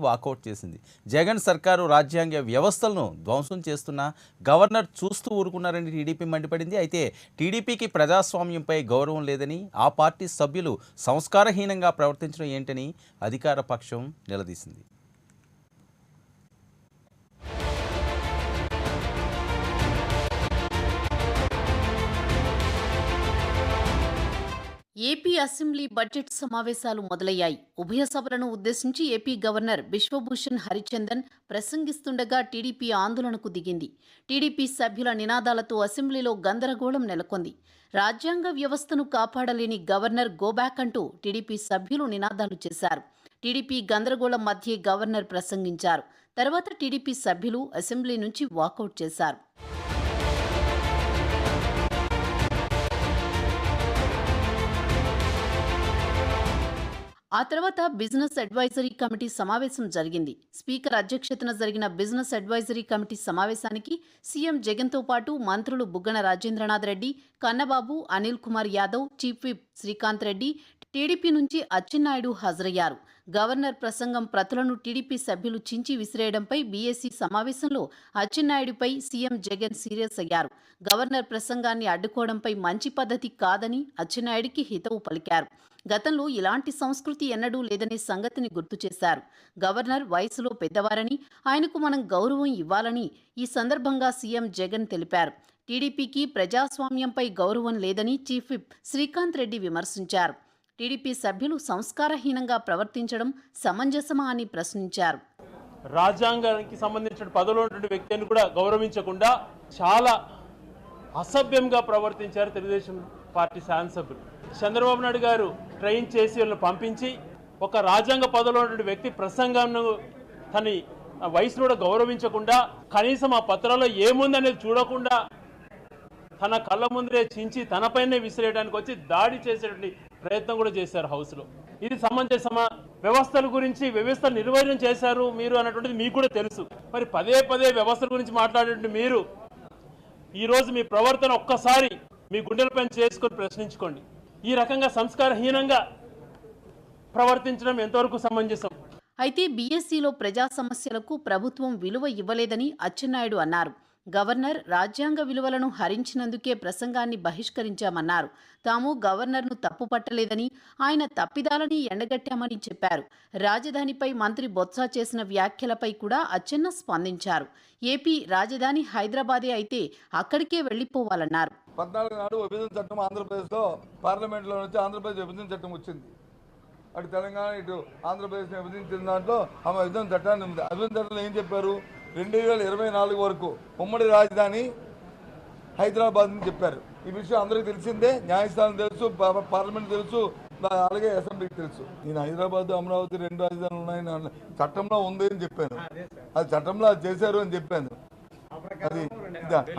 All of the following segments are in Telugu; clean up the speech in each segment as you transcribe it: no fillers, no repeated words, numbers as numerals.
వాకౌట్ చేసింది. జగన్ సర్కారు రాజ్యాంగ వ్యవస్థలను ధ్వంసం చేస్తున్న గవర్నర్ చూస్తూ ఊరుకున్నారని టీడీపీ మండిపడింది. అయితే టీడీపీకి ప్రజాస్వామ్యంపై గౌరవం లేదని, ఆ పార్టీ సభ్యులు సంస్కారహీనంగా ప్రవర్తించడం ఏంటని అధికార పక్షం నిలదీసింది. ఏపీ అసెంబ్లీ బడ్జెట్ సమావేశాలు మొదలయ్యాయి. ఉభయ సభలను ఉద్దేశించి ఏపీ గవర్నర్ బిశ్వభూషణ్ హరిచందన్ ప్రసంగిస్తుండగా టీడీపీ ఆందోళనకు దిగింది. టీడీపీ సభ్యుల నినాదాలతో అసెంబ్లీలో గందరగోళం నెలకొంది. రాజ్యాంగ వ్యవస్థను కాపాడలేని గవర్నర్ గోబ్యాక్ అంటూ టీడీపీ సభ్యులు నినాదాలు చేశారు. టీడీపీ గందరగోళం మధ్యే గవర్నర్ ప్రసంగించారు. తర్వాత టీడీపీ సభ్యులు అసెంబ్లీ నుంచి వాకౌట్ చేశారు. ఆ తర్వాత బిజినెస్ అడ్వైజరీ కమిటీ సమావేశం జరిగింది. స్పీకర్ అధ్యక్షతన జరిగిన బిజినెస్ అడ్వైజరీ కమిటీ సమావేశానికి సీఎం జగన్తో పాటు మంత్రులు Buggana Rajendranath Reddy, Kannababu, Anil Kumar Yadav, chief whip Srikanth Reddy, TDP నుంచి అచ్చెన్నాయుడు హాజరయ్యారు. గవర్నర్ ప్రసంగం ప్రతులను టీడీపీ సభ్యులు చించి విసిరేయడంపై బీఏసీ సమావేశంలో అచ్చెన్నాయుడిపై సీఎం జగన్ సీరియస్ అయ్యారు. గవర్నర్ ప్రసంగాన్ని అడ్డుకోవడంపై మంచి పద్ధతి కాదని అచ్చెన్నాయుడికి హితవు పలికారు. గతంలో ఇలాంటి సంస్కృతి ఎన్నడూ లేదనే సంగతిని గుర్తు చేశారు. గవర్నర్ వయసులో పెద్దవారని, ఆయనకు మనం గౌరవం ఇవ్వాలని ఈ సందర్భంగా సీఎం జగన్ తెలిపారు. టీడీపీకి ప్రజాస్వామ్యంపై గౌరవం లేదని చీఫ్ విప్ శ్రీకాంత్ రెడ్డి విమర్శించారు. టీడీపీ సభ్యులు సంస్కారహీనంగా ప్రవర్తించడం సమంజసమా అని ప్రశ్నించారు. రాజ్యాంగానికి సంబంధించిన పదవిలో ఉన్నటువంటి వ్యక్తిని కూడా గౌరవించకుండా చాలా అసభ్యంగా ప్రవర్తించారు తెలుగుదేశం పార్టీ శాసనసభ్యులు. చంద్రబాబు నాయుడు గారు ట్రైన్ చేసి వాళ్ళని పంపించి ఒక రాజ్యాంగ పదవిలో ఉన్నటువంటి వ్యక్తి ప్రసంగాన్ని తన వయసును కూడా గౌరవించకుండా, కనీసం ఆ పత్రాల్లో ఏముందనేది చూడకుండా తన కళ్ళ ముందరే చించి తనపైనే విసిరేయడానికి వచ్చి దాడి చేసేటువంటి ప్రయత్నం కూడా చేశారు హౌస్లో. ఇది సమంజసమా? వ్యవస్థల గురించి వ్యవస్థ నిర్వహణ చేశారు మీరు అన్నటువంటిది మీకు కూడా తెలుసు. మరి పదే పదే వ్యవస్థల గురించి మాట్లాడేటువంటి మీరు ఈరోజు మీ ప్రవర్తన ఒక్కసారి మీ గుండెలపైన చేసుకొని ప్రశ్నించుకోండి. ఈ రకంగా సంస్కారహీనంగా ప్రవర్తించడం ఎంతవరకు సమంజసం? అయితే బీఎస్సీలో ప్రజా సమస్యలకు ప్రభుత్వం విలువ ఇవ్వలేదని అచ్చెన్నాయుడు అన్నారు. గవర్నర్ రాజ్యాంగ విలువలను హరించినందుకే ప్రసంగాన్ని బహిష్కరించామన్నారు. తాము గవర్నర్ను తప్పుపట్టలేదని, ఆయన తప్పిదాలని ఎండగట్టామని చెప్పారు. రాజధానిపై మంత్రి బొత్స చేసిన వ్యాఖ్యలపై కూడా అచ్చెన్న స్పందించారు. ఏపీ రాజధాని హైదరాబాదే అయితే అక్కడికే వెళ్లిపోవాలన్నారు. 14 నాడు విభజన చట్టం ఆంధ్రప్రదేశ్లో పార్లమెంట్లో నుంచి ఆంధ్రప్రదేశ్ విభజన చట్టం వచ్చింది. అటు తెలంగాణ ఇటు ఆంధ్రప్రదేశ్ విభజించిన దాంట్లో ఆమె విభజన చట్టాన్ని ఉంది. విభజన చట్టంలో ఏం చెప్పారు? 2024 వరకు ఉమ్మడి రాజధాని హైదరాబాద్ అని చెప్పారు. ఈ విషయం అందరికీ తెలిసిందే. న్యాయస్థానం తెలుసు, పార్లమెంట్ తెలుసు, అలాగే అసెంబ్లీకి తెలుసు. నేను హైదరాబాద్ అమరావతి 2 రాజధానులు ఉన్నాయని చట్టంలో ఉంది అని చెప్పాను. అది చట్టంలో అది చేశారు అని చెప్పాను. అది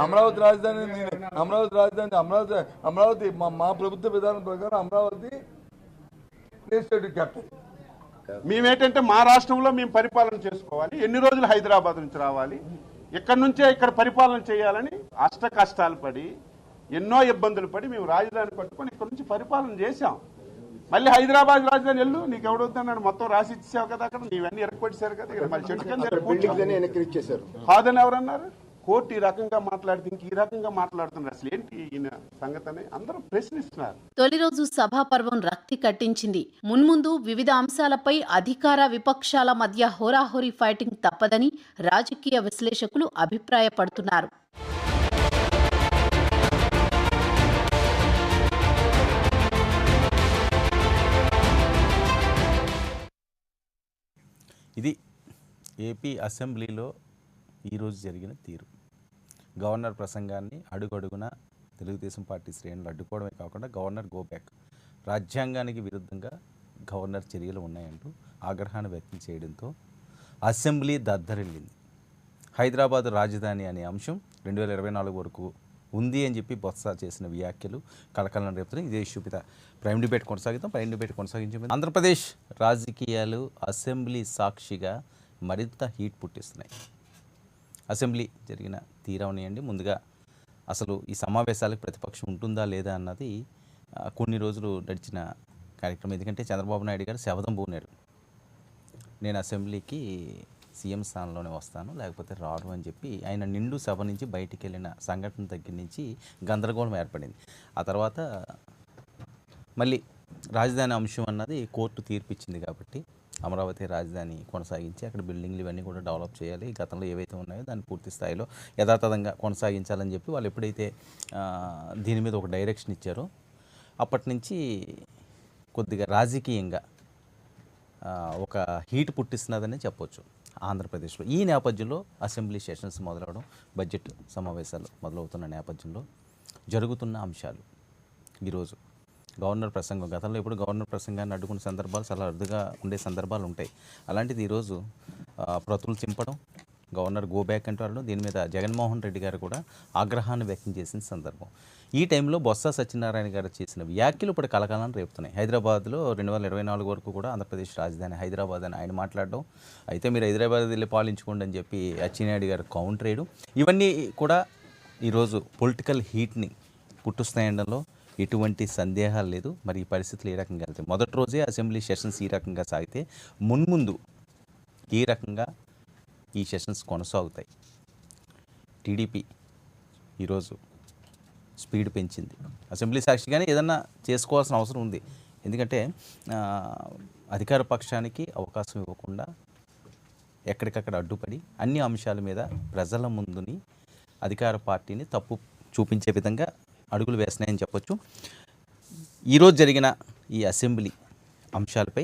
అమరావతి రాజధాని అమరావతి మా ప్రభుత్వ విధానం ప్రకారం అమరావతి లెజిస్లేటివ్ క్యాపిటల్. మేమేంటంటే మా రాష్ట్రంలో మేము పరిపాలన చేసుకోవాలి. ఎన్ని రోజులు హైదరాబాద్ నుంచి రావాలి, ఇక్కడి నుంచే ఇక్కడ పరిపాలన చేయాలని అష్ట కష్టాలు పడి ఎన్నో ఇబ్బందులు పడి మేము రాజధాని పట్టుకొని ఇక్కడ నుంచి పరిపాలన చేశాం. మళ్ళీ హైదరాబాద్ రాజధాని వెళ్ళు, నీకు ఎవడవుతున్నాడు మొత్తం రాసి ఇచ్చావు కదా, అక్కడ నీవన్నీ ఎరక్కొచ్చారు కదా, ఇక్కడ మళ్ళీ చెట్టు కాదని ఎవరన్నారు? కోర్టు ఈ రకంగా మాట్లాడితే ఇంక ఈ రకంగా మాట్లాడుతున్నారు. అసలు ఏంటి ఈయన సంగతి అందరూ ప్రశ్నిస్తున్నారు. తొలి రోజు సభాపర్వం రక్తి కట్టించింది. మున్ముందు వివిధ అంశాలపై అధికార విపక్షాల మధ్య హోరాహోరీ ఫైటింగ్ తప్పదని రాజకీయ విశ్లేషకులు అభిప్రాయపడుతున్నారు. ఇది ఏపీ అసెంబ్లీలో ఈరోజు జరిగిన తీరు. గవర్నర్ ప్రసంగాన్ని అడుగడుగున తెలుగుదేశం పార్టీ శ్రేణులు అడ్డుకోవడమే కాకుండా గవర్నర్ గోబ్యాక్, రాజ్యాంగానికి విరుద్ధంగా గవర్నర్ చర్యలు ఉన్నాయంటూ ఆగ్రహాన్ని వ్యక్తం చేయడంతో అసెంబ్లీ దద్దరిల్లింది. హైదరాబాద్ రాజధాని అనే అంశం 2024 వరకు ఉంది అని చెప్పి బొత్స చేసిన వ్యాఖ్యలు కలకలం రేపుతున్నాయి. ఇదే ఇష్యూ మీద ప్రైమ్ డిబేట్ కొనసాగించే ఆంధ్రప్రదేశ్ రాజకీయాలు అసెంబ్లీ సాక్షిగా మరింత హీట్ పుట్టిస్తున్నాయి. అసెంబ్లీ జరిగిన తీరవనియండి. ముందుగా అసలు ఈ సమావేశాలకు ప్రతిపక్షం ఉంటుందా లేదా అన్నది కొన్ని రోజులు నడిచిన కార్యక్రమం. ఎందుకంటే చంద్రబాబు నాయుడు గారు శపథం పూనారు. నేను అసెంబ్లీకి సీఎం స్థానంలోనే వస్తాను, లేకపోతే రాడు అని చెప్పి ఆయన నిండు సభ నుంచి బయటికి వెళ్ళిన సంఘటన దగ్గర నుంచి గందరగోళం ఏర్పడింది. ఆ తర్వాత మళ్ళీ రాజధాని అంశం అన్నది కోర్టు తీర్పు ఇచ్చింది కాబట్టి అమరావతి రాజధాని కొనసాగించి అక్కడ బిల్డింగ్లు ఇవన్నీ కూడా డెవలప్ చేయాలి, గతంలో ఏవైతే ఉన్నాయో దాన్ని పూర్తి స్థాయిలో యథాతథంగా కొనసాగించాలని చెప్పి వాళ్ళు ఎప్పుడైతే దీని మీద ఒక డైరెక్షన్ ఇచ్చారో అప్పటి నుంచి కొద్దిగా రాజకీయంగా ఒక హీట్ పుట్టిస్తున్నదని చెప్పొచ్చు ఆంధ్రప్రదేశ్లో. ఈ నేపథ్యంలో అసెంబ్లీ సెషన్స్ మొదలవడం, బడ్జెట్ సమావేశాలు మొదలవుతున్న నేపథ్యంలో జరుగుతున్న అంశాలు ఈరోజు గవర్నర్ ప్రసంగం. గతంలో ఎప్పుడు గవర్నర్ ప్రసంగాన్ని అడ్డుకునే సందర్భాలు చాలా అరుదుగా ఉండే సందర్భాలు ఉంటాయి. అలాంటిది ఈరోజు ప్రతులు చింపడం, గవర్నర్ గో బ్యాక్ అంటారు. దీని మీద జగన్మోహన్ రెడ్డి గారు కూడా ఆగ్రహాన్ని వ్యక్తం చేసిన సందర్భం. ఈ టైంలో బొత్స సత్యనారాయణ గారు చేసిన వ్యాఖ్యలు ఇప్పుడు కలకాలను రేపుతున్నాయి. హైదరాబాద్లో 2024 వరకు కూడా ఆంధ్రప్రదేశ్ రాజధాని హైదరాబాద్ అని ఆయన మాట్లాడడం, అయితే మీరు హైదరాబాద్ వెళ్ళి పాలించుకోండి అని చెప్పి అచ్చెన్నాయుడు గారు కౌంటర్ వేయడం, ఇవన్నీ కూడా ఈరోజు పొలిటికల్ హీట్ని పుట్టుస్తాయనడంలో ఎటువంటి సందేహాలు లేదు. మరి ఈ పరిస్థితులు ఏ రకంగా వెళ్తాయి? మొదటి రోజే అసెంబ్లీ సెషన్స్ ఈ రకంగా సాగితే మున్ముందు ఏ రకంగా ఈ సెషన్స్ కొనసాగుతాయి? టీడీపీ ఈరోజు స్పీడ్ పెంచింది. అసెంబ్లీ సాక్షిగానే ఏదన్నా చేసుకోవాల్సిన అవసరం ఉంది. ఎందుకంటే అధికార పక్షానికి అవకాశం ఇవ్వకుండా ఎక్కడికక్కడ అడ్డుపడి అన్ని అంశాల మీద ప్రజల ముందుని అధికార పార్టీని తప్పు చూపించే విధంగా అడుగులు వేస్తున్నాయని చెప్పొచ్చు. ఈరోజు జరిగిన ఈ అసెంబ్లీ అంశాలపై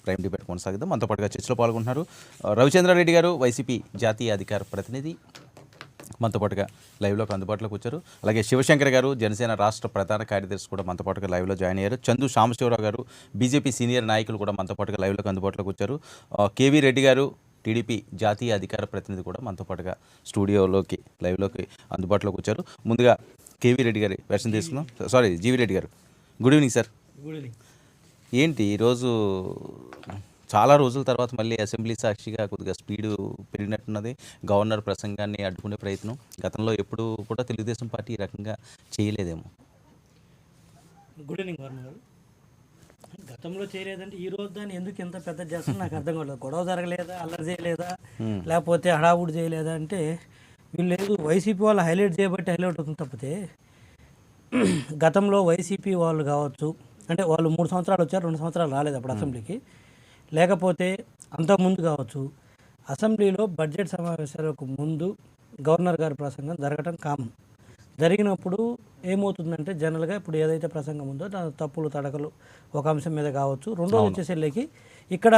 ప్రైమ్ డిబేట్ కొనసాగిద్దాం. మనతో పాటుగా చర్చలో పాల్గొంటున్నారు రవిచంద్రారెడ్డి గారు, వైసీపీ జాతీయ అధికార ప్రతినిధి, మనతో పాటుగా లైవ్లోకి అందుబాటులోకి వచ్చారు. అలాగే శివశంకర్ గారు, జనసేన రాష్ట్ర ప్రధాన కార్యదర్శి కూడా మనతో పాటుగా లైవ్లో జాయిన్ అయ్యారు. చందు సాంబశివరావు గారు, బీజేపీ సీనియర్ నాయకులు కూడా మనతో పాటుగా లైవ్లోకి అందుబాటులోకి వచ్చారు. కేవీ రెడ్డి గారు, టీడీపీ జాతీయ అధికార ప్రతినిధి కూడా మనతో పాటుగా స్టూడియోలోకి లైవ్లోకి అందుబాటులోకి వచ్చారు. ముందుగా కేవీ రెడ్డి గారి వెర్షన్ తీసుకుందాం. సారీ, జీవీ రెడ్డి గారు, good evening sir. Good evening. ఏంటి ఈరోజు చాలా రోజుల తర్వాత మళ్ళీ అసెంబ్లీ సాక్షిగా కొద్దిగా స్పీడు పెరిగినట్టున్నది, గవర్నర్ ప్రసంగాన్ని అడ్డుకునే ప్రయత్నం గతంలో ఎప్పుడు కూడా తెలుగుదేశం పార్టీ ఈ రకంగా చేయలేదేమో. గుడ్ ఈవినింగ్ వర్మ గారు. గతంలో చేయలేదంటే ఈ రోజు దాన్ని ఎందుకు ఇంత పెద్ద చేస్తున్నా నాకు అర్థం కావట్లేదు. గొడవ జరగలేదా, అల్లరి చేయలేదా, లేకపోతే హడావుడి చేయలేదా అంటే వీళ్ళు లేదు, వైసీపీ వాళ్ళు హైలైట్ చేయబట్టి హైలైట్ అవుతుంది తప్పితే గతంలో వైసీపీ వాళ్ళు కావచ్చు అంటే వాళ్ళు 3 సంవత్సరాలు వచ్చారు, 2 సంవత్సరాలు రాలేదు అప్పుడు అసెంబ్లీకి, లేకపోతే అంతకుముందు కావచ్చు అసెంబ్లీలో బడ్జెట్ సమావేశాలకు ముందు గవర్నర్ గారి ప్రసంగం జరగటం కామన్. జరిగినప్పుడు ఏమవుతుందంటే జనరల్గా ఇప్పుడు ఏదైతే ప్రసంగం ఉందో దాని తప్పులు తడకలు ఒక అంశం మీద కావచ్చు. రెండోది వచ్చేసరికి ఇక్కడ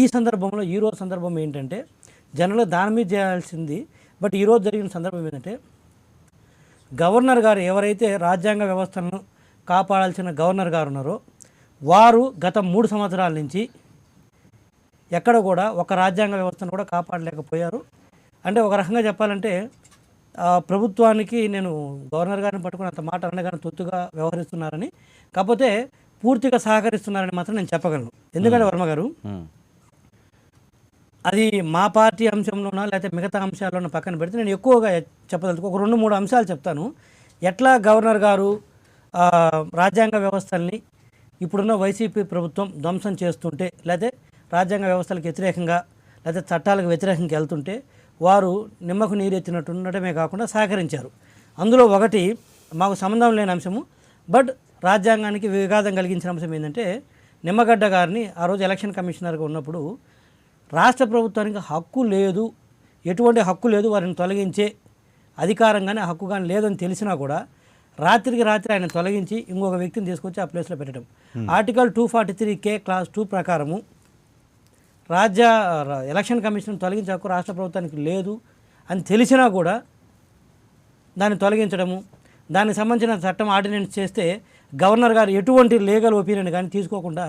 ఈ సందర్భంలో ఈరోజు సందర్భం ఏంటంటే జనరల్గా దాని మీద చేయాల్సింది, బట్ ఈరోజు జరిగిన సందర్భం ఏంటంటే గవర్నర్ గారు ఎవరైతే రాజ్యాంగ వ్యవస్థను కాపాడాల్సిన గవర్నర్ గారు ఉన్నారో వారు గత 3 సంవత్సరాల నుంచి ఎక్కడ కూడా ఒక రాజ్యాంగ వ్యవస్థను కూడా కాపాడలేకపోయారు. అంటే ఒక రకంగా చెప్పాలంటే ప్రభుత్వానికి నేను గవర్నర్ గారిని పట్టుకుని అంత మాట అనగానే తొత్తుగా వ్యవహరిస్తున్నారని, కాకపోతే పూర్తిగా సహకరిస్తున్నారని మాత్రం నేను చెప్పగలను. ఎందుకంటే వర్మ గారు అది మా పార్టీ అంశంలోనా లేకపోతే మిగతా అంశాల్లోనా పక్కన పెడితే నేను ఎక్కువగా చెప్పదలుచుకో ఒక 2-3 అంశాలు చెప్తాను. ఎట్లా గవర్నర్ గారు రాజ్యాంగ వ్యవస్థల్ని ఇప్పుడున్న వైసీపీ ప్రభుత్వం ధ్వంసం చేస్తుంటే లేకపోతే రాజ్యాంగ వ్యవస్థలకు వ్యతిరేకంగా లేకపోతే చట్టాలకు వ్యతిరేకంగా వెళ్తుంటే వారు నిమ్మకు నీరెత్తినట్టు ఉండటమే కాకుండా సహకరించారు. అందులో ఒకటి మాకు సంబంధం లేని అంశము, బట్ రాజ్యాంగానికి విఘాతం కలిగించిన అంశం ఏంటంటే నిమ్మగడ్డ గారిని ఆ రోజు ఎలక్షన్ కమిషనర్గా ఉన్నప్పుడు రాష్ట్ర ప్రభుత్వానికి హక్కు లేదు, ఎటువంటి హక్కు లేదు, వారిని తొలగించే అధికారం కానీ హక్కు కానీ లేదని తెలిసినా కూడా రాత్రికి రాత్రి ఆయన తొలగించి ఇంకొక వ్యక్తిని తీసుకొచ్చి ఆ ప్లేస్లో పెట్టడం. ఆర్టికల్ 243K క్లాస్ 2 ప్రకారము ఎలక్షన్ కమిషన్ తొలగించే హక్కు రాష్ట్ర ప్రభుత్వానికి లేదు అని తెలిసినా కూడా దాన్ని తొలగించడము, దానికి సంబంధించిన చట్టం ఆర్డినెన్స్ చేస్తే గవర్నర్ గారు ఎటువంటి లీగల్ ఒపీనియన్ కానీ తీసుకోకుండా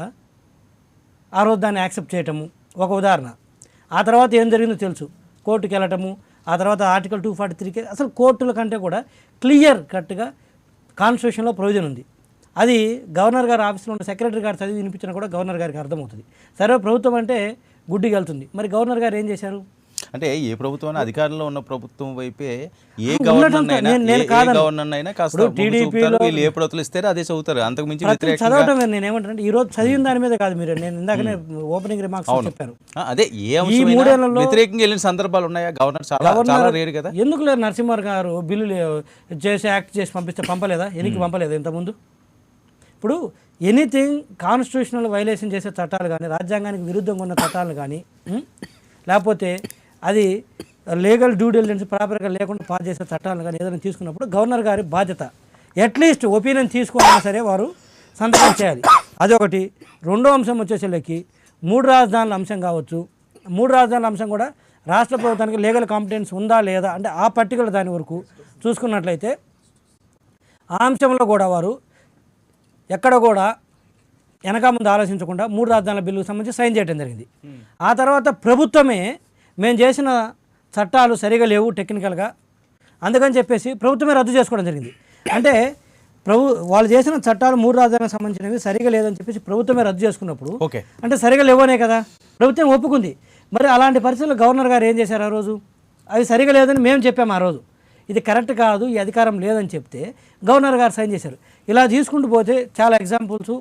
ఆ రోజు దాన్ని యాక్సెప్ట్ చేయటము ఒక ఉదాహరణ. ఆ తర్వాత ఏం జరిగిందో తెలుసు, కోర్టుకి వెళ్ళటము, ఆ తర్వాత ఆర్టికల్ 243K అసలు కోర్టుల కంటే కూడా క్లియర్ కట్గా కాన్స్టిట్యూషన్లో ప్రొవిజన్ ఉంది. అది గవర్నర్ గారి ఆఫీస్లో ఉన్న సెక్రటరీ గారు చదివి వినిపించినా కూడా గవర్నర్ గారికి అర్థమవుతుంది. సరే ప్రభుత్వం అంటే గుడ్డికి వెళ్తుంది, మరి గవర్నర్ గారు ఏం చేశారు? అంటే ఏ ప్రభుత్వం అధికారంలో ఉన్న ప్రభుత్వం వైపే ఏ ఉన్నదంతా కాదను. గవర్నర్ అయినా కాస్త ఇప్పుడు మొగ్గు TDP చూపుతారు, లో వీళ్ళు ఏ ప్రభుత్వం ఇస్తారో అదే చదువుతారు, అంతకు మించి ప్రతి వ్యతిరేకంగా చదవటం నేను ఏమంటానంటే ఈ రోజు చదివిన దాని మీద కాదు, మీరు నేను ఇందాకనే ఓపెనింగ్ రిమార్క్స్ చెప్పాను. అదే ఏ ఈ అంశమైనా మూడేళ్లలో వ్యతిరేకంగా వెళ్ళిన సందర్భాలు ఉన్నాయా? గవర్నర్ చాలా రేరు కదా. ఎందుకు లేదు? నరసింహారావు గారు బిల్లులు చేసి యాక్ట్ చేసి పంపలేదా? ఎనికి పంపలేదా ఇంతకుముందు? ఇప్పుడు ఎనీథింగ్ కాన్స్టిట్యూషనల్ వైలేషన్ చేసే చట్టాలు కానీ, రాజ్యాంగానికి విరుద్ధంగా ఉన్న చట్టాలు కానీ, లేకపోతే అది లీగల్ డ్యూ డిలిజెన్స్ ప్రాపర్గా లేకుండా పాస్ చేసే చట్టాలను కానీ ఏదైనా తీసుకున్నప్పుడు గవర్నర్ గారి బాధ్యత అట్లీస్ట్ ఒపీనియన్ తీసుకున్నా సరే వారు సంతకం చేయాలి. అదొకటి. రెండో అంశం వచ్చేసరికి 3 రాజధానుల అంశం కావచ్చు. 3 రాజధానుల అంశం కూడా రాష్ట్ర ప్రభుత్వానికి లీగల్ కాంపిటెన్స్ ఉందా లేదా అంటే ఆ పర్టికులర్ దాని వరకు చూసుకున్నట్లయితే ఆ అంశంలో కూడా వారు ఎక్కడ కూడా వెనక ముందు ఆలోచించకుండా 3 రాజధానుల బిల్లుకు సంబంధించి సైన్ చేయడం జరిగింది. ఆ తర్వాత ప్రభుత్వమే మేము చేసిన చట్టాలు సరిగా లేవు టెక్నికల్గా, అందుకని చెప్పేసి ప్రభుత్వమే రద్దు చేసుకోవడం జరిగింది. అంటే వాళ్ళు చేసిన చట్టాలు 3 రాజధానులకు సంబంధించినవి సరిగా లేదని చెప్పేసి ప్రభుత్వమే రద్దు చేసుకున్నప్పుడు అంటే సరిగా లేవనే కదా ప్రభుత్వం ఒప్పుకుంది. మరి అలాంటి పరిస్థితుల్లో గవర్నర్ గారు ఏం చేశారు? ఆ రోజు అవి సరిగా లేదని మేము చెప్పాము. ఆ రోజు ఇది కరెక్ట్ కాదు, ఈ అధికారం లేదని చెప్తే గవర్నర్ గారు సైన్ చేశారు. ఇలా తీసుకుంటూ పోతే చాలా ఎగ్జాంపుల్స్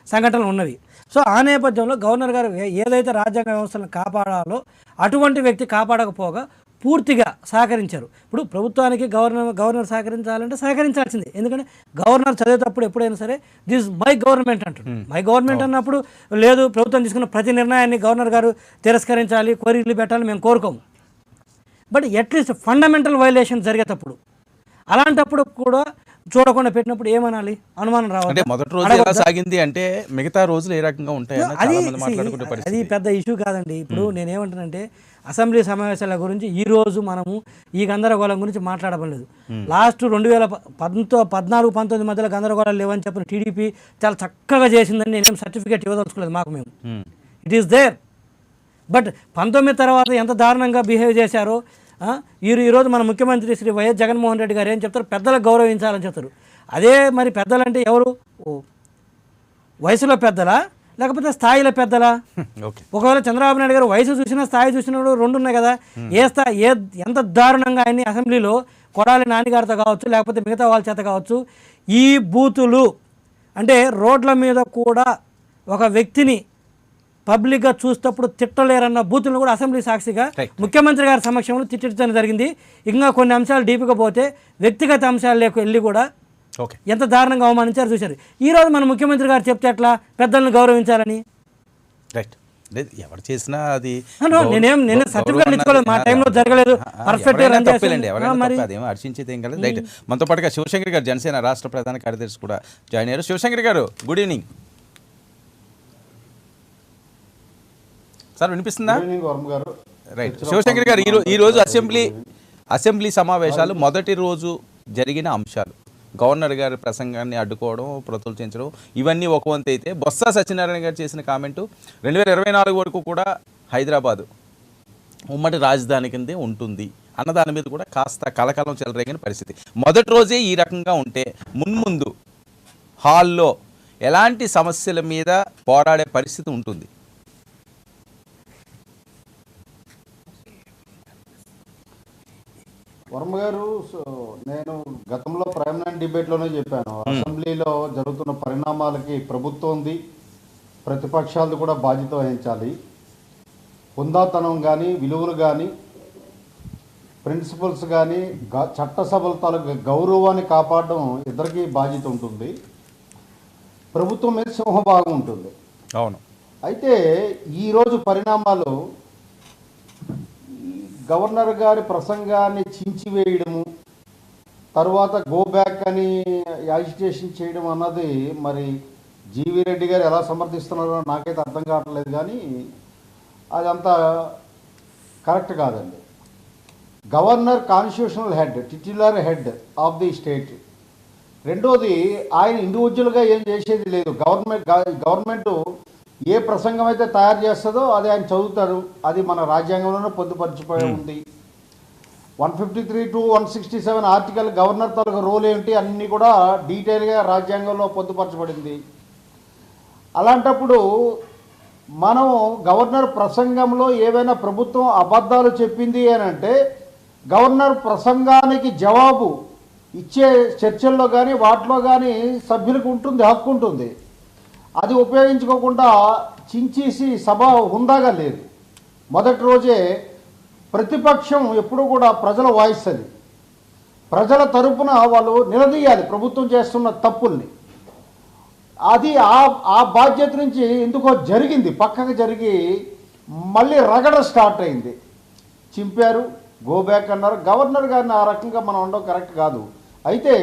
సంఘటనలు ఉన్నవి. సో ఆ నేపథ్యంలో గవర్నర్ గారు ఏదైతే రాజ్యాంగ వ్యవస్థలను కాపాడాలో అటువంటి వ్యక్తి కాపాడకపోగా పూర్తిగా సహకరించారు. ఇప్పుడు ప్రభుత్వానికి గవర్నర్ సహకరించాలంటే సహకరించాల్సిందే. ఎందుకంటే గవర్నర్ చదివేటప్పుడు ఎప్పుడైనా సరే దిస్ మై గవర్నమెంట్ అంటాడు. మై గవర్నమెంట్ అన్నప్పుడు లేదు, ప్రభుత్వం తీసుకున్న ప్రతి నిర్ణయాన్ని గవర్నర్ గారు తిరస్కరించాలి, కోరికలు పెట్టాలి మేము కోరుకోము. బట్ అట్లీస్ట్ ఫండమెంటల్ వైలేషన్ జరిగేటప్పుడు అలాంటప్పుడు కూడా చూడకుండా పెట్టినప్పుడు ఏమనాలి? అనుమానం రావాలి. అంటే మొదటి రోజు ఎలా సాగింది అంటే మిగతా రోజులు ఏ రకంగా ఉంటాయి అది పెద్ద ఇష్యూ కాదండి. ఇప్పుడు నేనేమంటానంటే అసెంబ్లీ సమావేశాల గురించి ఈ రోజు మనము ఈ గందరగోళం గురించి మాట్లాడలేదు. లాస్ట్ 2014-19 మధ్యలో గందరగోళాలు లేవని చెప్పిన టీడీపీ చాలా చక్కగా చేసిందని నేనేం సర్టిఫికేట్ ఇవ్వదలుచుకోలేదు మాకు. మేము ఇట్ ఈస్ దేర్. బట్ 19 తర్వాత ఎంత దారుణంగా బిహేవ్ చేశారో ఈరోజు మన ముఖ్యమంత్రి శ్రీ వైఎస్ జగన్మోహన్ రెడ్డి గారు ఏం చెప్తారు? పెద్దలకు గౌరవించాలని చెప్తారు. అదే మరి పెద్దలంటే ఎవరు? వయసులో పెద్దలా లేకపోతే స్థాయిలో పెద్దలా? ఒకవేళ చంద్రబాబు నాయుడు గారు వయసు చూసినా స్థాయి చూసినా రెండు ఉన్నాయి కదా. ఎంత దారుణంగా ఆయన్ని అసెంబ్లీలో కొడాలి నాన్నగారితో కావచ్చు లేకపోతే మిగతా వాళ్ళ చేత కావచ్చు ఈ బూతులు అంటే రోడ్ల మీద కూడా ఒక వ్యక్తిని పబ్లిక్గా చూసేటప్పుడు తిట్టలేరన్న బూతులను కూడా అసెంబ్లీ సాక్షిగా ముఖ్యమంత్రి గారి సమక్షంలో తిట్టడం జరిగింది. ఇంకా కొన్ని అంశాలు డీప్గా పోతే వ్యక్తిగత అంశాలకు వెళ్ళి కూడా ఎంత దారుణంగా అవమానించారు చూశారు. ఈరోజు మన ముఖ్యమంత్రి గారు చెప్తే ఎట్లా పెద్దలను గౌరవించాలని? రైట్, ఎవరు చేసినా అది నేను సర్టిఫికేట్ ఇచ్చుకోలేదు, మా టైంలో జరగలేదు, పర్ఫెక్ట్ అదేమో హర్షించేది ఏం కాలేదు. రైట్, మనతో పాటుగా శివశంకర్ గారు జనసేన రాష్ట్ర ప్రధాన కార్యదర్శి కూడా జాయిన్ అయ్యారు. శివశంకర్ గారు గుడ్ ఈవినింగ్ సార్, వినిపిస్తుందా? రైట్, శివశంకర్ గారు ఈరోజు అసెంబ్లీ సమావేశాలు మొదటి రోజు జరిగిన అంశాలు, గవర్నర్ గారి ప్రసంగాన్ని అడ్డుకోవడం, ప్రతుల్చించడం, ఇవన్నీ ఒక వంతు అయితే బొత్స సత్యనారాయణ గారు చేసిన కామెంటు 2024 వరకు కూడా హైదరాబాదు ఉమ్మడి రాజధాని కిందే ఉంటుంది అన్న దాని మీద కూడా కాస్త కలకలం చెలరేగిన పరిస్థితి. మొదటి రోజే ఈ రకంగా ఉంటే మున్ముందు హాల్లో ఎలాంటి సమస్యల మీద పోరాడే పరిస్థితి ఉంటుంది? వర్మ గారు, నేను గతంలో ప్రైమ్ నైన్ డిబేట్లోనే చెప్పాను, అసెంబ్లీలో జరుగుతున్న పరిణామాలకి ప్రభుత్వంది ప్రతిపక్షాలు కూడా బాధ్యత వహించాలి. హుందాతనం కానీ, విలువలు కానీ, ప్రిన్సిపల్స్ కానీ, చట్టసభల తాలూకు గౌరవాన్ని కాపాడడం ఇద్దరికీ బాధ్యత ఉంటుంది. ప్రభుత్వం మీద సింహభాగం ఉంటుంది. అవును. అయితే ఈరోజు పరిణామాలు గవర్నర్ గారి ప్రసంగాన్ని చించివేయడము, తర్వాత గో బ్యాక్ అని యాజిటేషన్ చేయడం అన్నది మరి జీవీ రెడ్డి గారు ఎలా సమర్థిస్తున్నారో నాకైతే అర్థం కావట్లేదు. కానీ అదంతా కరెక్ట్ కాదండి. Governor constitutional head, titular head of the state. రెండోది, ఆయన ఇండివిజువల్గా ఏం చేసేది లేదు. గవర్నమెంట్ ఏ ప్రసంగం అయితే తయారు చేస్తుందో అది ఆయన చదువుతారు. అది మన రాజ్యాంగంలోనే పొందుపరిచిపోయి ఉంది. 153 to 167 ఆర్టికల్ గవర్నర్ తాలూకు రోల్ ఏంటి అన్నీ కూడా డీటెయిల్గా రాజ్యాంగంలో పొందుపరచబడింది. అలాంటప్పుడు మనం గవర్నర్ ప్రసంగంలో ఏవైనా ప్రభుత్వం అబద్ధాలు చెప్పింది అని అంటే గవర్నర్ ప్రసంగానికి జవాబు ఇచ్చే చర్చల్లో కానీ వాటిలో కానీ సభ్యులకు ఉంటుంది, హక్కు ఉంటుంది. అది ఉపయోగించుకోకుండా చించేసి సభ హుందాగా లేదు. మొదటి రోజే ప్రతిపక్షం ఎప్పుడు కూడా ప్రజల వాయిస్, అది ప్రజల తరపున వాళ్ళు నిలదీయాలి ప్రభుత్వం చేస్తున్న తప్పుల్ని. అది ఆ బాధ్యత నుంచి ఎందుకో జరిగింది, పక్కకు జరిగి మళ్ళీ రగడ స్టార్ట్ అయింది. చింపారు, గో బ్యాక్ అన్నారు. గవర్నర్ గారిని ఆ రకంగా మనం ఉండడం కరెక్ట్ కాదు. అయితే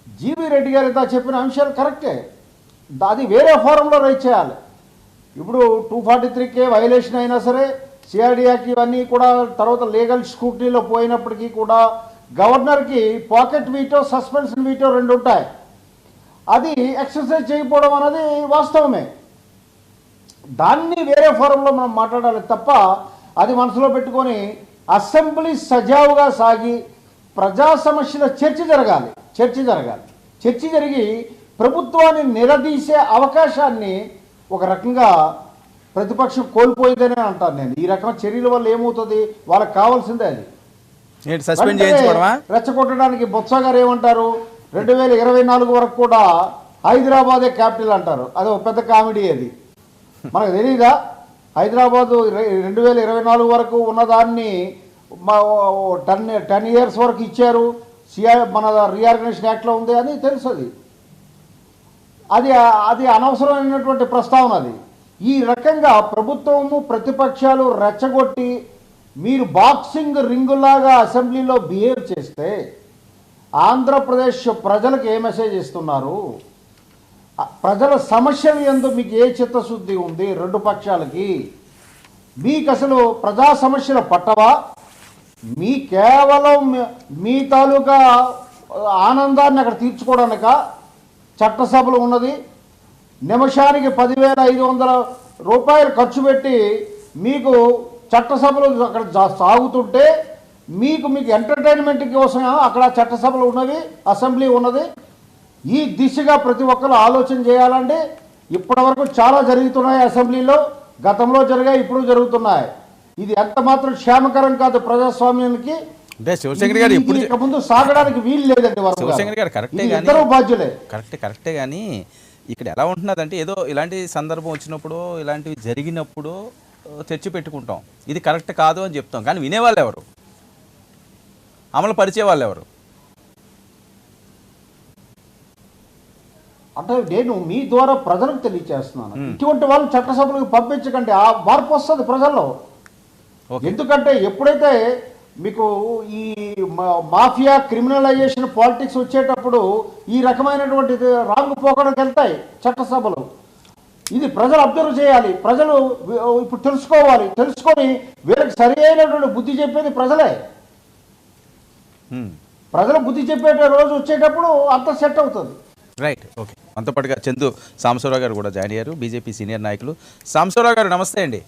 జీవీ రెడ్డి గారు ఇంత చెప్పిన అంశాలు కరెక్టే, అది వేరే ఫోరంలో రైట్ చేయాలి. ఇప్పుడు 243K వైలేషన్ అయినా సరే, సిఆర్డీ యాక్ట్ ఇవన్నీ కూడా తర్వాత లీగల్ స్క్రూటనీలో పోయినప్పటికీ కూడా గవర్నర్కి పాకెట్ వీటో, సస్పెన్షన్ వీటో రెండు ఉంటాయి. అది ఎక్సర్సైజ్ చేయకపోవడం అనేది వాస్తవమే. దాన్ని వేరే ఫోరంలో మనం మాట్లాడాలి తప్ప అది మనసులో పెట్టుకొని అసెంబ్లీ సజావుగా సాగి ప్రజా సమస్యల చర్చ జరగాలి. చర్చ జరిగి ప్రభుత్వాన్ని నిలదీసే అవకాశాన్ని ఒక రకంగా ప్రతిపక్షం కోల్పోయిందనే అంటాను నేను. ఈ రకం చర్యల వల్ల ఏమవుతుంది, వాళ్ళకి కావాల్సిందే అది. సస్పెండ్ చేయించుకోవడమా? రెచ్చగొట్టడానికి బొత్స గారు ఏమంటారు, 2024 వరకు కూడా హైదరాబాదే క్యాపిటల్ అంటారు. అది ఒక పెద్ద కామెడీ. అది మనకు తెలియదా? హైదరాబాదు 2024 వరకు ఉన్నదాన్ని 10 years వరకు ఇచ్చారు. మన రీఆర్గనైజేషన్ యాక్ట్లో ఉంది అని తెలుసు. అది అనవసరమైనటువంటి ప్రస్తావన. అది ఈ రకంగా ప్రభుత్వము ప్రతిపక్షాలు రెచ్చగొట్టి మీరు బాక్సింగ్ రింగులాగా అసెంబ్లీలో బిహేవ్ చేస్తే ఆంధ్రప్రదేశ్ ప్రజలకు ఏ మెసేజ్ ఇస్తున్నారు? ప్రజల సమస్యలు యందు మీకు ఏ చిత్తశుద్ధి ఉంది? రెండు పక్షాలకి మీకు అసలు ప్రజా సమస్యలు పట్టవా? మీ కేవలం మీ తాలూకా ఆనందాన్ని అక్కడ తీర్చుకోవడానిక చట్టసభలు ఉన్నది? నిమిషానికి 10,500 రూపాయలు ఖర్చు పెట్టి మీకు చట్టసభలు అక్కడ సాగుతుంటే మీకు ఎంటర్టైన్మెంట్ కోసం అక్కడ చట్టసభలు ఉన్నవి, అసెంబ్లీ ఉన్నది. ఈ దిశగా ప్రతి ఒక్కరు ఆలోచన చేయాలండి. ఇప్పటివరకు చాలా జరుగుతున్నాయి అసెంబ్లీలో, గతంలో జరిగాయి, ఇప్పుడు జరుగుతున్నాయి. ఇది ఎంత మాత్రం క్షేమకరం కాదు ప్రజాస్వామ్యానికి. అంటే శివశంకర్ గారు ఇప్పుడు ఇక ముందు సాగడానికి వీలు లేదండి. శివశంకర్ గారు కరెక్టే, ఇద్దరు బాధ్యులే. కరెక్టే కానీ ఇక్కడ ఎలా ఉంటున్నదంటే ఏదో ఇలాంటి సందర్భం వచ్చినప్పుడు, ఇలాంటివి జరిగినప్పుడు చర్చ పెట్టుకుంటాం, ఇది కరెక్ట్ కాదు అని చెప్తాం. కానీ వినేవాళ్ళు ఎవరు? అమలు పరిచే వాళ్ళు ఎవరు? అంటే నేను మీ ద్వారా ప్రజలకు తెలియజేస్తున్నాను, ఇటువంటి వాళ్ళు చట్టసభలకు పంపించకండి. ఆ మార్పు వస్తుంది ప్రజల్లో. ఎందుకంటే ఎప్పుడైతే మీకు ఈ మాఫియా క్రిమినలైజేషన్ పాలిటిక్స్ వచ్చేటప్పుడు ఈ రకమైనటువంటి రాంగ్ పోకడకు వెళ్తాయి చట్టసభలు. ఇది ప్రజలు అబ్జర్వ్ చేయాలి, ప్రజలు ఇప్పుడు తెలుసుకోవాలి. తెలుసుకొని వీళ్ళకి సరి అయినటువంటి బుద్ధి చెప్పేది ప్రజలే. ప్రజలు బుద్ధి చెప్పే రోజు వచ్చేటప్పుడు అంత సెట్ అవుతుంది. Right, okay. మనతో పాటుగా చందు సాంబశివరావు గారు కూడా జాయిన్ అయ్యారు, బీజేపీ సీనియర్ నాయకులు. సాంబశివరావు గారు నమస్తే అండి.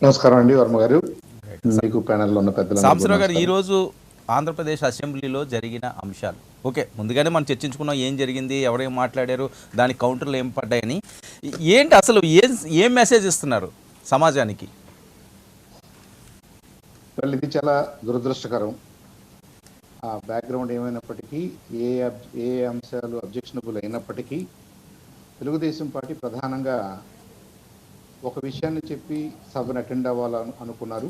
నమస్కారం అండి వర్మ గారు, మీకు ప్యానెల్లో ఉన్న పెద్దలు. సాంబశివరావు గారు, ఈరోజు ఆంధ్రప్రదేశ్ అసెంబ్లీలో జరిగిన అంశాలు ఓకే, ముందుగానే మనం చర్చించుకున్నాం ఏం జరిగింది, ఎవరేం మాట్లాడారు, దాని కౌంటర్లు ఏం పడ్డాయని. ఏంటి అసలు ఏం మెసేజ్ ఇస్తున్నారు సమాజానికి? ఇది చాలా దురదృష్టకరం. ఆ బ్యాక్గ్రౌండ్ ఏమైనప్పటికీ, ఏ అంశాలు అబ్జెక్షనబుల్ అయినప్పటికీ తెలుగుదేశం పార్టీ ప్రధానంగా ఒక విషయాన్ని చెప్పి సభను అటెండ్ అవ్వాలని అనుకున్నారు.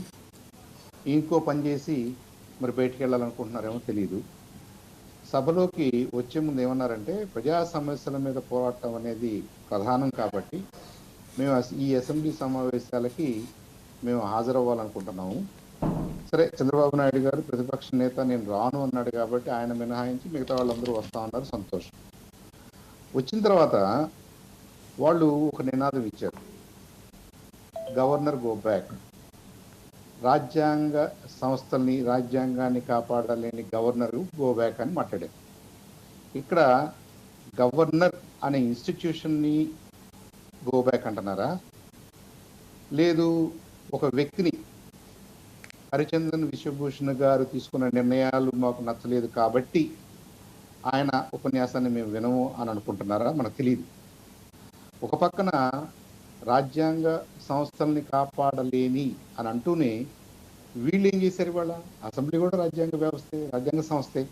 ఇంకో పని చేసి మరి బయటికి వెళ్ళాలనుకుంటున్నారేమో తెలియదు. సభలోకి వచ్చే ముందు ఏమన్నారంటే ప్రజా సమస్యల మీద పోరాటం అనేది ప్రధానం కాబట్టి మేము ఈ అసెంబ్లీ సమావేశాలకి మేము హాజరవ్వాలనుకుంటున్నాము. సరే, చంద్రబాబు నాయుడు గారు ప్రతిపక్ష నేత, నేను రాను అన్నాడు కాబట్టి ఆయన మినహాయించి మిగతా వాళ్ళందరూ వస్తూ ఉన్నారు, సంతోషం. వచ్చిన తర్వాత వాళ్ళు ఒక నినాదం ఇచ్చారు, గవర్నర్ గో బ్యాక్. రాజ్యాంగ సంస్థల్ని, రాజ్యాంగాన్ని కాపాడలేని గవర్నర్ గో బ్యాక్ అని మాట్లాడారు. ఇక్కడ గవర్నర్ అనే ఇన్స్టిట్యూషన్ని గో బ్యాక్ అంటున్నారా, లేదు ఒక వ్యక్తిని, హరిచందన్ విశ్వభూషణ్ గారు తీసుకున్న నిర్ణయాలు మాకు నచ్చలేదు కాబట్టి ఆయన ఉపన్యాసాన్ని మేము వినము అని అనుకుంటున్నారా, మనకు తెలియదు. ఒక పక్కన రాజ్యాంగ సంస్థల్ని కాపాడలేని అని అంటూనే వీళ్ళు ఏం చేశారు? ఇవాళ అసెంబ్లీ కూడా రాజ్యాంగ వ్యవస్థే, రాజ్యాంగ సంస్థే.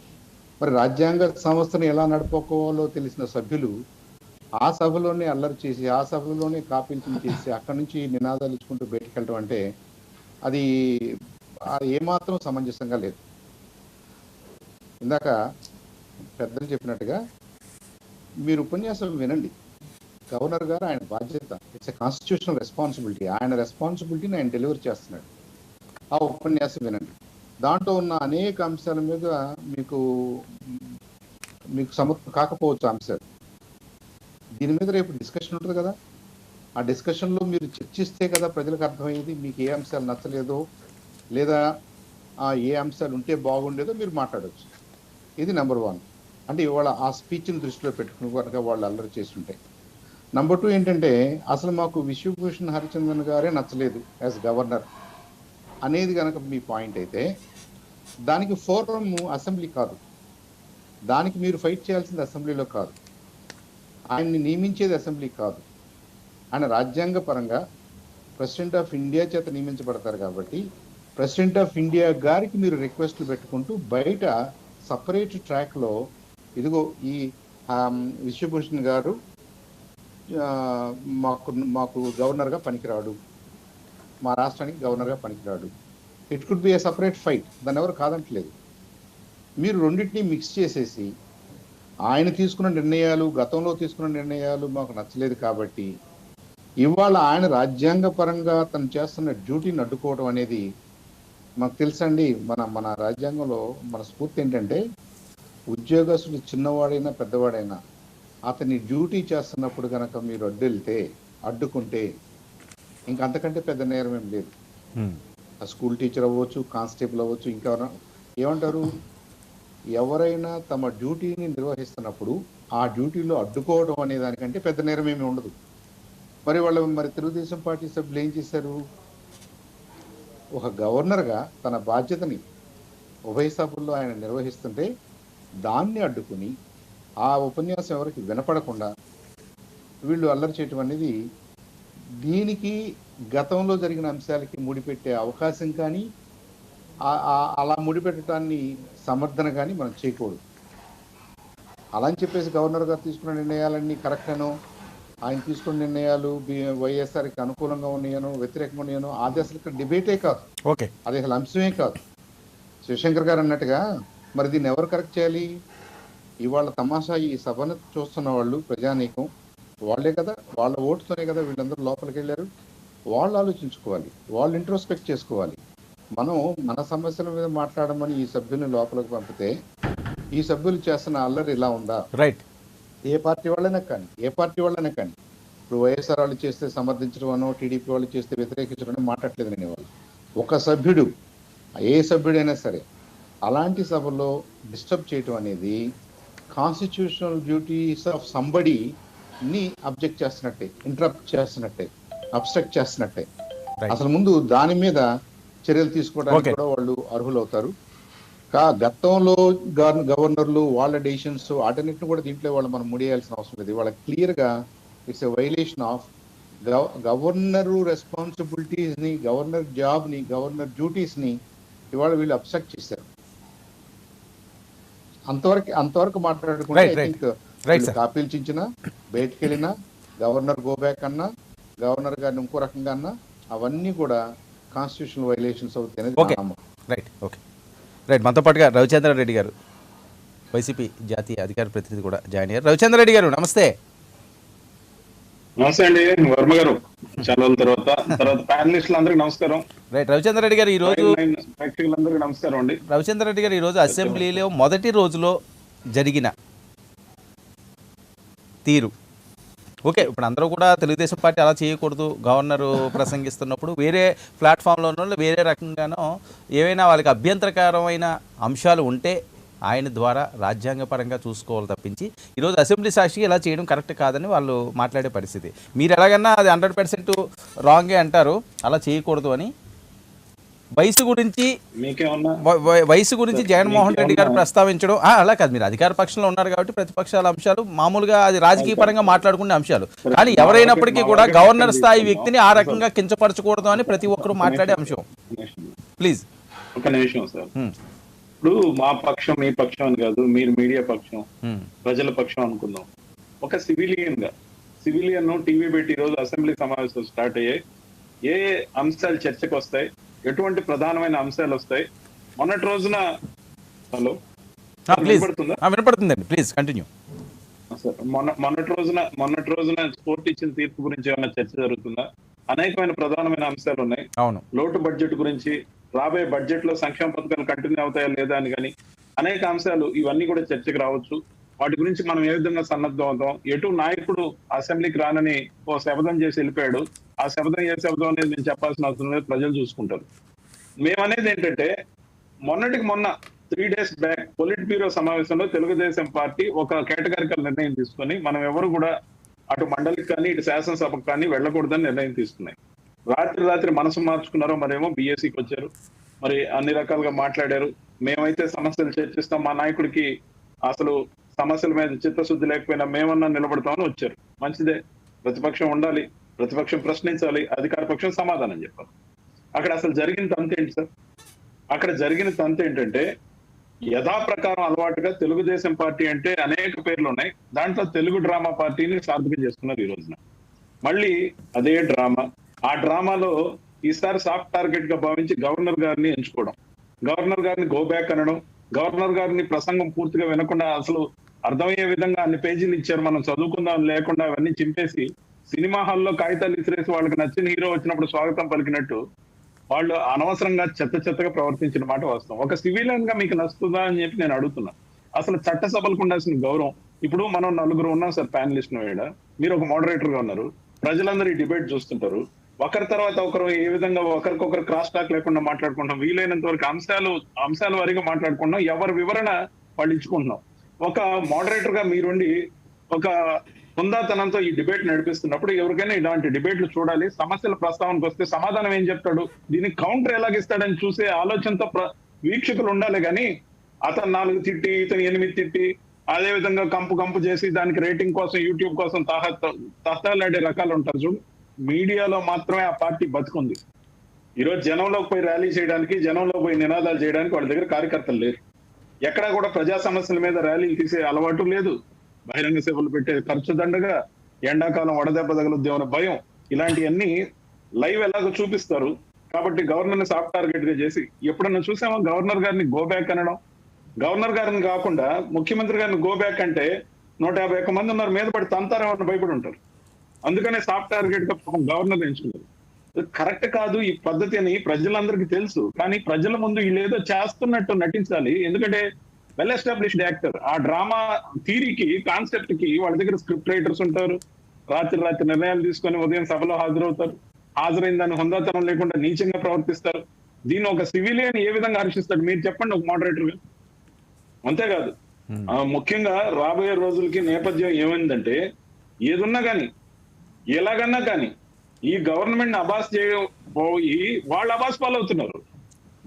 మరి రాజ్యాంగ సంస్థను ఎలా నడుపుకోవాలో తెలిసిన సభ్యులు ఆ సభలోనే అల్లరి చేసి, ఆ సభలోనే కాపీలు చేసి, అక్కడి నుంచి నినాదాలు ఇచ్చుకుంటూ బయటకు వెళ్ళడం అంటే అది ఏమాత్రం సమంజసంగా లేదు. ఇందాక పెద్దలు చెప్పినట్టుగా మీరు ఉపన్యాసం వినండి. గవర్నర్ గారు ఆయన బాధ్యత, ఇట్స్ ఎ కాన్స్టిట్యూషనల్ రెస్పాన్సిబిలిటీ, ఆయన రెస్పాన్సిబిలిటీని ఆయన డెలివర్ చేస్తున్నాడు. ఆ ఉపన్యాసం వినండి. దాంట్లో ఉన్న అనేక అంశాల మీద మీకు సమర్థం కాకపోవచ్చు అంశాలు. దీని మీద రేపు డిస్కషన్ ఉంటుంది కదా, ఆ డిస్కషన్లో మీరు చర్చిస్తే కదా ప్రజలకు అర్థమయ్యేది మీకు ఏ అంశాలు నచ్చలేదో, లేదా ఏ అంశాలు ఉంటే బాగుండేదో మీరు మాట్లాడవచ్చు. ఇది నెంబర్ 1. అంటే ఇవాళ ఆ స్పీచ్ని దృష్టిలో పెట్టుకుని కనుక వాళ్ళు అల్లరి చేసి ఉంటాయి. నెంబర్ 2 ఏంటంటే అసలు మాకు విశ్వభూషణ్ హరిచందన్ గారే నచ్చలేదు యాజ్ గవర్నర్ అనేది కనుక మీ పాయింట్ అయితే, దానికి ఫోరం అసెంబ్లీ కాదు, దానికి మీరు ఫైట్ చేయాల్సింది అసెంబ్లీలో కాదు, ఆయన్ని నియమించేది అసెంబ్లీ కాదు. ఆయన రాజ్యాంగ పరంగా ప్రెసిడెంట్ ఆఫ్ ఇండియా చేత నియమించబడతారు కాబట్టి ప్రెసిడెంట్ ఆఫ్ ఇండియా గారికి మీరు రిక్వెస్ట్లు పెట్టుకుంటూ బయట సపరేట్ ట్రాక్లో ఇదిగో ఈ విశ్వభూషణ్ గారు మాకు గవర్నర్గా పనికిరాడు, మా రాష్ట్రానికి గవర్నర్గా పనికిరాడు. It could be A separate fight, దాన్ని ఎవరు కాదంటలేదు. మీరు రెండింటినీ మిక్స్ చేసేసి ఆయన తీసుకున్న నిర్ణయాలు, గతంలో తీసుకున్న నిర్ణయాలు మాకు నచ్చలేదు కాబట్టి ఇవాళ ఆయన రాజ్యాంగ పరంగా తను చేస్తున్న డ్యూటీని అడ్డుకోవడం అనేది మాకు తెలుసండి. మన రాజ్యాంగంలో మన స్ఫూర్తి ఏంటంటే ఉద్యోగస్తుడు చిన్నవాడైనా పెద్దవాడైనా అతని డ్యూటీ చేస్తున్నప్పుడు కనుక మీరు అడ్డుకుంటే ఇంకంతకంటే పెద్ద నేరం ఏం లేదు. ఆ స్కూల్ టీచర్ అవ్వచ్చు, కానిస్టేబుల్ అవ్వచ్చు, ఇంకా ఏమంటారు, ఎవరైనా తమ డ్యూటీని నిర్వహిస్తున్నప్పుడు ఆ డ్యూటీలో అడ్డుకోవడం అనే దానికంటే పెద్ద నేరం ఏమి ఉండదు. మరి తెలుగుదేశం పార్టీ సభ్యులు ఏం చేశారు? ఒక గవర్నర్గా తన బాధ్యతని ఉభయ సభల్లో ఆయన నిర్వహిస్తుంటే దాన్ని అడ్డుకుని ఆ ఉపన్యాసం ఎవరికి వినపడకుండా వీళ్ళు అల్లరి చేయటం అనేది, దీనికి గతంలో జరిగిన అంశాలకి ముడిపెట్టే అవకాశం కానీ అలా ముడిపెట్టడాన్ని సమర్థన కానీ మనం చేయకూడదు. అలా అని చెప్పేసి గవర్నర్ గారు తీసుకున్న నిర్ణయాలన్నీ కరెక్ట్ అనో, ఆయన తీసుకున్న నిర్ణయాలు వైఎస్ఆర్కి అనుకూలంగా ఉన్నాయనో వ్యతిరేకంగా ఉన్నాయనో అది అసలు ఇక్కడ డిబేటే కాదు, ఓకే, అది అసలు అంశమే కాదు. శివశంకర్ గారు అన్నట్టుగా మరి దీన్ని ఎవరు కరెక్ట్ చేయాలి? ఇవాళ తమాషా ఈ సభను చూస్తున్న వాళ్ళు ప్రజానీకం వాళ్ళే కదా, వాళ్ళ ఓటుతోనే కదా వీళ్ళందరూ లోపలికి వెళ్ళారు. వాళ్ళు ఆలోచించుకోవాలి, వాళ్ళు ఇంట్రోస్పెక్ట్ చేసుకోవాలి. మనం మన సమస్యల మీద మాట్లాడమని ఈ సభ్యుల్ని లోపలికి పంపితే ఈ సభ్యులు చేస్తున్న అల్లరి ఇలా ఉందా? రైట్. ఏ పార్టీ వాళ్ళైనా కానీ ఇప్పుడు వైఎస్ఆర్ వాళ్ళు చేస్తే సమర్థించడం అనో, టీడీపీ వాళ్ళు చేస్తే వ్యతిరేకించడం మాట్లాడలేదు నేను. వాళ్ళు ఒక సభ్యుడు, ఏ సభ్యుడైనా సరే అలాంటి సభలో డిస్టర్బ్ చేయటం అనేది కాన్స్టిట్యూషనల్ డ్యూటీస్ ఆఫ్ సంబడీని అబ్జెక్ట్ చేస్తున్నట్టే, ఇంటరప్ట్ చేస్తున్నట్టే, అబ్స్ట్రక్ట్ చేస్తున్నట్టే. అసలు ముందు దాని మీద చర్యలు తీసుకోవడానికి కూడా వాళ్ళు అర్హులవుతారు. గతంలో గవర్నర్లు వాళ్ళ డెసిషన్స్ వాటన్నిటిని కూడా దీంట్లో వాళ్ళు మనం ముడియాల్సిన అవసరం లేదు. వాళ్ళ క్లియర్గా it's a violation of governor రెస్పాన్సిబిలిటీస్ని, గవర్నర్ జాబ్ని, గవర్నర్ డ్యూటీస్ని ఇవాళ వీళ్ళు అబ్స్ట్రక్ట్ చేశారు. అంతవరకు మాట్లాడుకుంటే ఐ థింక్ కాపీలు చించినా, బయటికి వెళ్ళినా, గవర్నర్ గో బ్యాక్ అన్నా, గవర్నర్ గారిని ఇంకో రకంగా అన్నా అవన్నీ కూడా కాన్స్టిట్యూషనల్ వైలేషన్స్ అవుతాయి. రైట్. మనతో పాటుగా రవిచంద్రారెడ్డి గారు, వైసీపీ జాతీయ అధికార ప్రతినిధి కూడా జాయిన్ అయ్యారు. రవిచంద్రారెడ్డి గారు నమస్తే. నమస్తే అండి వర్మ గారు, చాలా తర్వాత ప్యానలిస్టులు అందరికి నమస్కారం. రైట్. రవిచంద్రారెడ్డి గారు ఈరోజు ప్రేక్షకులందరికీ నమస్కారం అండి. రవిచంద్రారెడ్డి గారు ఈరోజు అసెంబ్లీలో మొదటి రోజులో జరిగిన తీరు, ఓకే, ఇప్పుడు అందరూ కూడా తెలుగుదేశం పార్టీ అలా చేయకూడదు, గవర్నర్ ప్రసంగిస్తున్నప్పుడు వేరే ప్లాట్ఫామ్లోనో వేరే రకంగానో ఏవైనా వాళ్ళకి అభ్యంతరకరమైన అంశాలు ఉంటే ఆయన ద్వారా రాజ్యాంగపరంగా చూసుకోవాలి తప్పించి ఈరోజు అసెంబ్లీ సాక్షిగా ఇలా చేయడం కరెక్ట్ కాదని వాళ్ళు మాట్లాడే పరిస్థితి. మీరు ఎలాగన్నా అది 100% రాంగే అంటారు, అలా చేయకూడదు అని. వయసు గురించి మీకేమన్నా వయసు గురించి జగన్మోహన్ రెడ్డి గారు ప్రస్తావించడం అలా కాదు. మీరు అధికార పక్షంలో ఉన్నారు కాబట్టి ప్రతిపక్షాల అంశాలు మామూలుగా అది రాజకీయ పరంగా మాట్లాడుకునే అంశాలు. కానీ ఎవరైనప్పటికీ కూడా గవర్నర్ స్థాయి వ్యక్తిని ఆ రకంగా కించపరచకూడదు అని ప్రతి ఒక్కరూ మాట్లాడే అంశం. ప్లీజ్ ఒక నిమిషం సార్. ఇప్పుడు మా పక్షం మీ పక్షం అని కాదు, మీరు మీడియా పక్షం ప్రజల పక్షం అనుకుందాం. ఒక సివిలియన్ టీవీ పెట్టి ఈరోజు అసెంబ్లీ సమావేశాలు స్టార్ట్ అయ్యాయి. ఏ అంశాలు చర్చకు వస్తాయి, ఎటువంటి ప్రధానమైన అంశాలు వస్తాయి? మొన్నటి రోజున హలో వినపడుతుందండి, ప్లీజ్ కంటిన్యూ సార్. మొన్నటి రోజున కోర్టు ఇచ్చిన తీర్పు గురించి ఏమైనా చర్చ జరుగుతుందా? అనేకమైన ప్రధానమైన అంశాలు ఉన్నాయి. అవును, లోటు బడ్జెట్ గురించి, రాబోయే బడ్జెట్ లో సంక్షేమ పథకాలు కంటిన్యూ అవుతాయా లేదా అని కానీ అనేక అంశాలు ఇవన్నీ కూడా చర్చకు రావచ్చు. వాటి గురించి మనం ఏ విధంగా సన్నద్ధం అవుతాం? ఎటు నాయకుడు అసెంబ్లీకి రానని ఓ శపథం చేసి వెళ్ళిపోయాడు. ఆ శపథం ఏ శపథం అనేది నేను చెప్పాల్సిన అవసరం లేదు, ప్రజలు చూసుకుంటారు. మేమనేది ఏంటంటే, మొన్నటికి మొన్న 3 days బ్యాక్ పొలిట్ బ్యూరో సమావేశంలో తెలుగుదేశం పార్టీ ఒక కేటగారికల్ నిర్ణయం తీసుకొని మనం ఎవరు కూడా అటు మండలికి కానీ ఇటు శాసనసభకు కానీ వెళ్ళకూడదని నిర్ణయం తీసుకున్నాయి. రాత్రి మనసు మార్చుకున్నారో మరేమో బీఎస్సీకి వచ్చారు, మరి అన్ని రకాలుగా మాట్లాడారు. మేమైతే సమస్యలు చర్చిస్తాం, మా నాయకుడికి అసలు సమస్యల మీద చిత్తశుద్ధి లేకపోయినా మేమన్నా నిలబడతామని వచ్చారు. మంచిదే, ప్రతిపక్షం ఉండాలి, ప్రతిపక్షం ప్రశ్నించాలి, అధికార పక్షం సమాధానం చెప్పాలి. అక్కడ అసలు జరిగిన తంతు ఏంటి సార్? అక్కడ జరిగిన తంతు ఏంటంటే, యథాప్రకారం అలవాటుగా తెలుగుదేశం పార్టీ అంటే అనేక పేర్లు ఉన్నాయి, దాంట్లో తెలుగు డ్రామా పార్టీని సార్థకం చేసుకున్నారు ఈ రోజున. మళ్ళీ అదే డ్రామా, ఆ డ్రామాలో ఈసారి సాఫ్ట్ టార్గెట్ గా భావించి గవర్నర్ గారిని ఎంచుకోవడం, గవర్నర్ గారిని గో బ్యాక్ అనడం, గవర్నర్ గారిని ప్రసంగం పూర్తిగా వినకుండా అసలు అర్థమయ్యే విధంగా అన్ని పేజీలు ఇచ్చారు, మనం చదువుకుందాం లేకుండా అవన్నీ చింపేసి సినిమా హాల్లో కాగితాలు ఇసిరేసి వాళ్ళకి నచ్చిన హీరో వచ్చినప్పుడు స్వాగతం పలికినట్టు వాళ్ళు అనవసరంగా చెత్తగా ప్రవర్తించిన మాట వాస్తవం. ఒక సివిలియన్ గా మీకు నచ్చుతుందా అని చెప్పి నేను అడుగుతున్నా. అసలు చట్టసభలకు ఉండాల్సిన గౌరవం, ఇప్పుడు మనం 4 ఉన్నాం సార్ ప్యానలిస్ట్ వేడ, మీరు ఒక మోడరేటర్ గా ఉన్నారు, ప్రజలందరూ ఈ డిబేట్ చూస్తుంటారు. ఒకరి తర్వాత ఒకరు ఏ విధంగా ఒకరికొకరు క్రాస్ టాక్ లేకుండా మాట్లాడుకుంటాం, వీలైనంత వరకు అంశాల వారీగా మాట్లాడుకుంటాం, ఎవరి వివరణ వాళ్ళు ఇచ్చుకుంటున్నాం. ఒక మోడరేటర్ గా మీరుండి ఒక హుందాతనంతో ఈ డిబేట్ నడిపిస్తున్నప్పుడు ఎవరికైనా ఇలాంటి డిబేట్లు చూడాలి. సమస్యల ప్రస్తావనకు వస్తే సమాధానం ఏం చెప్తాడు, దీనికి కౌంటర్ ఎలాగిస్తాడని చూసే ఆలోచనతో వీక్షకులు ఉండాలి. కానీ అతను 4 తిట్టి ఇతను 8 తిట్టి అదే విధంగా కంపు చేసి దానికి రేటింగ్ కోసం యూట్యూబ్ కోసం తహతాలాడే రకాలు ఉంటారు చూడు. మీడియాలో మాత్రమే ఆ పార్టీ బతుకుంది. ఈరోజు జనంలోకి పోయి ర్యాలీ చేయడానికి, జనంలో పోయి నినాదాలు చేయడానికి వాళ్ళ దగ్గర కార్యకర్తలు లేరు. ఎక్కడా కూడా ప్రజా సమస్యల మీద ర్యాలీలు తీసే అలవాటు లేదు. బహిరంగ సభలు పెట్టే ఖర్చు దండగా, ఎండాకాలం వడదెబ్బ తగలుద్ది అనే భయం, ఇలాంటివన్నీ లైవ్ ఎలాగో చూపిస్తారు. కాబట్టి గవర్నర్ ని సాఫ్ట్ టార్గెట్ గా చేసి ఎప్పుడన్నా చూసామో గవర్నర్ గారిని గో బ్యాక్ అనడం? గవర్నర్ గారిని కాకుండా ముఖ్యమంత్రి గారిని గో బ్యాక్ అంటే 151 మంది ఉన్నారు, మీద పడి తంతారేమన్నా భయపడి ఉంటారు. అందుకనే సాఫ్ట్ టార్గెట్ గా గవర్నర్ ఎంచుకున్నారు. కరెక్ట్ కాదు ఈ పద్ధతి అని ప్రజలందరికీ తెలుసు. కానీ ప్రజల ముందు వీళ్ళు ఏదో చేస్తున్నట్టు నటించాలి. ఎందుకంటే వెల్ ఎస్టాబ్లిష్డ్ యాక్టర్. ఆ డ్రామా థీరీకి, కాన్సెప్ట్ కి వాళ్ళ దగ్గర స్క్రిప్ట్ రైటర్స్ ఉంటారు. రాత్రి నిర్ణయాలు తీసుకొని ఉదయం సభలో హాజరవుతారు. హాజరైన దాన్ని హుందాతనం లేకుండా నీచంగా ప్రవర్తిస్తారు. దీన్ని ఒక సివిలియన్ ఏ విధంగా హర్షిస్తాడు మీరు చెప్పండి, ఒక మోడరేటర్ గా. అంతేకాదు, ముఖ్యంగా రాబోయే రోజులకి నేపథ్యం ఏమైందంటే, ఏదున్నా కానీ ఎలాగన్నా కానీ ఈ గవర్నమెంట్ అబాస్ చేయబోయి వాళ్ళు అబాస్ పాలవుతున్నారు.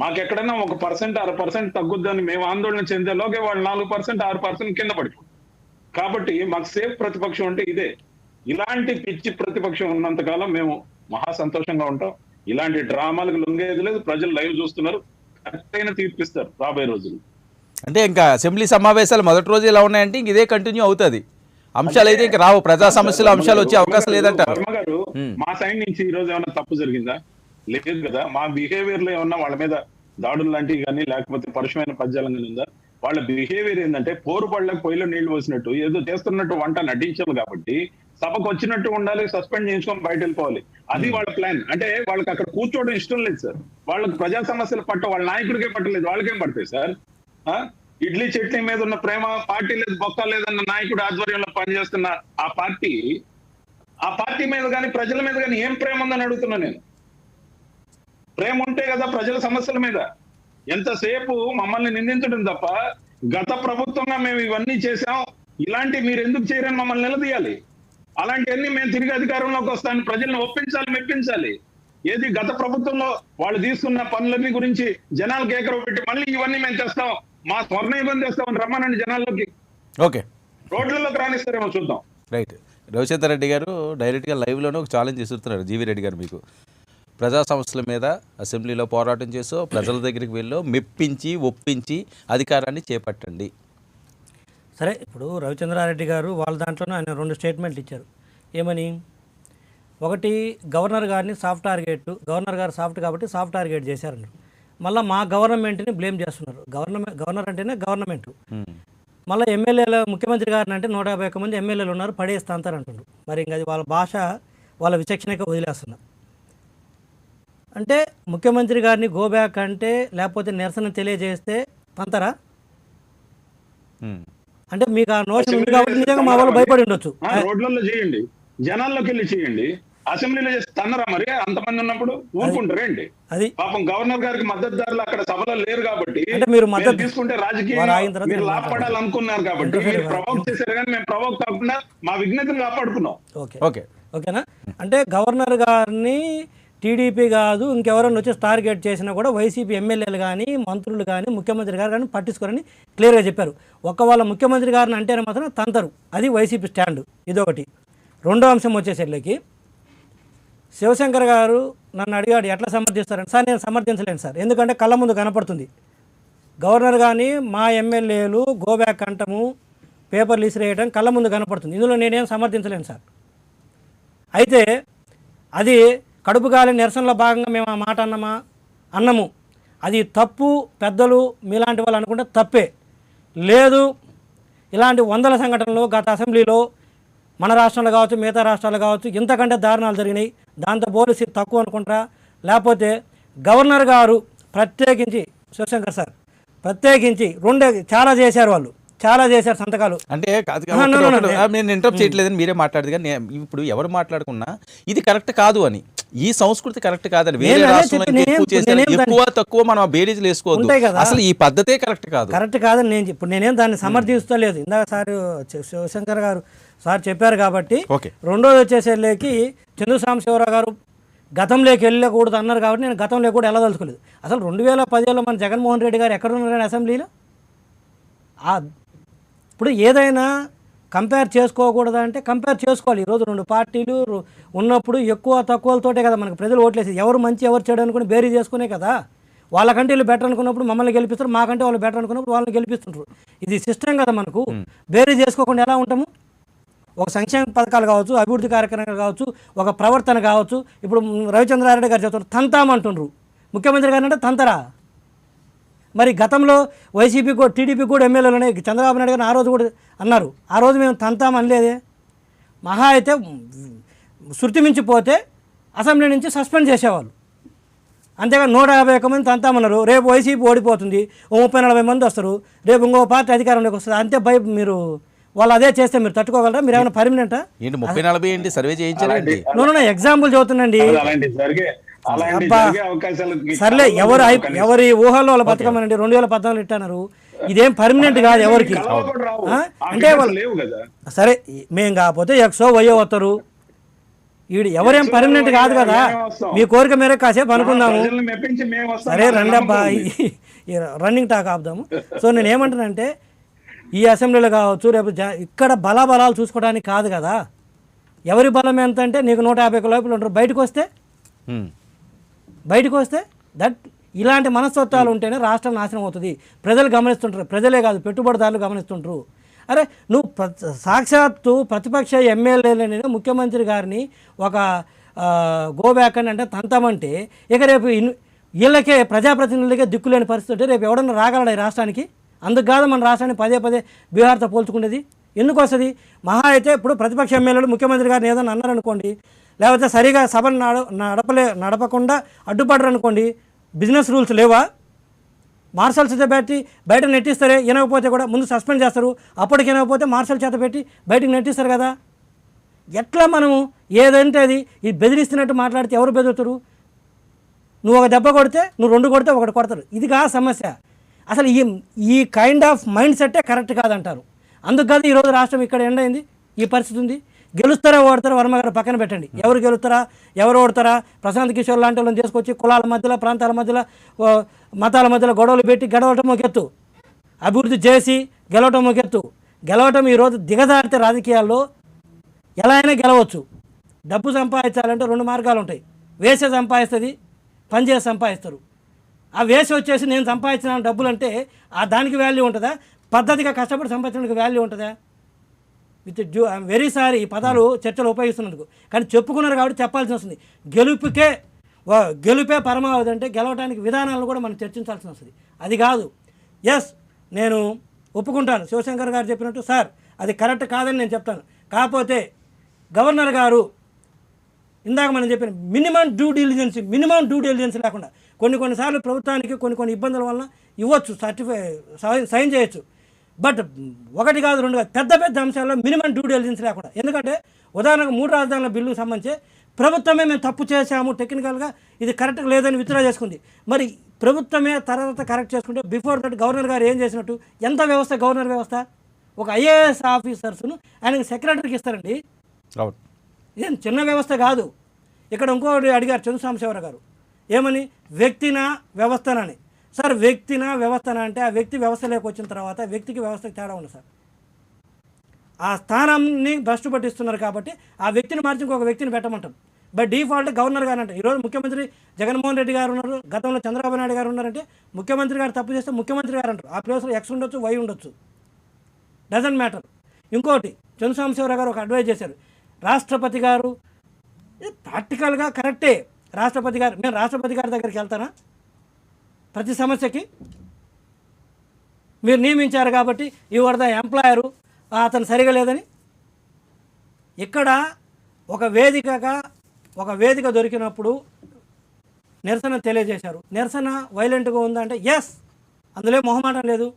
మాకెక్కడైనా 1% 6% తగ్గుద్దని మేము ఆందోళన చెందేలోకే వాళ్ళు 4% 6% కింద పడిపోతుంది. కాబట్టి మాకు సేఫ్ ప్రతిపక్షం అంటే ఇదే. ఇలాంటి పిచ్చి ప్రతిపక్షం ఉన్నంత కాలం మేము మహా సంతోషంగా ఉంటాం. ఇలాంటి డ్రామాలకు లొంగేది లేదు. ప్రజలు లైవ్ చూస్తున్నారు, కరెక్ట్ తీర్పిస్తారు రాబోయే రోజులు. అంటే ఇంకా అసెంబ్లీ సమావేశాలు మొదటి రోజు ఎలా ఉన్నాయంటే ఇంక ఇదే కంటిన్యూ అవుతుంది. అంశాలు అయితే ఇంకా రావు, ప్రజా సమస్యలు అంశాలు వచ్చే అవకాశం లేదంటారు. వర్మ గారు, మా సైడ్ నుంచి ఈ రోజు ఏమైనా తప్పు జరిగిందా? లేదు కదా. మా బిహేవియర్ లో ఏమన్నా వాళ్ళ మీద దాడులు లాంటివి కానీ లేకపోతే పరుషమైన పద్యాలు కానీ ఉందా? వాళ్ళ బిహేవియర్ ఏంటంటే పోరు పళ్ళకు పొయ్యిలో నీళ్లు పోసినట్టు ఏదో చేస్తున్నట్టు వంట నటించాలి. కాబట్టి సభకు వచ్చినట్టు ఉండాలి, సస్పెండ్ చేయించుకొని బయట వెళ్ళిపోవాలి. అది వాళ్ళ ప్లాన్. అంటే వాళ్ళకి అక్కడ కూర్చోవడం ఇష్టం లేదు సార్. వాళ్ళకి ప్రజా సమస్యలు వాళ్ళ నాయకుడికే పట్టలేదు, వాళ్ళకేం పడతాయి సార్? ఇడ్లీ చట్నీ మీద ఉన్న ప్రేమ, పార్టీ లేదు బొక్క లేదన్న నాయకుడు ఆధ్వర్యంలో పనిచేస్తున్న ఆ పార్టీ మీద కానీ ప్రజల మీద కానీ ఏం ప్రేమ ఉందని అడుగుతున్నా నేను. ప్రేమ ఉంటే కదా ప్రజల సమస్యల మీద. ఎంతసేపు మమ్మల్ని నిందించడం తప్ప, గత ప్రభుత్వంగా మేము ఇవన్నీ చేశాం, ఇలాంటి మీరు ఎందుకు చేయరని మమ్మల్ని నిలదీయాలి. అలాంటివన్నీ మేము తిరిగి అధికారంలోకి వస్తామని ప్రజల్ని ఒప్పించాలి, మెప్పించాలి. ఏది గత ప్రభుత్వంలో వాళ్ళు తీసుకున్న పనులన్నీ గురించి జనాలకు ఏకరవ పెట్టి మళ్ళీ ఇవన్నీ మేము తెస్తాం, మా స్వర్ణ ఇబ్బంది తెస్తామని రమ్మనండి జనాల్లోకి, ఓకే రోడ్లలోకి రానిస్తారేమో చూద్దాం. రైట్. రవిచంద్ర రెడ్డి గారు డైరెక్ట్గా లైవ్లోనే ఒక ఛాలెంజ్ ఇస్తున్నారు జీవీ రెడ్డి గారు మీకు. ప్రజా సమస్యల మీద అసెంబ్లీలో పోరాటం చేసో ప్రజల దగ్గరికి వెళ్ళో మెప్పించి ఒప్పించి అధికారాన్ని చేపట్టండి. సరే, ఇప్పుడు రవిచంద్రారెడ్డి గారు వాళ్ళ దాంట్లోనే ఆయన 2 స్టేట్మెంట్లు ఇచ్చారు. ఏమని? ఒకటి, గవర్నర్ గారిని సాఫ్ట్ టార్గెట్, గవర్నర్ గారు సాఫ్ట్ కాబట్టి సాఫ్ట్ టార్గెట్ చేశారన్నారు. మళ్ళీ మా గవర్నమెంట్ని బ్లేమ్ చేస్తున్నారు. గవర్నర్ అంటేనే గవర్నమెంట్. మళ్ళీ ఎమ్మెల్యేల ముఖ్యమంత్రి గారిని అంటే 151 మంది ఎమ్మెల్యేలు ఉన్నారు, పడేస్తా అంటారంటున్నారు. మరి ఇంకా అది వాళ్ళ భాష, వాళ్ళ విచక్షణగా వదిలేస్తున్నారు. అంటే ముఖ్యమంత్రి గారిని గో బ్యాక్ అంటే, లేకపోతే నిరసన తెలియజేస్తే పంతరా? అంటే మీకు ఆ నోషన్ ఉంది కాబట్టి నిజంగా మా వాళ్ళు భయపడి ఉండొచ్చు. రోడ్లలో చేయండి, జనాల్లోకి వెళ్ళి చేయండి. అసెంబ్లీలో చేసి తన్నరా మరి? అంతమంది ఉన్నప్పుడు ఊరుకుంటారేంటి? అది పాపం గవర్నర్ గారికి మద్దతుదారులు అక్కడ సభలో లేరు కాబట్టి అంటే మీరు మద్దతు తీసుకుంటే రాజకీయ మీరు లాభపడాలనుకున్నారు కాబట్టి మీరు ప్రవోక్ చేశారు, కానీ మేము ప్రవోక్ కాకుండా మా విజ్ఞతను కాపాడుకున్నాం. ఓకేనా? అంటే గవర్నర్ గారిని టీడీపీ కాదు ఇంకెవరైనా వచ్చి టార్గెట్ చేసినా కూడా వైసీపీ ఎమ్మెల్యేలు కానీ మంత్రులు కానీ ముఖ్యమంత్రి గారు కానీ పట్టించుకోరని క్లియర్గా చెప్పారు. వాళ్ళ ముఖ్యమంత్రి గారిని అంటేనే మాత్రం తంతరు. అది వైసీపీ స్టాండ్. ఇదొకటి. రెండో అంశం వచ్చేసరికి శివశంకర్ గారు నన్ను అడిగాడు ఎట్లా సమర్థిస్తారని. సార్ నేను సమర్థించలేను సార్, ఎందుకంటే కళ్ళ ముందు కనపడుతుంది. గవర్నర్ కానీ మా ఎమ్మెల్యేలు గోబ్యాక్ అంటము, పేపర్లు ఇసిరేయడం కళ్ళ ముందు కనపడుతుంది. ఇందులో నేనేం సమర్థించలేను సార్. అయితే అది కడుపు గాలి నిరసనలో భాగంగా మేము ఆ మాట అన్నము. అది తప్పు. పెద్దలు మీలాంటి వాళ్ళు అనుకుంటే తప్పే. లేదు, ఇలాంటి వందల సంఘటనలు గత అసెంబ్లీలో మన రాష్ట్రంలో కావచ్చు, మిగతా రాష్ట్రాలు కావచ్చు, ఇంతకంటే దారుణాలు జరిగినాయి. దాంతో పోలీసు తక్కువ అనుకుంటా. లేకపోతే గవర్నర్ గారు ప్రత్యేకించి, శివశంకర్ సార్ ప్రత్యేకించి చాలా చేశారు, వాళ్ళు చాలా చేశారు సంతకాలు. అంటే నేను ఇంటరప్ట్ చేయట్లేదని మీరే మాట్లాడదు, కానీ ఇప్పుడు ఎవరు మాట్లాడుకున్నా ఇది కరెక్ట్ కాదు అని, ఈ సంస్కృతి కరెక్ట్ కాదని, వేరే రాష్ట్రంలో ఎక్కువ తక్కువ మనం బేరీజులు వేసుకోవద్దు, అసలు ఈ పద్ధతే కరెక్ట్ కాదని నేనేం దాన్ని సమర్థిస్తలేదు. ఇందాక సార్ శివశంకర్ గారు సార్ చెప్పారు కాబట్టి. రెండోది వచ్చేసరికి చంద్ర సాంబశివరావు గారు గతంలోకి వెళ్ళకూడదు అన్నారు కాబట్టి నేను గతంలోకి కూడా వెళ్ళదలుచుకోలేదు. అసలు 2010లో మన జగన్మోహన్ రెడ్డి గారు ఎక్కడ ఉన్నారని అసెంబ్లీలో? ఇప్పుడు ఏదైనా కంపేర్ చేసుకోకూడదు అంటే కంపేర్ చేసుకోవాలి. ఈరోజు 2 పార్టీలు ఉన్నప్పుడు ఎక్కువ తక్కువలతోటే కదా మనకు ప్రజలు ఓట్లేసి, ఎవరు మంచి ఎవరు చెడు అనుకుని బేరీ చేసుకునే కదా. వాళ్ళకంటే వీళ్ళు బెటర్ అనుకున్నప్పుడు మమ్మల్ని గెలిపిస్తారు, మాకంటే వాళ్ళు బెటర్ అనుకున్నప్పుడు వాళ్ళని గెలిపిస్తుంటారు. ఇది సిస్టమ్ కదా మనకు. బేరీ చేసుకోకుండా ఎలా ఉంటాము? ఒక సంక్షేమ పథకాలు కావచ్చు, అభివృద్ధి కార్యక్రమాలు కావచ్చు, ఒక ప్రవర్తన కావచ్చు. ఇప్పుడు రవిచంద్రారెడ్డి గారు చెప్తారు తంతామంటుండ్రు, ముఖ్యమంత్రి గారు అంటే తంతరా? మరి గతంలో వైసీపీ కూడా టీడీపీ కూడా ఎమ్మెల్యేలు ఉన్నాయి. చంద్రబాబు నాయుడు గారు ఆ రోజు కూడా అన్నారు. ఆ రోజు మేము తంతామనలేదే. మహా అయితే శృతి మించిపోతే అసెంబ్లీ నుంచి సస్పెండ్ చేసేవాళ్ళు. అంతేగాని 151 మంది తంతామన్నారు. రేపు వైసీపీ ఓడిపోతుంది, 30-40 మంది వస్తారు, రేపు ఇంకో పార్టీ అధికారంలోకి వస్తుంది. అంతే మీరు వాళ్ళు అదే చేస్తే మీరు తట్టుకోగలరా? మీరు ఏమైనా పర్మనెంటా? 30-40 సర్వే చేయించాలండి. ఎగ్జాంపుల్ చదువుతుందండి. సర్లే, ఎవరి ఊహల్లో వాళ్ళు బతకమనండి. 2014 ఇట్టన్నారు. ఇదేం పర్మనెంట్ కాదు ఎవరికి. అంటే సరే మేము కాకపోతే ఎక్సో వయ్యో వస్తారు. వీడు ఎవరేం పర్మనెంట్ కాదు కదా. మీ కోరిక మేరకు కాసేపు అనుకుందాము. సరే రండి అబ్బా, రన్నింగ్ టాక్ ఆపుదాము. సో నేను ఏమంటానంటే ఈ అసెంబ్లీలో కావచ్చు, రేపు ఇక్కడ బలాబలాలు చూసుకోవడానికి కాదు కదా. ఎవరి బలం ఎంత అంటే నీకు 150 లోపల ఉంటారు. బయటకు వస్తే ఇలాంటి మనస్తత్వాలు ఉంటేనే రాష్ట్రం నాశనం అవుతుంది. ప్రజలు గమనిస్తుంటారు, ప్రజలే కాదు పెట్టుబడిదారులు గమనిస్తుంటారు. అరే నువ్వు సాక్షాత్తు ప్రతిపక్ష ఎమ్మెల్యేలని ముఖ్యమంత్రి గారిని ఒక గోబ్యాక్ అని అంటే తంతామంటే ఇక రేపు వీళ్ళకే ప్రజాప్రతినిధులకే దిక్కులేని పరిస్థితి ఉంటే రేపు ఎవడన్నా రాగలడా ఈ రాష్ట్రానికి? అందుకు కాదు మన రాష్ట్రాన్ని పదే బీహార్తో పోల్చుకునేది. ఎందుకు వస్తుంది? మహా అయితే ఇప్పుడు ప్రతిపక్ష ఎమ్మెల్యేలు ముఖ్యమంత్రి గారిని ఏదైనా అన్నారనుకోండి, లేకపోతే సరిగా సభను నడపకుండా అడ్డుపడరు అనుకోండి, బిజినెస్ రూల్స్ లేవా? మార్షల్స్ పెట్టి బయట నెట్టిస్తారే. వినకపోతే కూడా ముందు సస్పెండ్ చేస్తారు, అప్పటికి వినకపోతే మార్షల్ చేత పెట్టి బయటకు నెట్టిస్తారు కదా. ఎట్లా మనము ఏదంటే అది ఇది బెదిరిస్తున్నట్టు మాట్లాడితే ఎవరు బెదురుతారు? నువ్వు ఒక దెబ్బ కొడితే నువ్వు 2 కొడితే 1 కొడతారు. ఇది కాదు సమస్య. అసలు ఈ కైండ్ ఆఫ్ మైండ్ సెట్టే కరెక్ట్ కాదంటారు. అందుకు కాదు ఈరోజు రాష్ట్రం ఇక్కడ ఎండ్ అయింది, ఈ పరిస్థితి ఉంది. గెలుస్తారా ఓడతారా వర్మ గారు పక్కన పెట్టండి. ఎవరు గెలుస్తారా ఎవరు ఓడతారా? ప్రశాంత్ కిషోర్ లాంటి వాళ్ళని తీసుకొచ్చి కులాల మధ్యలో ప్రాంతాల మధ్యలో మతాల మధ్యలో గొడవలు పెట్టి గెలవటం ఒక ఎత్తు, అభివృద్ధి చేసి గెలవటం ఒక ఎత్తు. గెలవటం ఈరోజు దిగజారితే రాజకీయాల్లో ఎలా అయినా గెలవచ్చు. డబ్బు సంపాదించాలంటే 2 మార్గాలు ఉంటాయి. వేసే సంపాదిస్తుంది, పనిచేసి సంపాదిస్తారు. ఆ వేసి వచ్చేసి నేను సంపాదించిన డబ్బులు అంటే దానికి వాల్యూ ఉంటుందా? పద్ధతిగా కష్టపడి సంపాదించడానికి వాల్యూ ఉంటుందా? విత్ ఐఎమ్ వెరీ సారీ ఈ పదాలు చర్చలు ఉపయోగిస్తున్నందుకు, కానీ చెప్పుకున్నారు కాబట్టి చెప్పాల్సి వస్తుంది. గెలుపే పరమావధి అంటే గెలవడానికి విధానాలను కూడా మనం చర్చించాల్సి వస్తుంది. అది కాదు. ఎస్, నేను ఒప్పుకుంటాను శివశంకర్ గారు చెప్పినట్టు, సార్ అది కరెక్ట్ కాదని నేను చెప్తాను. కాకపోతే గవర్నర్ గారు ఇందాక మనం చెప్పిన మినిమం డ్యూ డిలిజెన్స్ లేకుండా కొన్నిసార్లు ప్రభుత్వానికి కొన్ని ఇబ్బందుల వల్ల ఇవ్వచ్చు, సైన్ చేయొచ్చు. బట్ 1 కాదు 2 కాదు పెద్ద అంశాల్లో మినిమం డ్యూ డిలిజెన్స్ లేకుండా. ఎందుకంటే ఉదాహరణకు 3 రాజధానుల బిల్లుకు సంబంధించి ప్రభుత్వమే మేము తప్పు చేశాము, టెక్నికల్గా ఇది కరెక్ట్ లేదని విత్డ్రా చేసుకుంది. మరి ప్రభుత్వమే తర్వాత కరెక్ట్ చేసుకుంటే బిఫోర్ దట్ గవర్నర్ గారు ఏం చేసినట్టు? ఎంత వ్యవస్థ గవర్నర్ వ్యవస్థ? ఒక ఐఏఎస్ ఆఫీసర్స్ను ఆయనకి సెక్రటరీకి ఇస్తారండి. ఏం చిన్న వ్యవస్థ కాదు. ఇక్కడ ఇంకోటి అడిగారు చంద్రశేఖరరావు గారు, ఏమని? వ్యక్తినా వ్యవస్థనని. సార్ వ్యక్తినా వ్యవస్థన అంటే ఆ వ్యక్తి వ్యవస్థలోకి వచ్చిన తర్వాత వ్యక్తికి వ్యవస్థకి తేడా ఉంది సార్. ఆ స్థానాన్ని భ్రష్టు పట్టిస్తున్నారు కాబట్టి ఆ వ్యక్తిని మార్చి ఇంకొక వ్యక్తిని పెట్టమంటాం. బై డిఫాల్ట్ గవర్నర్ గారు అంటే ఈరోజు ముఖ్యమంత్రి జగన్మోహన్ రెడ్డి గారు ఉన్నారు, గతంలో చంద్రబాబు నాయుడు గారు ఉన్నారంటే ముఖ్యమంత్రి గారు తప్పు చేస్తే ముఖ్యమంత్రి గారు అంటారు. ఆ ప్లేస్లో X ఉండొచ్చు, Y ఉండొచ్చు, డజంట్ మ్యాటర్. ఇంకోటి చంద్రశేఖరరావు గారు ఒక అడ్వైజ్ చేశారు, రాష్ట్రపతి గారు ప్రాక్టికల్గా కరెక్టే. రాష్ట్రపతి గారు, నేను రాష్ట్రపతి గారి దగ్గరికి వెళ్తానా ప్రతి సమస్యకి? మీరు నియమించారు కాబట్టి యువర్ ద ఎంప్లాయరు, అతను సరిగా లేదని. ఇక్కడ ఒక వేదిక దొరికినప్పుడు నిరసన తెలియజేశారు. నిరసన వైలెంట్గా ఉందంటే ఎస్, అందులో మొహమాటం లేదు.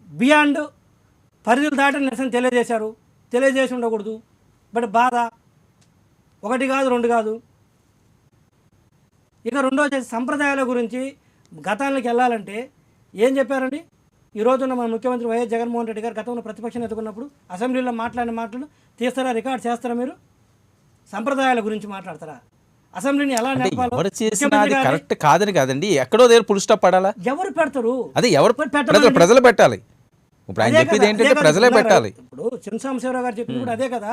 బియాండ్ పరిధులు దాటి నిరసన తెలియజేసి ఉండకూడదు. బట్ బాధ 1 కాదు 2 కాదు. ఇక రెండో వచ్చేసి సంప్రదాయాల గురించి గతానికి వెళ్ళాలంటే ఏం చెప్పారండి? ఈ రోజున మన ముఖ్యమంత్రి వైఎస్ జగన్మోహన్ రెడ్డి గారు గతంలో ప్రతిపక్షం ఎదుర్కొన్నప్పుడు అసెంబ్లీలో మాట్లాడిన మాటలు తీస్తారా, రికార్డ్ చేస్తారా? మీరు సంప్రదాయాల గురించి మాట్లాడతారా? అసెంబ్లీని ఎలా నడపాలో కరెక్ట్ కాదని కాదండి, ఎక్కడో దగ్గర ఫుల్ స్టాప్ పడాలా? ఎవరు పెడతారు? అదే ఎవరు ప్రజలు పెట్టాలి. ఇప్పుడు ఆయన చెప్పేది ఏంటంటే ప్రజలే పెట్టాలి. ఇప్పుడు చంద్రశేఖరరావు గారు చెప్పింది కూడా అదే కదా,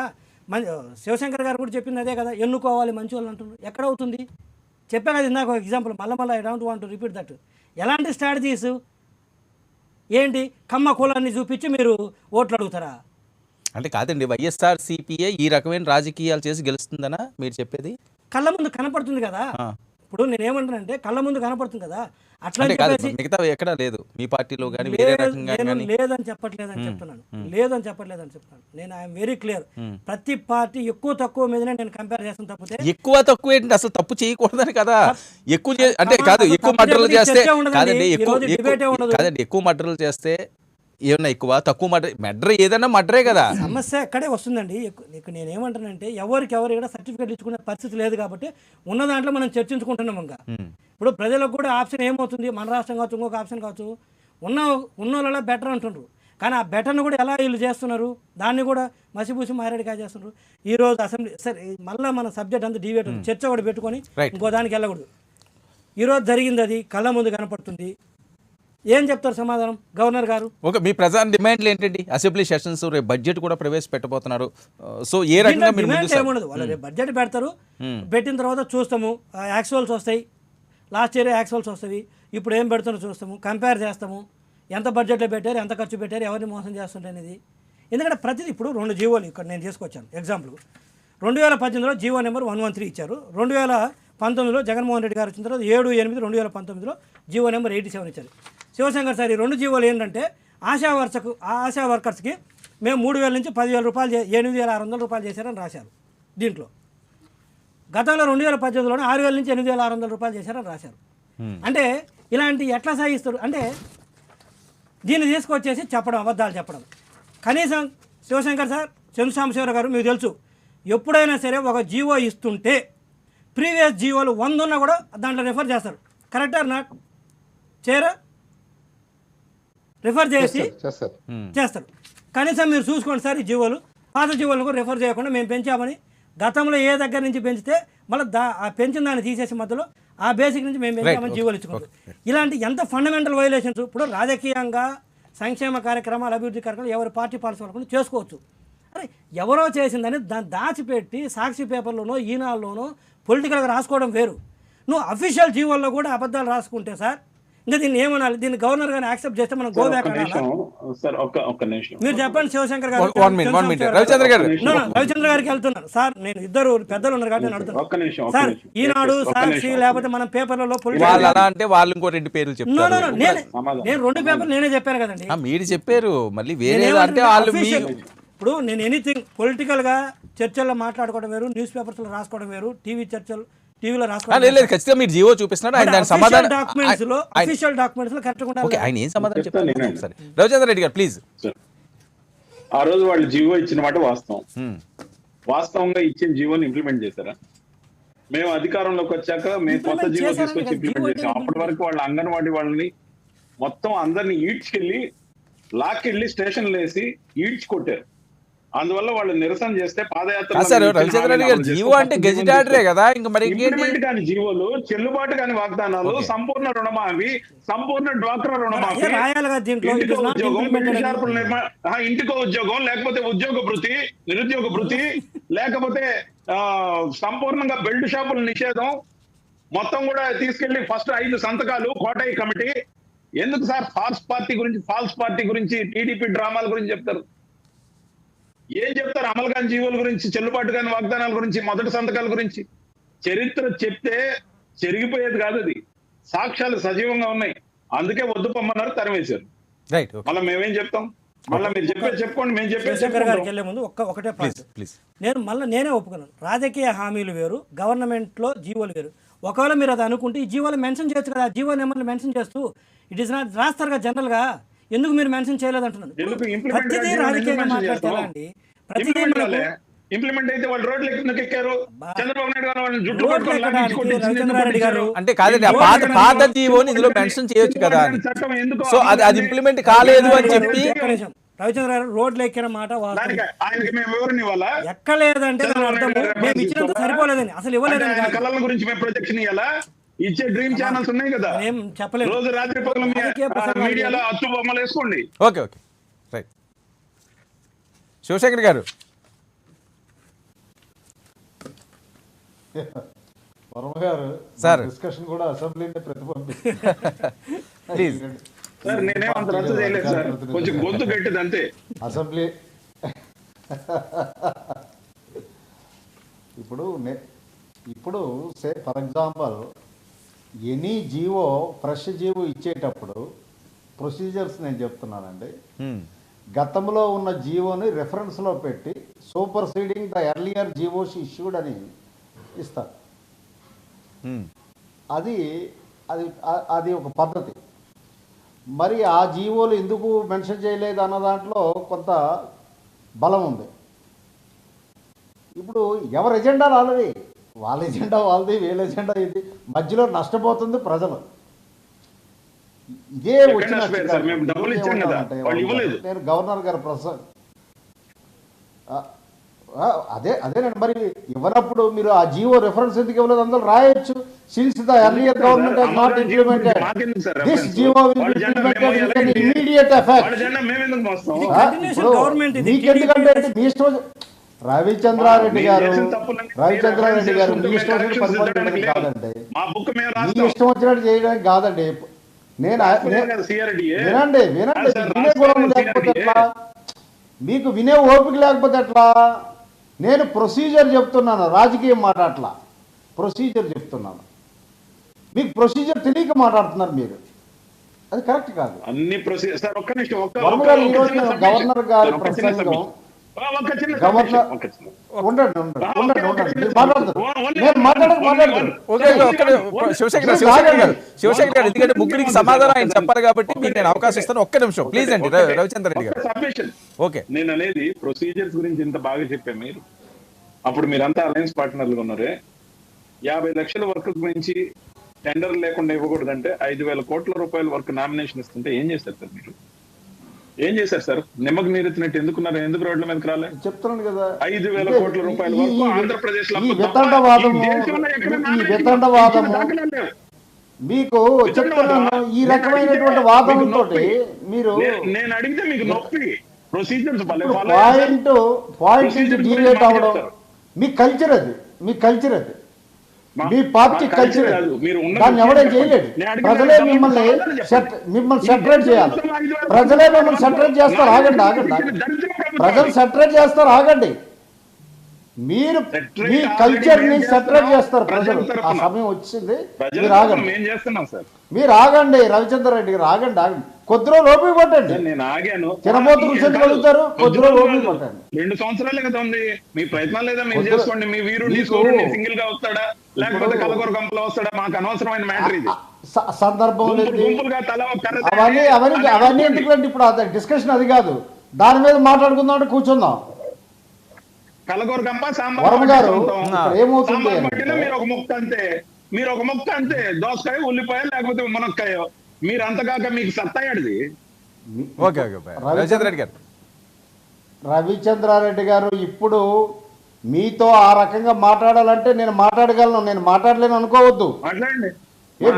శివశంకర్ గారు కూడా చెప్పింది అదే కదా, ఎన్నుకోవాలి మంచి వాళ్ళు అంటున్నారు. ఎక్కడ అవుతుంది? చెప్పా కదా ఇందాక ఒక ఎగ్జాంపుల్, మళ్ళీ I don't want to repeat that. ఎలాంటి స్ట్రాటజీస్ ఏంటి? కమ్మ కులాన్ని చూపించి మీరు ఓట్లు అడుగుతారా? అంటే కాదండి, వైఎస్ఆర్ సిపిఐ ఈ రకమైన రాజకీయాలు చేసి గెలుస్తుందనా మీరు చెప్పేది? కళ్ళ ముందు కనపడుతుంది కదా. ఇప్పుడు నేనేమంటానంటే కళ్ళ ముందు కనపడుతుంది కదా, అట్లా మిగతా ఎక్కడా లేదు మీ పార్టీలో కానీ వేరే రకంగా కానీ లేదని చెప్పట్లేదని చెప్తున్నాను. నేను ఐఎమ్ వెరీ క్లియర్. ప్రతి పార్టీ ఎక్కువ తక్కువ మీదనే నేను కంపేర్ చేస్తాను. తప్పితే ఎక్కువ తక్కువ ఏంటి? అసలు తప్పు చేయకూడదని కదా. ఎక్కువ అంటే కాదు, ఎక్కువ మర్డర్లు చేస్తే కాదండి, ఎక్కువ మర్డర్లు చేస్తే ఏమన్నా ఎక్కువ తక్కువ మర్డర్ ఏదైనా మర్డరే కదా. సమస్య ఎక్కడే వస్తుందండి. నేనేమంటానంటే ఎవరికి ఇక్కడ సర్టిఫికేట్ ఇచ్చుకునే పరిస్థితి లేదు కాబట్టి ఉన్న దాంట్లో మనం చర్చించుకుంటున్నాం. ఇంకా ఇప్పుడు ప్రజలకు కూడా ఆప్షన్ ఏమవుతుంది? మన రాష్ట్రం కావచ్చు, ఇంకొక ఆప్షన్ కావచ్చు, ఉన్నోళ్ళ బెటర్ అంటున్నారు. కానీ ఆ బెటర్ను కూడా ఎలా వీళ్ళు చేస్తున్నారు? దాన్ని కూడా మసిపూసి మారేడుగా చేస్తున్నారు. ఈరోజు అసెంబ్లీ సరే, మళ్ళీ మన సబ్జెక్ట్ అంతా డివేట్ చర్చ కూడా పెట్టుకొని ఇంకో దానికి వెళ్ళకూడదు. ఈరోజు జరిగింది అది కళ్ళ ముందు కనపడుతుంది. ఏం చెప్తారు సమాధానం గవర్నర్ గారు? ఓకే, మీ ప్రధాన డిమాండ్లు ఏంటండి? అసెంబ్లీ సెషన్స్, రేపు బడ్జెట్ కూడా ప్రవేశపెట్టబోతున్నారు. సో ఏ రకంగా ఏముండదు, వాళ్ళు రేపు బడ్జెట్ పెడతారు. పెట్టిన తర్వాత చూస్తాము, యాక్చువల్స్ వస్తాయి. లాస్ట్ ఇయర్ యాక్చువల్స్ వస్తాయి. ఇప్పుడు ఏం పెడుతున్నారో చూస్తాము, కంపేర్ చేస్తాము. ఎంత బడ్జెట్లో పెట్టారు, ఎంత ఖర్చు పెట్టారు, ఎవరిని మోసం చేస్తుంటే అనేది. ఎందుకంటే ప్రతిదీ ఇప్పుడు 2 జీవోలు ఇక్కడ నేను తీసుకొచ్చాను. ఎగ్జాంపుల్ 2018లో జీవో నెంబర్ 113 ఇచ్చారు. 2019లో జగన్మోహన్ రెడ్డి గారు వచ్చిన తర్వాత 7/8/2019లో జీవో నెంబర్ 87 ఇచ్చారు. శివశంకర్ సార్, ఈ 2 జీవోలు ఏంటంటే ఆశా వర్కర్స్కి మేము 3,000 నుంచి 10,000 రూపాయలు 8,600 రూపాయలు చేశారని రాశారు. దీంట్లో గతంలో 2018లోనే 6,000 నుంచి 8,600 రూపాయలు చేశారని రాశారు. అంటే ఇలాంటి ఎట్లా సాగిస్తారు? అంటే దీన్ని తీసుకొచ్చేసి చెప్పడం, అబద్ధాలు చెప్పడం. కనీసం శివశంకర్ సార్, చంద్రశేఖరరావు గారు, మీకు తెలుసు, ఎప్పుడైనా సరే ఒక జీవో ఇస్తుంటే ప్రీవియస్ జీవోలు 100 ఉన్నా కూడా దాంట్లో రెఫర్ చేస్తారు. Correct or not? చేయరా? రిఫర్ చేసి చేస్తారు. కనీసం మీరు చూసుకోండి సార్, ఈ జీవోలు పాత జీవోలను కూడా రెఫర్ చేయకుండా మేము పెంచామని గతంలో ఏ దగ్గర నుంచి పెంచితే మళ్ళీ ఆ పెంచిన దాన్ని తీసేసి మధ్యలో ఆ బేసిక్ నుంచి మేము పెంచామని జీవోలు ఇచ్చుకుంటాం. ఇలాంటి ఎంత ఫండమెంటల్ వైలేషన్స్ ఇప్పుడు రాజకీయంగా సంక్షేమ కార్యక్రమాలు అభివృద్ధి కార్యక్రమాలు ఎవరి పార్టీ పాలసీ వాళ్ళకుండా చేసుకోవచ్చు. అరే ఎవరో చేసిందని దాన్ని దాచిపెట్టి సాక్షి పేపర్లోనో ఈనాడులోనో పొలిటికల్గా రాసుకోవడం వేరు. నువ్వు అఫీషియల్ జీవోల్లో కూడా అబద్ధాలు రాసుకుంటే సార్ ఇంకా దీన్ని ఏమనాలి? దీన్ని గవర్నర్ గారిని యాక్సెప్ట్ చేస్తే మనం గో బ్యాక్ అనాలా? మీరు చెప్పండి శివశంకర్ గారు. రవిచంద్ర గారికి వెళ్తున్నారు సార్. నేను ఇద్దరు పెద్దలు ఉన్నారు కాబట్టి నేను అడుగుతున్నాను సార్. ఈనాడు సాక్షి లేకపోతే మనం పేపర్లలో నేను 2 పేపర్లు నేనే చెప్పాను కదండి. మీరు చెప్పారు మళ్ళీ వేరే అంటే ఇప్పుడు నేను ఎనీథింగ్ పొలిటికల్ గా చర్చల్లో మాట్లాడుకోవడం వేరు, న్యూస్ పేపర్స్ లో రాసుకోవడం వేరు, టీవీలో రాసుకోవడం. ఖచ్చితంగా మీరు జీవో చూపిస్తున్నారు. ఆయన దాని సమాధానం అఫీషియల్ డాక్యుమెంట్స్ లో కరెక్ట్ గా ఓకే, ఆయన ఏం సమాధానం చెప్తారు సరే. రవిచంద్ర రెడ్డి గారు ప్లీజ్. ఆ రోజు వాళ్ళు జీవో ఇచ్చిన మాట వాస్తవంగా ఇచ్చిన జీవోని ఇంప్లిమెంట్ చేశారా? మేము అధికారంలోకి వచ్చాక మేము కొత్త జీవో తీసుకొచ్చి ఇంప్లిమెంట్ చేసాం. అప్పటి వరకు వాళ్ళ అంగన్వాడీ వాళ్ళని మొత్తం అందరినీ ఈడ్చుకెళ్ళి లాక్కెళ్ళి స్టేషన్లు వేసి ఈడ్చుకొట్టారు. అందువల్ల వాళ్ళు నిరసన చేస్తే పాదయాత్ర జీవో అంటే గెజిట్ ఆర్డరే కదా, ఇంకా మరి ఇంప్లిమెంట్ కాని జీవోలు, చెల్లుబాటు కాని వాగ్దానాలు, సంపూర్ణ రుణమాఫీ, సంపూర్ణ డ్వాక్రా రుణమాఫీ, ఇంటికో ఉద్యోగం, లేకపోతే ఉద్యోగ భృతి, నిరుద్యోగ భృతి, లేకపోతే సంపూర్ణంగా బెల్ట్ షాపుల నిషేధం, మొత్తం కూడా తీసుకెళ్లి ఫస్ట్ 5 సంతకాలు కోటాయి కమిటీ. ఎందుకు సార్ ఫాల్స్ పార్టీ గురించి టీడీపీ డ్రామాల గురించి చెప్తారు? ఏం చెప్తారు? అమలు కాని జీవోల గురించి, చెల్లుబాటు కాని వాగ్దానాల గురించి, మొదటి సంతకాల గురించి. చరిత్ర చెప్తే చెరిగిపోయేది కాదు, అది సాక్ష్యాలు సజీవంగా ఉన్నాయి. అందుకే వద్దు పొమ్మన్నారు, తరిమేశారు. మళ్ళీ మేమేం చెప్తాం? మళ్ళీ మీరు చెప్పుకోండి, మేము చెప్పే ముందు ఒకటే నేనే ఒప్పుకున్నాను. రాజకీయ హామీలు వేరు, గవర్నమెంట్ లో జీవోలు వేరు. ఒకవేళ మీరు అది అనుకుంటే ఈ జీవోలు మెన్షన్ చేయొచ్చు కదా. జీవో నెంబర్లు మెన్షన్ చేస్తూ ఇట్ ఈస్ నాట్ రాస్తారు కదా జనరల్ గా. ఎందుకు మీరు మెన్షన్ చేయలేదు అంటున్నాను. ప్రతిదీ రాజకీయంగా మాట్లాడితే అండి, ప్రతిదీ ఇంప్లిమెంట్ అయితే వాళ్ళు రోడ్లు ఎక్కారు. చంద్రబాబు నాయుడు గారు వాళ్ళని జుట్టు రవిచంద్రారెడ్డి గారు అంటే కాదండి, పాత జీవోని ఇందులో మెన్షన్ చేయొచ్చు కదా. సో అది ఇంప్లిమెంట్ కాలేదు అని చెప్పి రవిచంద్ర గారు రోడ్లు ఎక్కిన మాట ఆయనకి మేము వివరణ ఇవ్వాలా? ఎక్కలేదంటే మేము ఇచ్చినంత సరిపోలేదని, అసలు ఇవ్వలేదని. కళల గురించి మేము ప్రొజెక్షన్ ఇవ్వాలా? ఇచ్చే డ్రీమ్ ఛానల్స్ ఉన్నాయి కదా, చెప్పలేదు. రోజు రాత్రి పగలు మీడియాలో అచ్చు బొమ్మలు వేసుకోండి. Okay okay right. శివశంకర్ గారు. వర్మ గారు సార్ డిస్కషన్ కూడా అసెంబ్లీని ప్లీజ్ సార్. నేనేం అంత రద్దు చేయలేదు సార్, కొంచెం గొంతు గట్టిది అంతే. అసెంబ్లీ ఇప్పుడు say for example any GO fresh GO ఇచ్చేటప్పుడు ప్రొసీజర్స్ నేను చెప్తున్నానండి. గతంలో ఉన్న జీవోని రెఫరెన్స్లో పెట్టి super seeding the earlier GOs issued అని ఇస్తారు. అది ఒక పద్ధతి. మరి ఆ జీవోలు ఎందుకు మెన్షన్ చేయలేదు అన్న దాంట్లో కొంత బలం ఉంది. ఇప్పుడు ఎవరి ఎజెండా వాళ్ళది, వాళ్ళ ఎజెండా వాళ్ళది, వీళ్ళ ఎజెండా ఇది, మధ్యలో నష్టపోతుంది ప్రజలు. ఇదే వచ్చిన నేను గవర్నర్ గారు అదేనండి. మరి ఇవ్వనప్పుడు మీరు ఆ జీవో రెఫరెన్స్ ఎందుకు ఇవ్వలేదు? అందులో రాయొచ్చు, since the earlier government has not implemented this GO will be implemented with immediate effect. మీకెందుకంటే మీ ఇష్టం. రవిచంద్రారెడ్డి గారు మీ ఇష్టం వచ్చినట్టు పరిపాలన కాదండి, మీ ఇష్టం వచ్చినట్టు చేయడానికి కాదండి. వినండి వినే గుణం లేకపోతే ఎట్లా? మీకు వినే ఓపిక లేకపోతే ఎట్లా? నేను ప్రొసీజర్ చెప్తున్నాను, రాజకీయం మాట్లాడట్లా, ప్రొసీజర్ చెప్తున్నాను. మీకు ప్రొసీజర్ తెలియక మాట్లాడుతున్నారు మీరు, అది కరెక్ట్ కాదు. అన్ని ప్రొసీజర్ గవర్నర్ గారి ప్రసంగం శివశంకర్ గారు ఎందుకంటే ముగ్గురికి సమాధానం ఆయన చెప్పాలి కాబట్టి మీకు నేను అవకాశం ఇస్తాను. ఒక్క నిమిషం ప్లీజ్ అండి రవిచంద్ర రెడ్డి గారు. ఓకే, నేను అనేది ప్రొసీజర్స్ గురించి ఇంత బాగా చెప్పాను. మీరు అప్పుడు మీరంతా అలయన్స్ పార్ట్నర్లుగా ఉన్నారే. 50 లక్షల వర్క్ గురించి టెండర్ లేకుండా ఇవ్వకూడదంటే 5,000 కోట్ల రూపాయల వర్క్ నామినేషన్ ఇస్తుంటే ఏం చేస్తారు సార్ మీరు? ఏం చేశారు సార్? నిమ్మకు నీరెత్తినట్టు ఎందుకున్నారు? ఎందుకు రోడ్ల మీదకి రాలే? చెప్తున్నాను కదా 5,000 కోట్ల రూపాయల ఈ- వరకు ఈ- ఆంధ్రప్రదేశ్ లో ఈ వితండవాదము మీకు చెప్తున్నాను, ఈ రకమైనటువంటి వాదనతో మీరు నేను అడిగితే మీకు నొప్పి. ప్రొసీజర్స్ పాయింట్ నుంచి డీవియేట్ అవ్వడం మీ కల్చర్ అది, మీ కల్చర్ అది, మీ పార్టీ కల్చర్ అది. దాన్ని ఎవడేం చేయలేడు. ప్రజలే మిమ్మల్ని సెటరేట్ చేయాలి. ప్రజలే మిమ్మల్ని సెటరేట్ చేస్తారు. ఆగండి ఆగండి ఆగండి. ప్రజలు సెటరేట్ చేస్తారు. ఆగండి. మీరు మీ కల్చర్ ని సెటరేట్ చేస్తారు ప్రజలు. ఆ సమయం వచ్చింది. మీరు ఆగండి. మీరు ఆగండి. రవిచంద్ర రెడ్డి గారు ఆగండి ఆగండి. కొద్దిలో లోపి కొట్టండి. నేను ఆగాను. తినబోతు రుచి కలుగుతారు. కొద్దిలో లోపి కొట్టండి. 2 సంవత్సరాలే కదా ఉంది. మీ ప్రయత్నం లేదా? మీరు చేసుకోండి. మీ వీరుడిని సింగిల్ గా వస్తాడా లేకపోతే కలగొర గంపలో వస్తాడా? మాకు అనవసరమైన మ్యాటర్ ఇది. సందర్భం లేదు. గుంపులుగా తల అవన్నీ ఎందుకంటే ఇప్పుడు అది డిస్కషన్ అది కాదు. దాని మీద మాట్లాడుకుందాం అంటే కూర్చుందాం. కలగూర గంప వరమ గారు ఏమవుతుంది? మీరు ఒక ముక్క అంతే. దోసకాయ, ఉల్లిపాయ లేకపోతే మునక్కాయ. మీరు అంతకాక మీకు సత్తాయాడిది. ఓకే రవిచంద్ర రెడ్డి గారు, రవిచంద్రారెడ్డి గారు ఇప్పుడు మీతో ఆ రకంగా మాట్లాడాలంటే నేను మాట్లాడగలను. నేను మాట్లాడలేను అనుకోవద్దు. మాట్లాడండి.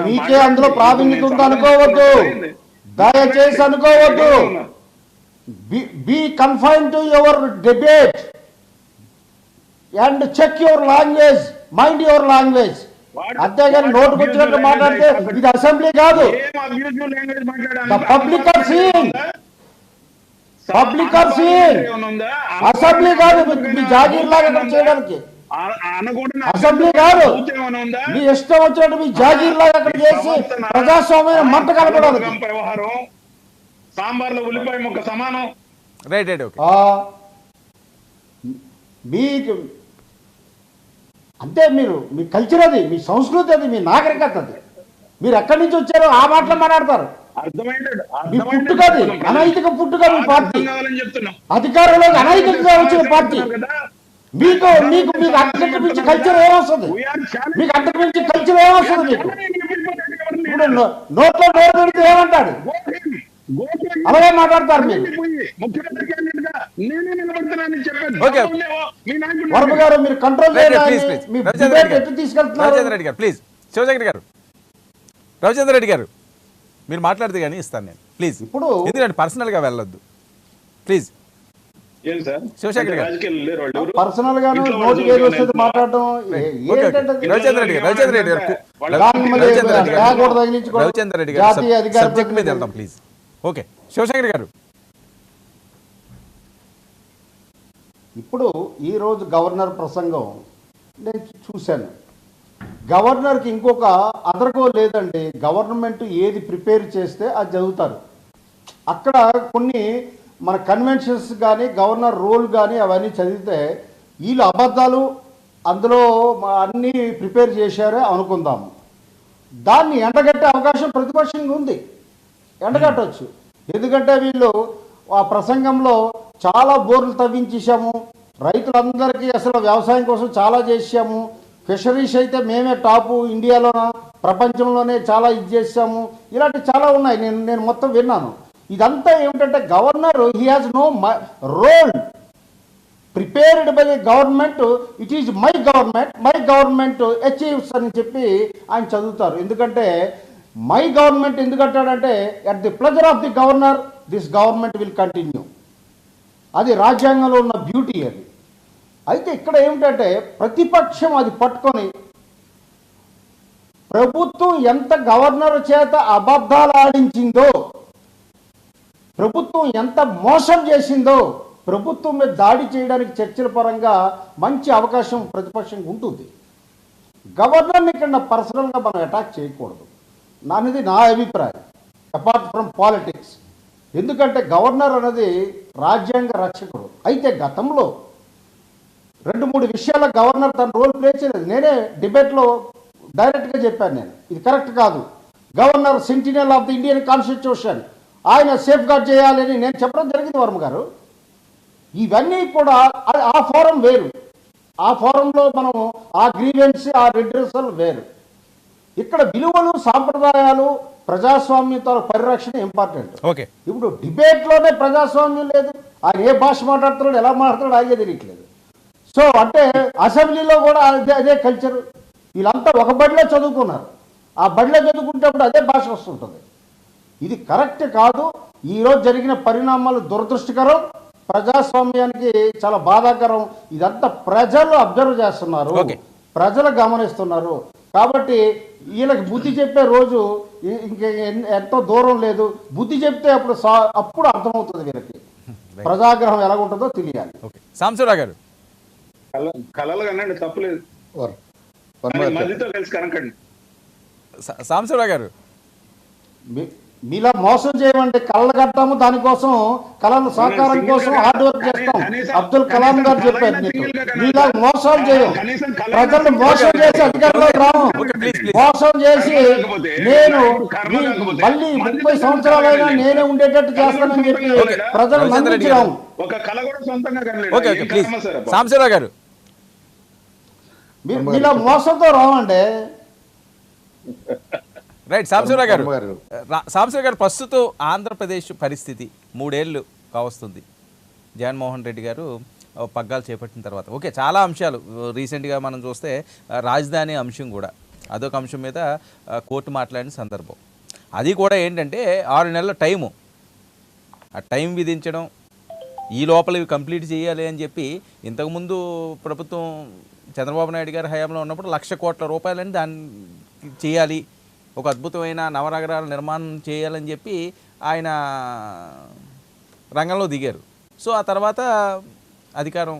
మీకే అందులో ప్రావీణ్యత ఉంది అనుకోవద్దు. దయచేసి అనుకోవద్దు. Be confine to your debate and check your language, mind your language. అంతేగాని నోటుకు వచ్చినట్టు మాట్లాడితే ఇది అసెంబ్లీ కాదు. Public are seeing, public are seeing. Assembly కాదు మీ జాగీర్ లాగా చేయడానికి. అసెంబ్లీ కాదు. మీ ఇష్టం వచ్చినట్టు మీ జాగీర్ లాగా అక్కడ చేసి ప్రజాస్వామ్యం మంట కలపడానికి. సాంబార్లో ఉల్లిపాయ ముక్క సమానం. రైట్. మీకు అంటే మీ కల్చర్ అది, మీ సంస్కృతి అది, మీ నాగరికత అది. మీరు ఎక్కడి నుంచి వచ్చారో ఆ మాటలు మాట్లాడతారు. మీ పుట్టుక అది, అనైతిక పుట్టుక మీ పార్టీ. అధికారంలోకి అనైతికంగా వచ్చిన పార్టీ. మీకు అంతకు మించి కల్చర్ ఏమొస్తుంది? మీకు అంతకు మించి కల్చర్ ఏమొస్తుంది? మీకు ఇప్పుడు నోట్లో నోరు పెడితే ఏమంటాడు? అలాగే మాట్లాడతారు మీరు. వర్మ గారు మీరు కంట్రోల్ తీసుకెళ్తున్నారు. రవిచంద్ర రెడ్డి గారు ప్లీజ్. శివశంకర్ గారు, రవిచంద్ర రెడ్డి గారు మీరు మాట్లాడితే కానీ ఇస్తాను నేను ప్లీజ్. ఇప్పుడు ఎందుకంటే పర్సనల్ గా వెళ్ళొద్దు ప్లీజ్. శివశంకర్ గారు పర్సనల్ గా నోటికి ఏది వస్తుంది మాట్లాడటం. రవిచంద్ర రెడ్డి గారు సబ్జెక్ట్ మీద వెళ్దాం ప్లీజ్. ఓకే శివశంకర్ గారు. ఇప్పుడు ఈరోజు గవర్నర్ ప్రసంగం నేను చూశాను. గవర్నర్కి ఇంకొక అదరగో లేదండి. గవర్నమెంట్ ఏది ప్రిపేర్ చేస్తే అది చదువుతారు. అక్కడ కొన్ని మన కన్వెన్షన్స్ కానీ గవర్నర్ రూల్ కానీ అవన్నీ చదివితే వీళ్ళు అబద్ధాలు అందులో అన్నీ ప్రిపేర్ చేశారే అనుకుందాము. దాన్ని ఎండగట్టే అవకాశం ప్రతిపక్షంగా ఉంది. ఎండగట్టవచ్చు. ఎందుకంటే వీళ్ళు ఆ ప్రసంగంలో చాలా బోర్లు తవ్వించేసాము, రైతులందరికీ అసలు వ్యవసాయం కోసం చాలా చేసాము, ఫిషరీస్ అయితే మేమే టాపు ఇండియాలోన ప్రపంచంలోనే చాలా ఇది చేసాము, ఇలాంటి చాలా ఉన్నాయి. నేను మొత్తం విన్నాను. ఇదంతా ఏమిటంటే governor he has no role prepared by the government. It is my government achieves అని చెప్పి ఆయన చదువుతారు. ఎందుకంటే మై గవర్నమెంట్ ఎందుకంటాడంటే at the pleasure of the governor this government will continue. అది రాజ్యాంగంలో ఉన్న బ్యూటీ అది. అయితే ఇక్కడ ఏమిటంటే ప్రతిపక్షం అది పట్టుకొని ప్రభుత్వం ఎంత గవర్నర్ చేత అబద్ధాలు ఆడించిందో, ప్రభుత్వం ఎంత మోసం చేసిందో, ప్రభుత్వం మీద దాడి చేయడానికి చర్చల పరంగా మంచి అవకాశం ప్రతిపక్షంకి ఉంటుంది. గవర్నర్ని ఇక్కడ పర్సనల్గా మనం అటాక్ చేయకూడదు అనేది నా అభిప్రాయం, అపార్ట్ ఫ్రమ్ పాలిటిక్స్. ఎందుకంటే గవర్నర్ అనేది రాజ్యాంగ రక్షకుడు. అయితే గతంలో 2-3 విషయాల గవర్నర్ తన రోల్ ప్లే చేయలేదు. నేనే డిబేట్లో డైరెక్ట్గా చెప్పాను, నేను ఇది కరెక్ట్ కాదు, governor sentinel of the Indian constitution, ఆయన సేఫ్ గార్డ్ చేయాలని నేను చెప్పడం జరిగింది వర్మ గారు. ఇవన్నీ కూడా ఆ ఫోరం వేరు. ఆ ఫోరంలో మనం ఆ గ్రీవెన్స్ ఆ రిడ్రెసల్ వేరు. ఇక్కడ విలువలు సాంప్రదాయాలు ప్రజాస్వామ్యత పరిరక్షణ ఇంపార్టెంట్. ఓకే, ఇప్పుడు డిబేట్లోనే ప్రజాస్వామ్యం లేదు. ఆయన ఏ భాష మాట్లాడుతున్నాడు, ఎలా మాట్లాడుతున్నాడు ఆయనే తెలియట్లేదు. సో అంటే అసెంబ్లీలో కూడా అదే కల్చర్. వీళ్ళంతా ఒక బడిలో చదువుకున్నారు, ఆ బడిలో చదువుకుంటేప్పుడు అదే భాష వస్తుంటుంది. ఇది కరెక్ట్ కాదు. ఈరోజు జరిగిన పరిణామాలు దురదృష్టకరం, ప్రజాస్వామ్యానికి చాలా బాధాకరం. ఇదంతా ప్రజలు అబ్జర్వ్ చేస్తున్నారు, ప్రజలు గమనిస్తున్నారు. కాబట్టి వీళ్ళకి బుద్ధి చెప్పే రోజు ఇంక ఎంతో దూరం లేదు. బుద్ధి చెప్తే అప్పుడు అర్థమవుతుంది వీళ్ళకి ప్రజాగ్రహం ఎలా ఉంటుందో తెలియాలి. సాంబశివరావు గారు, కళలు కనండి, తప్పులేదు, మధ్యతో కలిసి కనకండి. సాంబశివరావు గారు, మీలా మోసం చేయమంటే కళ్ళ కట్టాము, దానికోసం కళల సహకారం కోసం హార్డ్ వర్క్ చేస్తాం. అబ్దుల్ కలాం గారు చెప్పారు, మీలా మోసాలు చేయం, ప్రజలు మోసం చేసి అధికారంలోకి రాము. మోసం చేసి నేను మళ్ళీ 30 సంవత్సరాలైనా నేనే ఉండేటట్టు చేస్తానని చెప్పి ప్రజలు నమ్మించాము. సాంబశివరావు గారు, మీలా మోసంతో రావండి. రైట్. సాంబశివరావు గారు, ప్రస్తుతం ఆంధ్రప్రదేశ్ పరిస్థితి 3 ఏళ్ళు కావస్తుంది జగన్మోహన్ రెడ్డి గారు పగ్గాలు చేపట్టిన తర్వాత. ఓకే, చాలా అంశాలు రీసెంట్గా మనం చూస్తే రాజధాని అంశం కూడా అదొక అంశం మీద కోర్టు మాట్లాడిన సందర్భం. అది కూడా ఏంటంటే 6 నెలల టైము, ఆ టైం విధించడం, ఈ లోపల ఇవి కంప్లీట్ చేయాలి అని చెప్పి ఇంతకుముందు ప్రభుత్వం చంద్రబాబు నాయుడు గారి హయాంలో ఉన్నప్పుడు 1,00,000 కోట్ల రూపాయలని దాన్ని చేయాలి, ఒక అద్భుతమైన నవనగరాల నిర్మాణం చేయాలని చెప్పి ఆయన రంగంలో దిగారు. సో ఆ తర్వాత అధికారం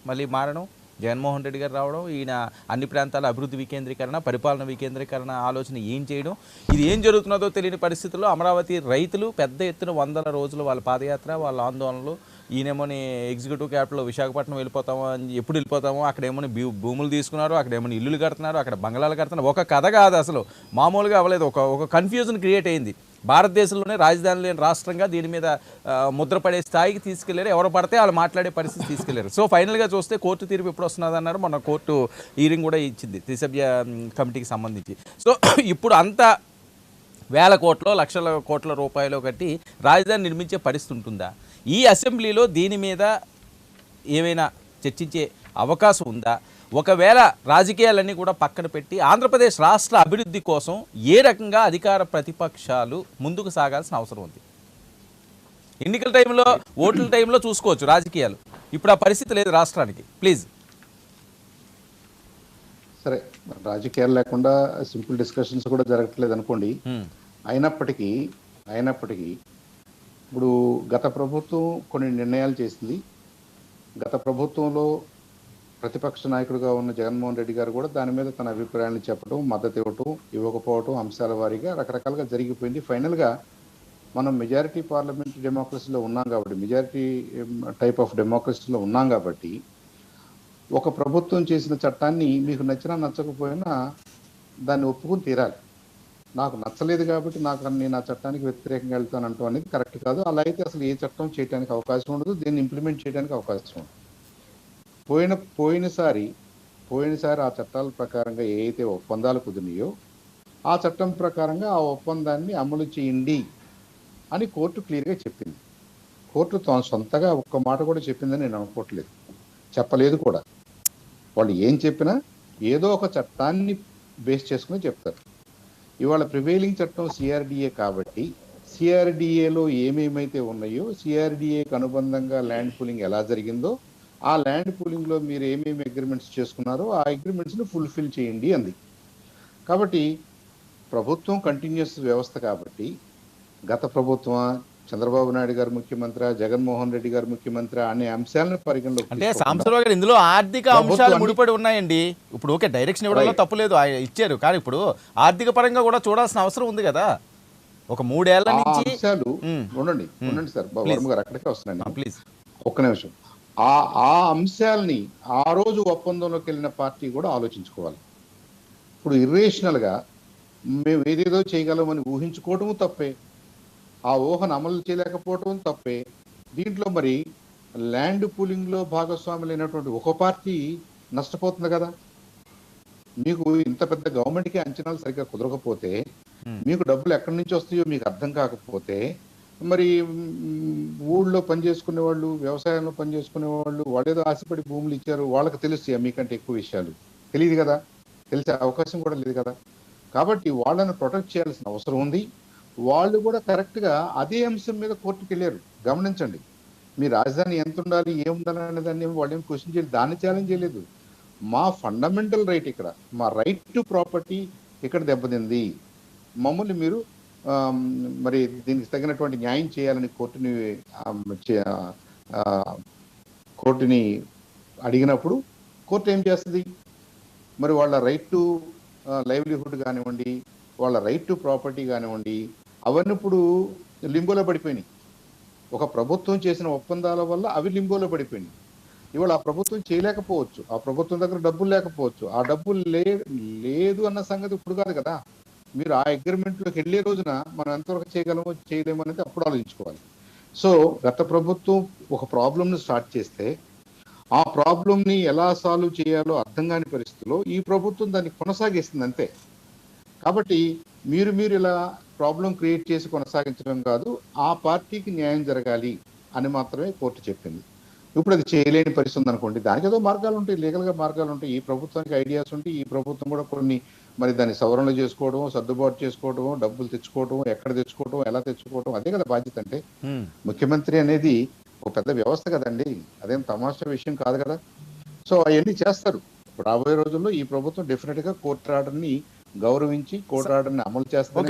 మళ్ళీ మారడం, జగన్మోహన్ రెడ్డి గారు రావడం, ఈయన అన్ని ప్రాంతాల అభివృద్ధి వికేంద్రీకరణ, పరిపాలన వికేంద్రీకరణ ఆలోచన ఏం చేయడం, ఇది ఏం జరుగుతున్నదో తెలియని పరిస్థితుల్లో అమరావతి రైతులు పెద్ద ఎత్తున 100 రోజులు వాళ్ళ పాదయాత్ర, వాళ్ళ ఆందోళనలు, ఈయనేమోని ఎగ్జిక్యూటివ్ క్యాపిటల్ విశాఖపట్నం వెళ్ళిపోతామో అని, ఎప్పుడు వెళ్ళిపోతామో, అక్కడేమోని భూములు తీసుకున్నారు, అక్కడేమోని ఇల్లులు కడుతున్నారు, అక్కడ బంగ్లాలు కడుతున్నారు. ఒక కథ కాదు అసలు, మామూలుగా అవ్వలేదు. ఒక కన్ఫ్యూజన్ క్రియేట్ అయింది. భారతదేశంలోనే రాజధాని లేని రాష్ట్రంగా దీని మీద ముద్రపడే స్థాయికి తీసుకెళ్లారు. ఎవరు పడితే వాళ్ళు మాట్లాడే పరిస్థితి తీసుకెళ్లారు. సో ఫైనల్గా చూస్తే కోర్టు తీర్పు ఎప్పుడు వస్తున్నది అన్నారు. మొన్న కోర్టు హీరింగ్ కూడా ఇచ్చింది 3 సభ్య కమిటీకి సంబంధించి. సో ఇప్పుడు అంతా 1,000 కోట్లు 1,00,000 కోట్ల రూపాయలు కట్టి రాజధాని నిర్మించే పరిస్థితి ఉంటుందా? ఈ అసెంబ్లీలో దీని మీద ఏమైనా చర్చించే అవకాశం ఉందా? ఒకవేళ రాజకీయాలన్నీ కూడా పక్కన పెట్టి ఆంధ్రప్రదేశ్ రాష్ట్ర అభివృద్ధి కోసం ఏ రకంగా అధికార ప్రతిపక్షాలు ముందుకు సాగాల్సిన అవసరం ఉంది? ఎన్నికల టైంలో, ఓట్ల టైంలో చూసుకోవచ్చు రాజకీయాలు, ఇప్పుడు ఆ పరిస్థితి లేదు రాష్ట్రానికి. ప్లీజ్. సరే, రాజకీయాలు లేకుండా సింపుల్ డిస్కషన్స్ కూడా జరగట్లేదు అనుకోండి. అయినప్పటికీ ఇప్పుడు గత ప్రభుత్వం కొన్ని నిర్ణయాలు చేసింది. గత ప్రభుత్వంలో ప్రతిపక్ష నాయకుడిగా ఉన్న జగన్మోహన్ రెడ్డి గారు కూడా దాని మీద తన అభిప్రాయాన్ని చెప్పడం, మద్దతు ఇవ్వటం, ఇవ్వకపోవటం అంశాల వారీగా రకరకాలుగా జరిగిపోయింది. ఫైనల్గా మనం మెజారిటీ పార్లమెంటరీ డెమోక్రసీలో ఉన్నాం కాబట్టి, మెజారిటీ టైప్ ఆఫ్ డెమోక్రసీలో ఉన్నాం కాబట్టి, ఒక ప్రభుత్వం చేసిన చట్టాన్ని మీకు నచ్చినా నచ్చకపోయినా దాన్ని ఒప్పుకుని తీరాలి. నాకు నచ్చలేదు కాబట్టి నేను ఆ చట్టానికి వ్యతిరేకంగా వెళ్తానంటాం అనేది కరెక్ట్ కాదు. అలా అయితే అసలు ఏ చట్టం చేయడానికి అవకాశం ఉండదు, దీన్ని ఇంప్లిమెంట్ చేయడానికి అవకాశం ఉండదు. పోయినసారి ఆ చట్టాల ప్రకారంగా ఏ అయితే ఒప్పందాలు కుదిరినాయో ఆ చట్టం ప్రకారంగా ఆ ఒప్పందాన్ని అమలు చేయండి అని కోర్టు క్లియర్గా చెప్పింది. కోర్టు సొంతగా ఒక్క మాట కూడా చెప్పిందని నేను అనుకోవట్లేదు, చెప్పలేదు కూడా. వాళ్ళు ఏం చెప్పినా ఏదో ఒక చట్టాన్ని బేస్ చేసుకుని చెప్తారు. ఇవాళ ప్రివైలింగ్ చట్టం సిఆర్డిఏ కాబట్టి సిఆర్డిఏలో ఏమేమైతే ఉన్నాయో, సిఆర్డిఏకి అనుబంధంగా ల్యాండ్ పూలింగ్ ఎలా జరిగిందో, ఆ ల్యాండ్ పూలింగ్లో మీరు ఏమేమి అగ్రిమెంట్స్ చేసుకున్నారో ఆ అగ్రిమెంట్స్ని ఫుల్ఫిల్ చేయండి అంది. కాబట్టి ప్రభుత్వం కంటిన్యూస్ వ్యవస్థ కాబట్టి, గత ప్రభుత్వం చంద్రబాబు నాయుడు గారు ముఖ్యమంత్రి, జగన్మోహన్ రెడ్డి గారు ముఖ్యమంత్రి అనే అంశాలను పరిగణలోకి అంటే సాంబశివరావు గారు ఇందులో ఆర్థిక అంశాలు ముడిపడి ఉన్నాయండి. ఇప్పుడు ఓకే, డైరెక్షన్ ఇవ్వడంలో తప్పులేదు, ఇచ్చారు. కానీ ఇప్పుడు ఆర్థిక పరంగా కూడా చూడాల్సిన అవసరం ఉంది కదా. ఒక 3 ఏళ్ల నుంచి అంశాలు ఉండండి సార్, వర్మ గారు అక్కడికే వస్తున్నాను ప్లీజ్, ఒక్క నిమిషం. ఆ అంశాలని ఆ రోజు ఒప్పందంలోకి వెళ్ళిన పార్టీ కూడా ఆలోచించుకోవాలి. ఇప్పుడు ఇర్రేషనల్గా మేము ఏదేదో చేయగలమని ఊహించుకోవటము తప్పే, ఆ ఊహను అమలు చేయలేకపోవటం తప్పే. దీంట్లో మరి ల్యాండ్ పూలింగ్లో భాగస్వాములైనటువంటి ఒక పార్టీ నష్టపోతుంది కదా. మీకు ఇంత పెద్ద గవర్నమెంట్కి అంచనాలు సరిగ్గా కుదరకపోతే మీకు డబ్బులు ఎక్కడి నుంచి వస్తాయో మీకు అర్థం కాకపోతే మరి ఊళ్ళో పనిచేసుకునే వాళ్ళు, వ్యవసాయంలో పనిచేసుకునే వాళ్ళు, వాళ్ళేదో ఆశపడి భూములు ఇచ్చారు, వాళ్ళకి తెలుస్తాయా మీకంటే ఎక్కువ విషయాలు? తెలియదు కదా, తెలిసే అవకాశం కూడా లేదు కదా. కాబట్టి వాళ్ళని ప్రొటెక్ట్ చేయాల్సిన అవసరం ఉంది. వాళ్ళు కూడా కరెక్ట్గా అదే అంశం మీద కోర్టుకు వెళ్ళారు. గమనించండి, మీ రాజధాని ఎంత ఉండాలి, ఏముండాలి అనే దాన్ని వాళ్ళు ఏం క్వశ్చన్ చేయలేదు, దాన్ని ఛాలెంజ్ చేయలేదు. మా ఫండమెంటల్ రైట్ ఇక్కడ, మా రైట్ టు ప్రాపర్టీ ఇక్కడ దెబ్బతింది, మమ్మల్ని మీరు మరి దీనికి తగినటువంటి న్యాయం చేయాలని కోర్టుని అడిగినప్పుడు కోర్టు ఏం చేస్తుంది? మరి వాళ్ళ రైట్ టు లైవ్లీహుడ్ కానివ్వండి, వాళ్ళ రైట్ టు ప్రాపర్టీ కానివ్వండి, అవన్నీ ఇప్పుడు లింబోలో పడిపోయినాయి. ఒక ప్రభుత్వం చేసిన ఒప్పందాల వల్ల అవి లింబోలో పడిపోయినాయి. ఇవాళ ఆ ప్రభుత్వం చేయలేకపోవచ్చు, ఆ ప్రభుత్వం దగ్గర డబ్బులు లేకపోవచ్చు, ఆ డబ్బులు లేదు అన్న సంగతి ఇప్పుడు కాదు కదా. మీరు ఆ అగ్రిమెంట్లోకి వెళ్ళే రోజున మనం ఎంతవరకు చేయగలమో చేయలేమో అనేది అప్పుడు ఆలోచించుకోవాలి. సో గత ప్రభుత్వం ఒక ప్రాబ్లంని స్టార్ట్ చేస్తే ఆ ప్రాబ్లంని ఎలా సాల్వ్ చేయాలో అర్థం కాని పరిస్థితిలో ఈ ప్రభుత్వం దాన్ని కొనసాగిస్తుంది అంతే. కాబట్టి మీరు ఇలా ప్రాబ్లం క్రియేట్ చేసి కొనసాగించడం కాదు, ఆ పార్టీకి న్యాయం జరగాలి అని మాత్రమే కోర్టు చెప్పింది. ఇప్పుడు అది చేయలేని పరిస్థితి ఉందనుకోండి, దానికి ఏదో మార్గాలు ఉంటాయి, లీగల్గా మార్గాలు ఉంటాయి. ఈ ప్రభుత్వానికి ఐడియాస్ ఉంటాయి, ఈ ప్రభుత్వం కూడా కొన్ని మరి దాన్ని సవరణలు చేసుకోవడం, సర్దుబాటు చేసుకోవడం, డబ్బులు తెచ్చుకోవడం, ఎక్కడ తెచ్చుకోవడం, ఎలా తెచ్చుకోవడం, అదే కదా బాధ్యత. అంటే ముఖ్యమంత్రి అనేది ఒక పెద్ద వ్యవస్థ కదండి, అదేం తమాషా విషయం కాదు కదా. సో అవన్నీ చేస్తారు. రాబోయే రోజుల్లో ఈ ప్రభుత్వం డెఫినెట్ గా కోర్టు ఆర్డర్ని గౌరవించి కోర్టు ఆర్డర్ని అమలు చేస్తారు.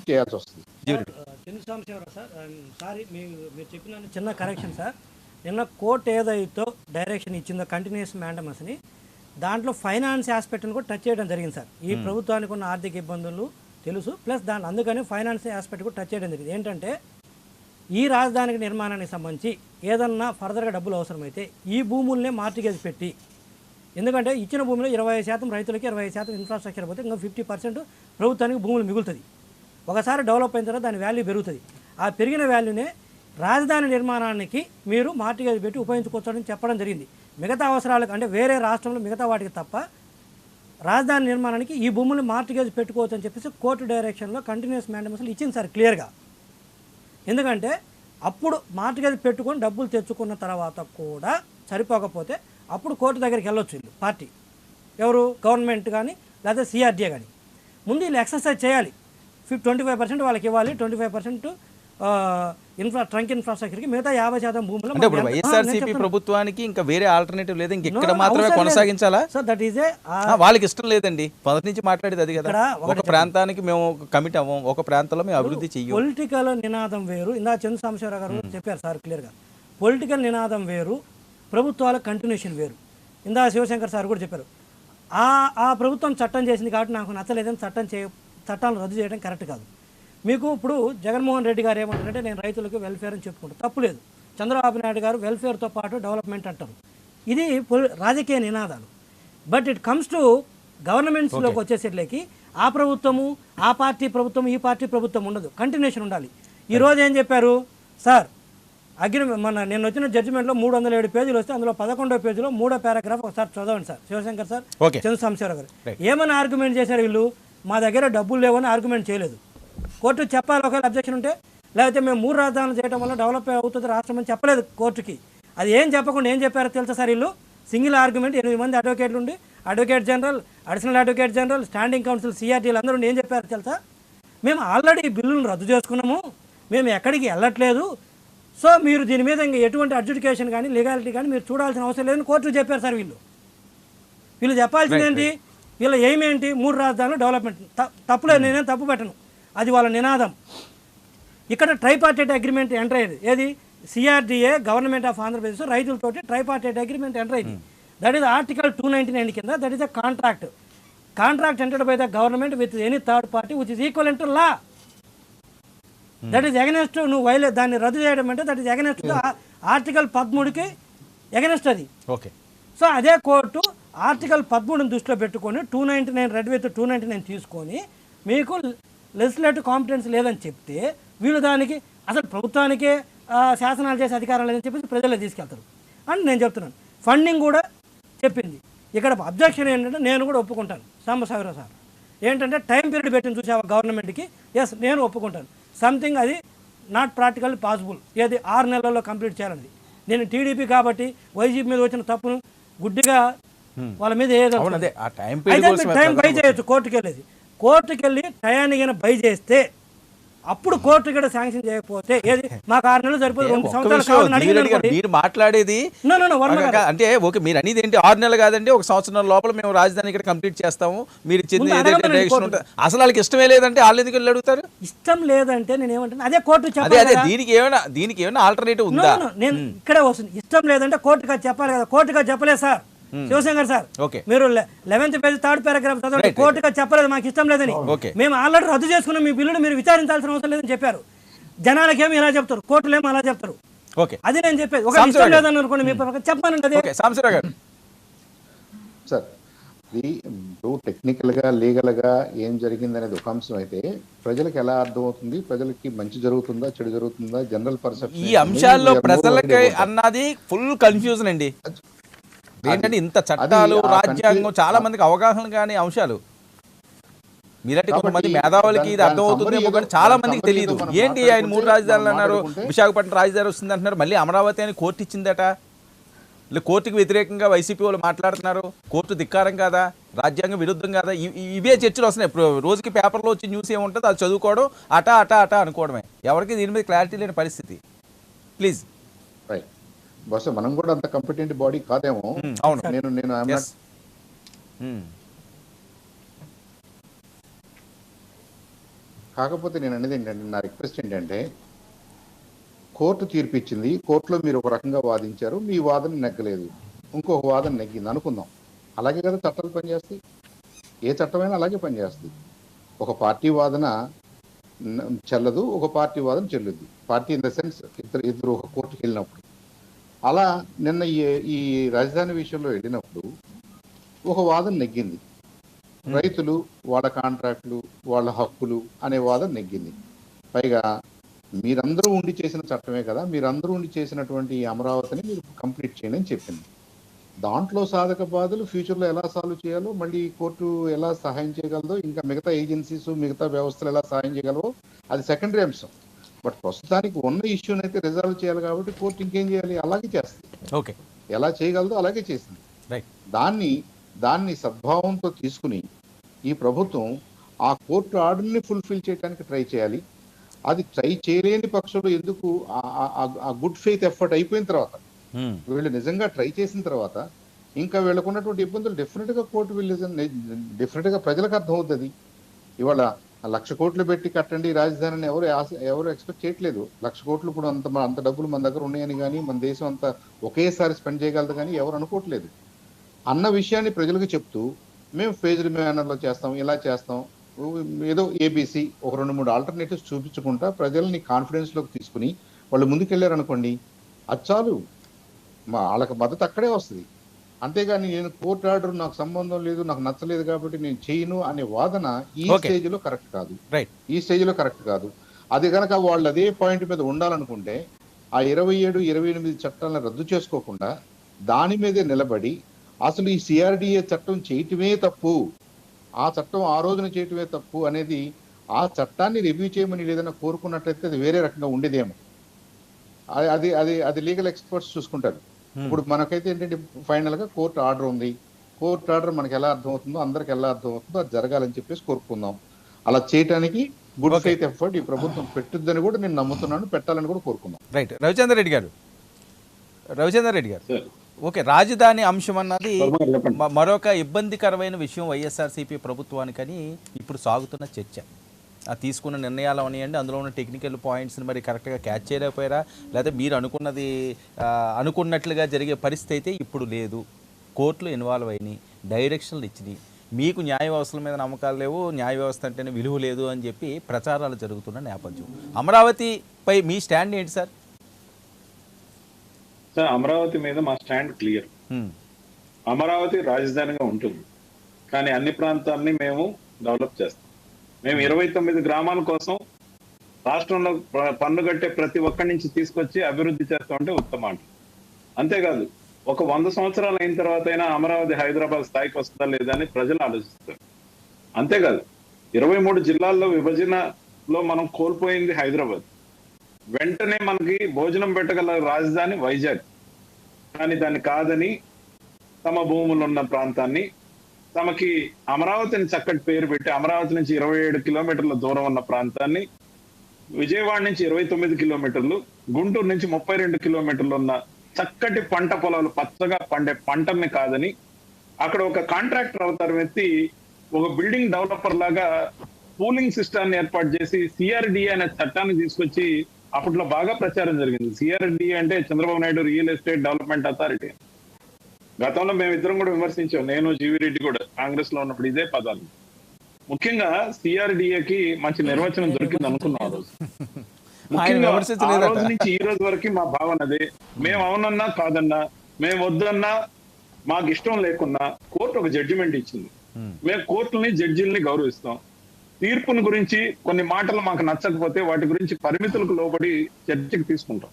చేయాల్సి వస్తుంది. మీరు చెప్పిన చిన్న కరెక్షన్ సార్, నిన్న కోర్టు ఏదైతే డైరెక్షన్ ఇచ్చిందో కంటిన్యూస్ మ్యాండమస్ని, దాంట్లో ఫైనాన్స్ ఆస్పెక్ట్ని కూడా టచ్ చేయడం జరిగింది సార్. ఈ ప్రభుత్వానికి ఉన్న ఆర్థిక ఇబ్బందులు తెలుసు, ప్లస్ దాని అందుకని ఫైనాన్స్ ఆస్పెక్ట్ కూడా టచ్ చేయడం జరిగింది. ఏంటంటే ఈ రాజధానికి నిర్మాణానికి సంబంధించి ఏదన్నా ఫర్దర్గా డబ్బులు అవసరమైతే ఈ భూముల్నే మార్టిగేజ్ పెట్టి, ఎందుకంటే ఇచ్చిన భూమిలో 20% రైతులకి, 20% ఇన్ఫ్రాస్ట్రక్చర్ పోతే ఇంకా 50% ప్రభుత్వానికి భూములు మిగులుతుంది. ఒకసారి డెవలప్ అయిన తర్వాత దాని వాల్యూ పెరుగుతుంది. ఆ పెరిగిన వాల్యూనే రాజధాని నిర్మాణానికి మీరు మార్టిగేజ్ పెట్టి ఉపయోగించుకోవచ్చని చెప్పడం జరిగింది. మిగతా అవసరాలకు అంటే వేరే రాష్ట్రంలో మిగతా వాటికి తప్ప రాజధాని నిర్మాణానికి ఈ భూములు మార్టిగేజ్ పెట్టుకోవచ్చు అని చెప్పేసి కోర్టు డైరెక్షన్లో కంటిన్యూస్ మ్యాండమస్లు ఇచ్చింది సార్ క్లియర్గా. ఎందుకంటే అప్పుడు మార్టిగేజ్ పెట్టుకొని డబ్బులు తెచ్చుకున్న తర్వాత కూడా సరిపోకపోతే అప్పుడు కోర్టు దగ్గరికి వెళ్ళొచ్చు వీళ్ళు పార్టీ, ఎవరు గవర్నమెంట్ కానీ లేదా సిఆర్డీఏ కానీ. ముందు వీళ్ళు ఎక్సర్సైజ్ చేయాలి, 25% వాళ్ళకి ఇవ్వాలి, 25% ట్రంక్ ఇన్ఫ్రాస్ట్రక్చర్కి, మిగతా 50% భూములు. అంటే ఇప్పుడు వైఎస్ఆర్సీపీ ప్రభుత్వానికి ఇంకా వేరే ఆల్టర్నేటివ్ లేదు, ఇంక ఇక్కడ మాత్రమే కొనసాగించాలా? సో దట్ ఈజ్ వాళ్ళకి ఇష్టం లేదండి, మొదటి నుంచి మాట్లాడేది అది కదా. ఒక ప్రాంతానికి మేము కమిట్ అవ్వం, ఒక ప్రాంతంలో మేము అభివృద్ధి చెయ్యం. పొలిటికల్ నినాదం వేరు, ఇందా చంద్ర సాంబశివరావు గారు చెప్పారు సార్ క్లియర్గా. పొలిటికల్ నినాదం వేరు, ప్రభుత్వాల కంటిన్యూషన్ వేరు. ఇందా శివశంకర్ సార్ కూడా చెప్పారు, ఆ ప్రభుత్వం చట్టం చేసింది కాబట్టి నాకు నచ్చలేదని చట్టాలను రద్దు చేయడం కరెక్ట్ కాదు. మీకు ఇప్పుడు జగన్మోహన్ రెడ్డి గారు ఏమంటారంటే నేను రైతులకు వెల్ఫేర్ అని చెప్పుకుంటాను, తప్పులేదు. చంద్రబాబు నాయుడు గారు వెల్ఫేర్తో పాటు డెవలప్మెంట్ అంటారు. ఇది రాజకీయ నినాదాలు. బట్ ఇట్ కమ్స్ టు గవర్నమెంట్స్లోకి వచ్చేసరికి ఆ ప్రభుత్వము, ఆ పార్టీ ప్రభుత్వం, ఈ పార్టీ ప్రభుత్వం ఉండదు, కంటిన్యూషన్ ఉండాలి. ఈరోజు ఏం చెప్పారు సార్, నేను వచ్చిన జడ్జిమెంట్లో 307 పేజీలు వస్తే అందులో 11వ పేజీలో 3వ పారాగ్రాఫ్ ఒకసారి చదవండి సార్ శివశంకర్ సార్, చంద్ర సాంబశివరావు గారు. ఏమని ఆర్గ్యుమెంట్ చేశారు వీళ్ళు? మా దగ్గర డబ్బులు లేవని ఆర్గ్యుమెంట్ చేయలేదు. కోర్టు చెప్పాలి ఒకవేళ అబ్జెక్షన్ ఉంటే, లేకపోతే మేము 3 రాజధానులు చేయడం వల్ల డెవలప్ అవుతుంది రాష్ట్రం అని చెప్పలేదు కోర్టుకి. అది ఏం చెప్పకుండా ఏం చెప్పారో తెలుసా సార్ వీళ్ళు? సింగిల్ ఆర్గ్యుమెంట్ 8 మంది అడ్వకేట్లు ఉండి, advocate general, additional advocate general, standing council, సిఆర్టీలు అందరూ ఏం చెప్పారు తెలుసా? మేము ఆల్రెడీ బిల్లులను రద్దు చేసుకున్నాము, మేము ఎక్కడికి వెళ్ళట్లేదు, సో మీరు దీని మీద ఇంకా ఎటువంటి అడ్జుడికేషన్ కానీ లీగాలిటీ కానీ మీరు చూడాల్సిన అవసరం లేదని కోర్టు చెప్పారు సార్. వీళ్ళు చెప్పాల్సింది ఏంటి? వీళ్ళ ఎయిమ్ ఏంటి? 3 రాజధానులు డెవలప్మెంట్. తప్పులేదు, నేనేం తప్పు పెట్టను, అది వాళ్ళ నినాదం. ఇక్కడ ట్రైపార్టైట్ అగ్రిమెంట్ ఎంటర్ అయ్యేది ఏది? సిఆర్డీఏ, గవర్నమెంట్ ఆఫ్ ఆంధ్రప్రదేశ్, రైతులతోటి ట్రైపార్టైట్ అగ్రిమెంట్ ఎంటర్ అయింది. దట్ ఈస్ ఆర్టికల్ 299 కింద. That is a contract entered by the government with any third party which is equivalent to law. That is against, నువ్వు దాన్ని రద్దు చేయడం అంటే దట్ ఈస్ ఎగనెస్ట్ ఆర్టికల్ 13కి ఎగనెస్ట్ అది. ఓకే. సో అదే కోర్టు ఆర్టికల్ 13ని దృష్టిలో పెట్టుకొని 299 రెడ్ విత్ 299 తీసుకొని మీకు లెజిస్లేటివ్ కాంపిటెన్స్ లేదని చెప్తే వీళ్ళు దానికి అసలు ప్రభుత్వానికే శాసనాలు చేసే అధికారం లేదని చెప్పేసి ప్రజల్లో తీసుకెళ్తారు అని నేను చెప్తున్నాను. ఫండింగ్ కూడా చెప్పింది. ఇక్కడ అబ్జెక్షన్ ఏంటంటే నేను కూడా ఒప్పుకుంటాను సాంబశివరావు సార్ ఏంటంటే టైం పీరియడ్ పెట్టింది చూసావా గవర్నమెంట్కి, ఎస్ నేను ఒప్పుకుంటాను. సంథింగ్ అది నాట్ ప్రాక్టికల్ పాసిబుల్, ఏది 6 నెలల్లో కంప్లీట్ చేయాలన్నది. నేను టీడీపీ కాబట్టి వైసీపీ మీద వచ్చిన తప్పును గుడ్డిగా వాళ్ళ మీద ఏదో టైం బై చేయొచ్చు. కోర్టుకు వెళ్ళి టయానికి బై చేస్తే అప్పుడు కోర్టు కూడా శాంక్షన్ చేయకపోతే ఏది మాకు 6 నెలలు సరిపోతుంది, 2 సంవత్సరాలు మీరు మాట్లాడేది అంటే ఓకే, మీరు అనేది ఏంటి 6 నెలలు కాదండి 1 సంవత్సరం లోపల మేము రాజధాని ఇక్కడ కంప్లీట్ చేస్తాము, మీరు ఇచ్చింది అసలు వాళ్ళకి ఇష్టమే లేదంటే వాళ్ళు ఎందుకు వెళ్ళి అడుగుతారు? ఇష్టం లేదంటే నేను ఏమంటాను అదే కోర్టు చెప్పాలి. అదే దీనికి ఏమైనా ఆల్టర్నేటివ్ ఉందా? నేను ఇక్కడే వస్తుంది. ఇష్టం లేదంటే కోర్టుగా చెప్పాలి కదా, కోర్టుగా చెప్పలేదు సార్ శివశంకర్ సార్. మీరు 11th పేజ్ 3rd పారాగ్రాఫ్ చదవండి. కోర్టుగా చెప్పలేదు మాకు ఇష్టం లేదని, మేము ఆల్రెడీ రద్దు చేసుకున్నాం, మీ బిల్లును మీరు విచారించాల్సిన అవసరం లేదని చెప్పారు. జనాలకేమో ఇలా చెప్తారు, కోర్టులేమో అలా చెప్తారు. అది నేను చెప్పేది. ఒక ఇష్టం లేదని అనుకోండి, మీ చెప్పానండి అదే. సార్ ఇప్పుడు టెక్నికల్గా లీగల్గా ఏం జరిగింది అనేది ఒక అంశం అయితే ప్రజలకు ఎలా అర్థమవుతుంది, ప్రజలకి మంచి జరుగుతుందా చెడు జరుగుతుందా జనరల్ పర్సెప్షన్, ఈ అంశాల్లో ప్రజలకి అన్నది ఫుల్ కన్ఫ్యూజన్ అండి. ఏంటంటే ఇంత చట్టాలు రాజ్యాంగం చాలా మందికి అవగాహన కాని అంశాలు. మీరంటే కొంతమంది మేధావులకి ఇది అర్థమవుతుందేమో కానీ చాలా మందికి తెలియదు. ఏంటి ఆయన 3 రాజధానులు అన్నారు, విశాఖపట్నం రాజధాని వస్తుంది అంటున్నారు, మళ్ళీ అమరావతి అని కోర్టు ఇచ్చిందట, కోర్టుకి వ్యతిరేకంగా వైసీపీ వాళ్ళు మాట్లాడుతున్నారు. కోర్టు ధిక్కారం కాదా, రాజ్యాంగం విరుద్ధం కాదా? ఇవే చర్చలు వస్తున్నాయి. రోజుకి పేపర్లో వచ్చి న్యూస్ ఏముంటుంది అది చదువుకోవడం, అటా అనుకోవడమే. ఎవరికి దీని మీద క్లారిటీ లేని పరిస్థితి. ప్లీజ్ బహుశా మనం కూడా అంత కంపిటెంట్ బాడీ కాదేమో. అవును, నేను కాకపోతే నేను అనేది ఏంటంటే నా రిక్వెస్ట్ ఏంటంటే కోర్టు తీర్పు ఇచ్చింది, కోర్టులో మీరు ఒక రకంగా వాదించారు, మీ వాదన నెగ్గలేదు, ఇంకొక వాదన నెగ్గింది అనుకుందాం. అలాగే కదా చట్టాలు పనిచేస్తాయి, ఏ చట్టమైనా అలాగే పనిచేస్తుంది. ఒక పార్టీ వాదన చెల్లదు, ఒక పార్టీ వాదన చెల్లుద్ది. పార్టీ ఇన్ ద సెన్స్ ఇద్దరు ఒక కోర్టుకి వెళ్ళినప్పుడు. అలా నిన్న ఈ రాజధాని విషయంలో వెళ్ళినప్పుడు ఒక వాదన నెగ్గింది. రైతులు వాళ్ళ కాంట్రాక్టులు వాళ్ళ హక్కులు అనే వాదన నెగ్గింది. పైగా మీరందరూ ఉండి చేసిన చట్టమే కదా, మీరందరూ ఉండి చేసినటువంటి అమరావతిని మీరు కంప్లీట్ చేయండి అని చెప్పింది. దాంట్లో సాధక బాధలు ఫ్యూచర్లో ఎలా సాల్వ్ చేయాలో, మళ్ళీ కోర్టు ఎలా సహాయం చేయగలదో, ఇంకా మిగతా ఏజెన్సీస్ మిగతా వ్యవస్థలు ఎలా సహాయం చేయగలవో అది సెకండరీ అంశం. బట్ ప్రస్తుతానికి ఉన్న ఇష్యూని అయితే రిజాల్వ్ చేయాలి కాబట్టి కోర్టు ఇంకేం చేయాలి, అలాగే చేస్తుంది. ఓకే, ఎలా చేయగలదో అలాగే చేసింది. దాన్ని సద్భావంతో తీసుకుని ఈ ప్రభుత్వం ఆ కోర్టు ఆర్డర్ని ఫుల్ఫిల్ చేయడానికి ట్రై చేయాలి. అది ట్రై చేయలేని పక్షంలో ఎందుకు ఆ గుడ్ ఫెయిత్ ఎఫర్ట్ అయిపోయిన తర్వాత, వీళ్ళు నిజంగా ట్రై చేసిన తర్వాత ఇంకా వీళ్ళకు ఉన్నటువంటి ఇబ్బందులు డెఫినెట్గా కోర్టు వీళ్ళు డెఫినెట్గా ప్రజలకు అర్థమవుతుంది. ఇవాళ 1,00,000 కోట్లు పెట్టి కట్టండి రాజధానిని ఎవరు ఎక్స్పెక్ట్ చేయట్లేదు. 1,00,000 కోట్లు ఇప్పుడు అంత డబ్బులు మన దగ్గర ఉన్నాయని కానీ, మన దేశం అంతా ఒకేసారి స్పెండ్ చేయగలదు కానీ ఎవరు అనుకోవట్లేదు అన్న విషయాన్ని ప్రజలకు చెప్తూ మేము ఫేజ్డ్ మేనర్లో చేస్తాం, ఇలా చేస్తాం, ఏదో ఏబీసీ ఒక 2-3 ఆల్టర్నేటివ్స్ చూపించుకుంటా ప్రజల్ని కాన్ఫిడెన్స్లోకి తీసుకుని వాళ్ళు ముందుకెళ్ళారనుకోండి, అది చాలు, వాళ్ళకి మద్దతు అక్కడే వస్తుంది. అంతేగాని నేను కోర్టు ఆర్డర్ నాకు సంబంధం లేదు, నాకు నచ్చలేదు కాబట్టి నేను చేయను అనే వాదన ఈ స్టేజ్లో కరెక్ట్ కాదు. ఈ స్టేజ్లో కరెక్ట్ కాదు. అది కనుక వాళ్ళు అదే పాయింట్ మీద ఉండాలనుకుంటే ఆ 27-28 చట్టాలను రద్దు చేసుకోకుండా దాని మీదే నిలబడి అసలు ఈ సిఆర్డిఏ చట్టం చేయటమే తప్పు, ఆ చట్టం ఆ రోజున చేయటమే తప్పు అనేది, ఆ చట్టాన్ని రివ్యూ చేయమని ఏదైనా కోరుకున్నట్లయితే అది వేరే రకంగా ఉండేదేమో. అది అది అది లీగల్ ఎక్స్పర్ట్స్ చూసుకుంటారు. ఇప్పుడు మనకైతే ఏంటంటే ఫైనల్ గా కోర్టు ఆర్డర్ ఉంది, కోర్టు ఆర్డర్ మనకి ఎలా అర్థమవుతుందో అందరికి ఎలా అర్థమవుతుందో అది జరగాలని చెప్పేసి కోరుకుందాం. అలా చేయడానికి గుడ్ ఫెయిత్ ఎఫర్ట్ ఈ ప్రభుత్వం పెట్టుద్దని కూడా నేను నమ్ముతున్నాను, పెట్టాలని కూడా కోరుకుందాం. రైట్. రవిచంద్ర రెడ్డి గారు ఓకే, రాజధాని అంశం అన్నది మరొక ఇబ్బందికరమైన విషయం వైఎస్ఆర్సీపీ ప్రభుత్వానికని ఇప్పుడు సాగుతున్న చర్చ. తీసుకున్న నిర్ణయాలు అవనియండి, అందులో ఉన్న టెక్నికల్ పాయింట్స్ని మరి కరెక్ట్గా క్యాచ్ చేయలేకపోయారా, లేదా మీరు అనుకున్నట్లుగా జరిగే పరిస్థితి అయితే ఇప్పుడు లేదు. కోర్టులు ఇన్వాల్వ్ అయినాయి, డైరెక్షన్లు ఇచ్చినాయి, మీకు న్యాయ వ్యవస్థల మీద నమ్మకాలు లేవు, న్యాయ వ్యవస్థ అంటేనే విలువ లేదు అని చెప్పి ప్రచారాలు జరుగుతున్న నేపథ్యం. అమరావతిపై మీ స్టాండ్ ఏంటి సార్? సార్, అమరావతి మీద మా స్టాండ్ క్లియర్. అమరావతి రాజధానిగా ఉంటుంది, కానీ అన్ని ప్రాంతాలని మేము డెవలప్ చేస్తాం. మేము 29 గ్రామాల కోసం రాష్ట్రంలో పన్ను కట్టే ప్రతి ఒక్కరి నుంచి తీసుకొచ్చి అభివృద్ధి చేస్తామంటే ఉత్తమ అంట. అంతేకాదు, ఒక 100 సంవత్సరాలు అయిన తర్వాత అయినా అమరావతి హైదరాబాద్ స్థాయికి వస్తుందా లేదా అని ప్రజలు ఆలోచిస్తారు. అంతేకాదు 23 జిల్లాల్లో విభజనలో మనం కోల్పోయింది హైదరాబాద్. వెంటనే మనకి భోజనం పెట్టగల రాజధాని వైజాగ్, కానీ దాన్ని కాదని తమ భూములు ఉన్న ప్రాంతాన్ని తమకి అమరావతిని చక్కటి పేరు పెట్టి అమరావతి నుంచి 27 కిలోమీటర్ల దూరం ఉన్న ప్రాంతాన్ని, విజయవాడ నుంచి 29 కిలోమీటర్లు, గుంటూరు నుంచి 32 కిలోమీటర్లు ఉన్న చక్కటి పంట పొలాలు పచ్చగా పండే పంటల్ని కాదని అక్కడ ఒక కాంట్రాక్టర్ అవతారం ఎత్తి ఒక బిల్డింగ్ డెవలపర్ లాగా పూలింగ్ సిస్టాన్ని ఏర్పాటు చేసి సిఆర్డిఏ అనే చట్టాన్ని తీసుకొచ్చి అప్పట్లో బాగా ప్రచారం జరిగింది. సిఆర్డిఏ అంటే Chandrababu Naidu real estate development authority. గతంలో మేమిద్దరం కూడా విమర్శించాం, నేను జీవిరెడ్డి కూడా కాంగ్రెస్ లో ఉన్నప్పుడు ఇదే పదాలు. ముఖ్యంగా సిఆర్డిఏకి మంచి నిర్వచనం దొరికింది అనుకున్నాం ఆ రోజు. ముఖ్యంగా ఆ రోజు నుంచి ఈ రోజు వరకు మా భావన అదే. మేము అవునన్నా కాదన్నా, మేము వద్దన్నా, మాకు ఇష్టం లేకున్నా కోర్టు ఒక జడ్జిమెంట్ ఇచ్చింది. మేము కోర్టుని జడ్జిల్ని గౌరవిస్తాం. తీర్పుని గురించి కొన్ని మాటలు మాకు నచ్చకపోతే వాటి గురించి పరిమితులకు లోబడి చర్చకు తీసుకుంటాం.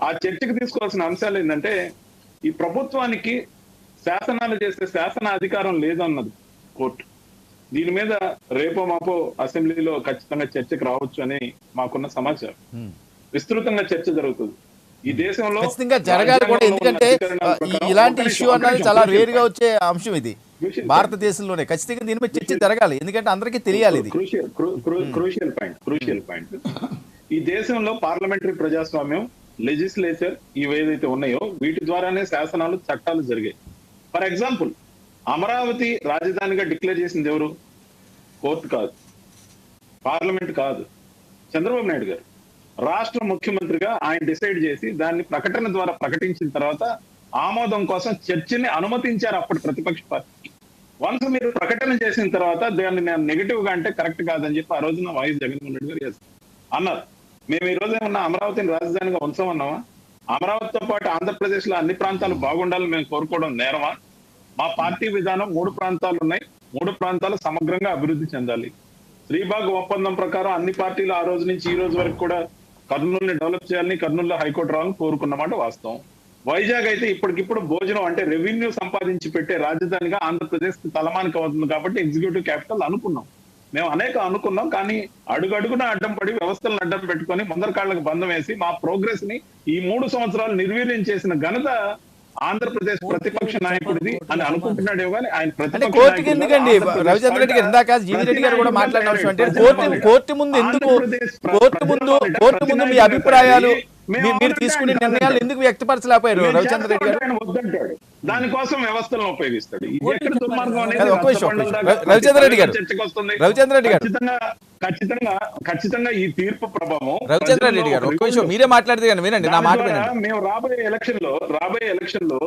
ఆ చర్చకు తీసుకోవాల్సిన అంశాలు ఏంటంటే, ఈ ప్రభుత్వానికి శాసనాలు చేసే శాసన అధికారం లేదన్నది కోర్టు. దీని మీద రేపో మాపో అసెంబ్లీలో ఖచ్చితంగా చర్చకు రావచ్చు అని మాకున్న సమాచారం. విస్తృతంగా చర్చ జరుగుతుంది ఈ దేశంలో. ఖచ్చితంగా జరగాలి కూడా, ఎందుకంటే ఇలాంటి ఇష్యూ అన్నది చాలా రేర్ గా వచ్చే అంశం ఇది భారతదేశంలోనే. ఖచ్చితంగా దీని మీద చర్చ జరగాలి, ఎందుకంటే అందరికీ తెలియాలి. ఇది క్రూషియల్ పాయింట్. ఈ దేశంలో పార్లమెంటరీ ప్రజాస్వామ్యం, లెజిస్లేచర్ ఇవేదైతే ఉన్నాయో వీటి ద్వారానే శాసనాలు చట్టాలు జరిగాయి. ఫర్ ఎగ్జాంపుల్, అమరావతి రాజధానిగా డిక్లేర్ చేసింది ఎవరు? కోర్టు కాదు, పార్లమెంట్ కాదు, చంద్రబాబు నాయుడు గారు రాష్ట్ర ముఖ్యమంత్రిగా ఆయన డిసైడ్ చేసి దాన్ని ప్రకటన ద్వారా ప్రకటించిన తర్వాత ఆమోదం కోసం చర్చని అనుమతించారు అప్పటి ప్రతిపక్ష పార్టీ. వన్స్ మీరు ప్రకటన చేసిన తర్వాత దాన్ని నేను నెగిటివ్ గా అంటే కరెక్ట్ కాదని చెప్పి ఆ రోజున వైఎస్ జగన్మోహన్ రెడ్డి గారు అన్నారు. మేము ఈ రోజు ఏమన్నా అమరావతిని రాజధానిగా ఉంచమన్నామా? అమరావతితో పాటు ఆంధ్రప్రదేశ్ లో అన్ని ప్రాంతాలు బాగుండాలని మేము కోరుకోవడం నేరమా? మా పార్టీ విధానం 3 ప్రాంతాలు ఉన్నాయి, 3 ప్రాంతాలు సమగ్రంగా అభివృద్ధి చెందాలి. శ్రీబాగ్ ఒప్పందం ప్రకారం అన్ని పార్టీలు ఆ రోజు నుంచి ఈ రోజు వరకు కూడా కర్నూలుని డెవలప్ చేయాలని, కర్నూలులో హైకోర్టు రావాలని కోరుకున్నమాట వాస్తవం. వైజాగ్ అయితే ఇప్పటికిప్పుడు భోజనం అంటే రెవెన్యూ సంపాదించి పెట్టే రాజధానిగా ఆంధ్రప్రదేశ్ తలమానిక అవుతుంది కాబట్టి ఎగ్జిక్యూటివ్ క్యాపిటల్ అనుకున్నాం. మేము అనుకున్నాం, కానీ అడుగడుగున అడ్డం పడి వ్యవస్థలను అడ్డం పెట్టుకొని ముందర కాళ్ళకు బంధం వేసి మా ప్రోగ్రెస్ ని ఈ 3 సంవత్సరాలు నిర్వీర్యం చేసిన ఘనత ఆంధ్రప్రదేశ్ ప్రతిపక్ష నాయకుడిది అని అనుకుంటున్నాడే కానీ ఆయన కోర్టుకి ఎందుకండి? రవిచంద్ర రెడ్డి గారు ఇందాక జీవిరెడ్డి గారు కూడా మాట్లాడిన అంశం అంటే కోర్టు ముందు ఎందుకు, కోర్టు ముందు మీ అభిప్రాయాలు, మీరు తీసుకునే నిర్ణయాలు ఎందుకు వ్యక్తపరచలేకపోయారు రవిచంద్ర రెడ్డి గారు? వద్దంటాడు, దానికోసం వ్యవస్థలను ఉపయోగిస్తాడు. రవిచంద్ర రెడ్డి గారు ఖచ్చితంగా ఈ తీర్పు ప్రభావం. రవిచంద్ర రెడ్డి గారు ఒక్క విషయం మీరే మాట్లాడితే కానీ వినండి నా మాట. మేము రాబోయే ఎలక్షన్ లో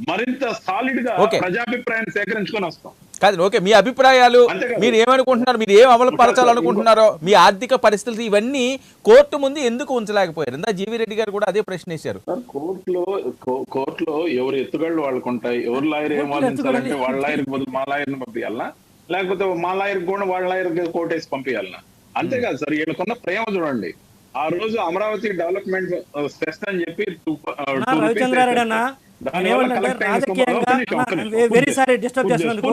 మరింత సాలిడ్ గా ప్రజాభిప్రాయాన్ని సేకరించుకొని వస్తాం. కాదు, ఓకే, మీ అభిప్రాయాలు, మీరు ఏమనుకుంటున్నారు, మీరు ఏం అమలు పరచాలనుకుంటున్నారో, మీ ఆర్థిక పరిస్థితులు ఇవన్నీ కోర్టు ముందు ఎందుకు ఉంచలేకపోయారు? ఇందా జీవిరెడ్డి గారు కూడా అదే ప్రశ్న వేశారు. కోర్టులో ఎవరు ఎత్తుగళ్ళు వాళ్ళకు ఉంటాయి. ఎవరు లాయర్ ఏం వాదించాలంటే వాళ్ళ లాయర్ బదులు మా లాయర్ని పంపించాలనా, లేకపోతే మా లాయర్ కూడా వాళ్ళ లాయర్ కోర్టేసి పంపించాలనా? అంతేకాదు సార్, వీళ్ళకున్న ప్రేమ చూడండి. ఆ రోజు అమరావతి డెవలప్మెంట్ ఫెస్ట్ అని చెప్పి వెరీ సారీ డిస్టర్బ్ చేసినందుకు.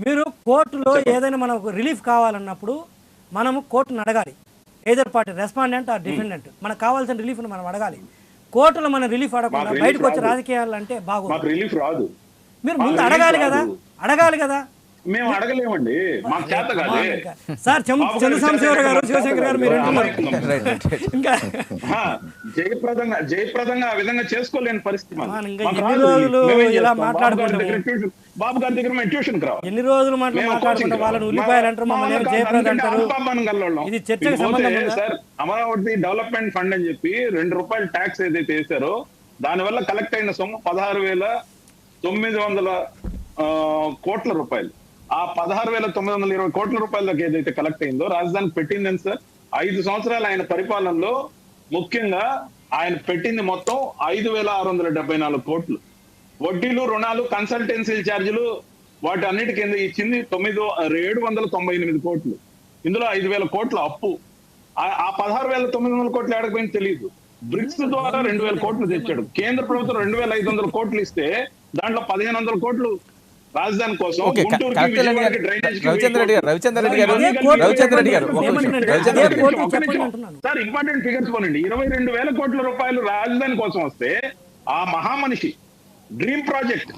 మీరు కోర్టులో ఏదైనా మనకు రిలీఫ్ కావాలన్నప్పుడు మనము కోర్టును అడగాలి, either party respondent or defendant. మనకు కావాల్సిన రిలీఫ్ మనం అడగాలి. కోర్టులో మనం రిలీఫ్ అడగకుండా బయటకు వచ్చి రాజకీయాలు అంటే బాగుంది. రిలీఫ్ రాదు, మీరు ముందు అడగాలి కదా. మేము అడగలేమండి, మాకు చేత కాదు సార్. చంద్రశేఖర్ గారు, శివశంకర్ గారు, మీరు ఇంకా జయప్రదంగా ఆ విధంగా చేసుకోలేని పరిస్థితి. బాబు గారి దగ్గర మేము ట్యూషన్ రావాలి. ఎన్ని రోజులు మాట్లాడుకుంటే వాళ్ళని ఉల్లిపాయలు అంటారు, మమ్మల్ని జయప్రద అంటారు. ఇది చర్చకు సంబంధం సార్. అమరావతి డెవలప్మెంట్ ఫండ్ అని చెప్పి ₹2 ట్యాక్స్ ఏదైతే వేశారో దానివల్ల కలెక్ట్ అయిన సొమ్ము 16,900 కోట్ల రూపాయలు. ఆ 16,920 కోట్ల రూపాయలకు ఏదైతే కలెక్ట్ అయిందో రాజధానికి పెట్టిందని సార్ 5 సంవత్సరాలు ఆయన పరిపాలనలో ముఖ్యంగా ఆయన పెట్టింది మొత్తం 5,674 కోట్లు. వడ్డీలు, రుణాలు, కన్సల్టెన్సీ ఛార్జీలు వాటి అన్నిటి కింద ఇచ్చింది 798 కోట్లు. ఇందులో 5,000 కోట్ల అప్పు. ఆ 16,900 కోట్లు ఏడకపోయింది తెలియదు. బ్రిక్స్ ద్వారా 2000 కోట్లు తెచ్చాడు. కేంద్ర ప్రభుత్వం 2500 కోట్లు ఇస్తే దాంట్లో 1500 కోట్లు రాజధాని కోసం, ఓకే, గుంటూరుకి, కరెక్ట్ విజయవాడకి డ్రైనేజ్ రవిచంద్ర రెడ్డి గారు సార్ ఇంపార్టెంట్ ఫిగర్స్ పోనండి. 22,000 కోట్ల రూపాయలు రాజధాని కోసం వస్తే ఆ మహామనిషి డ్రీమ్ ప్రాజెక్ట్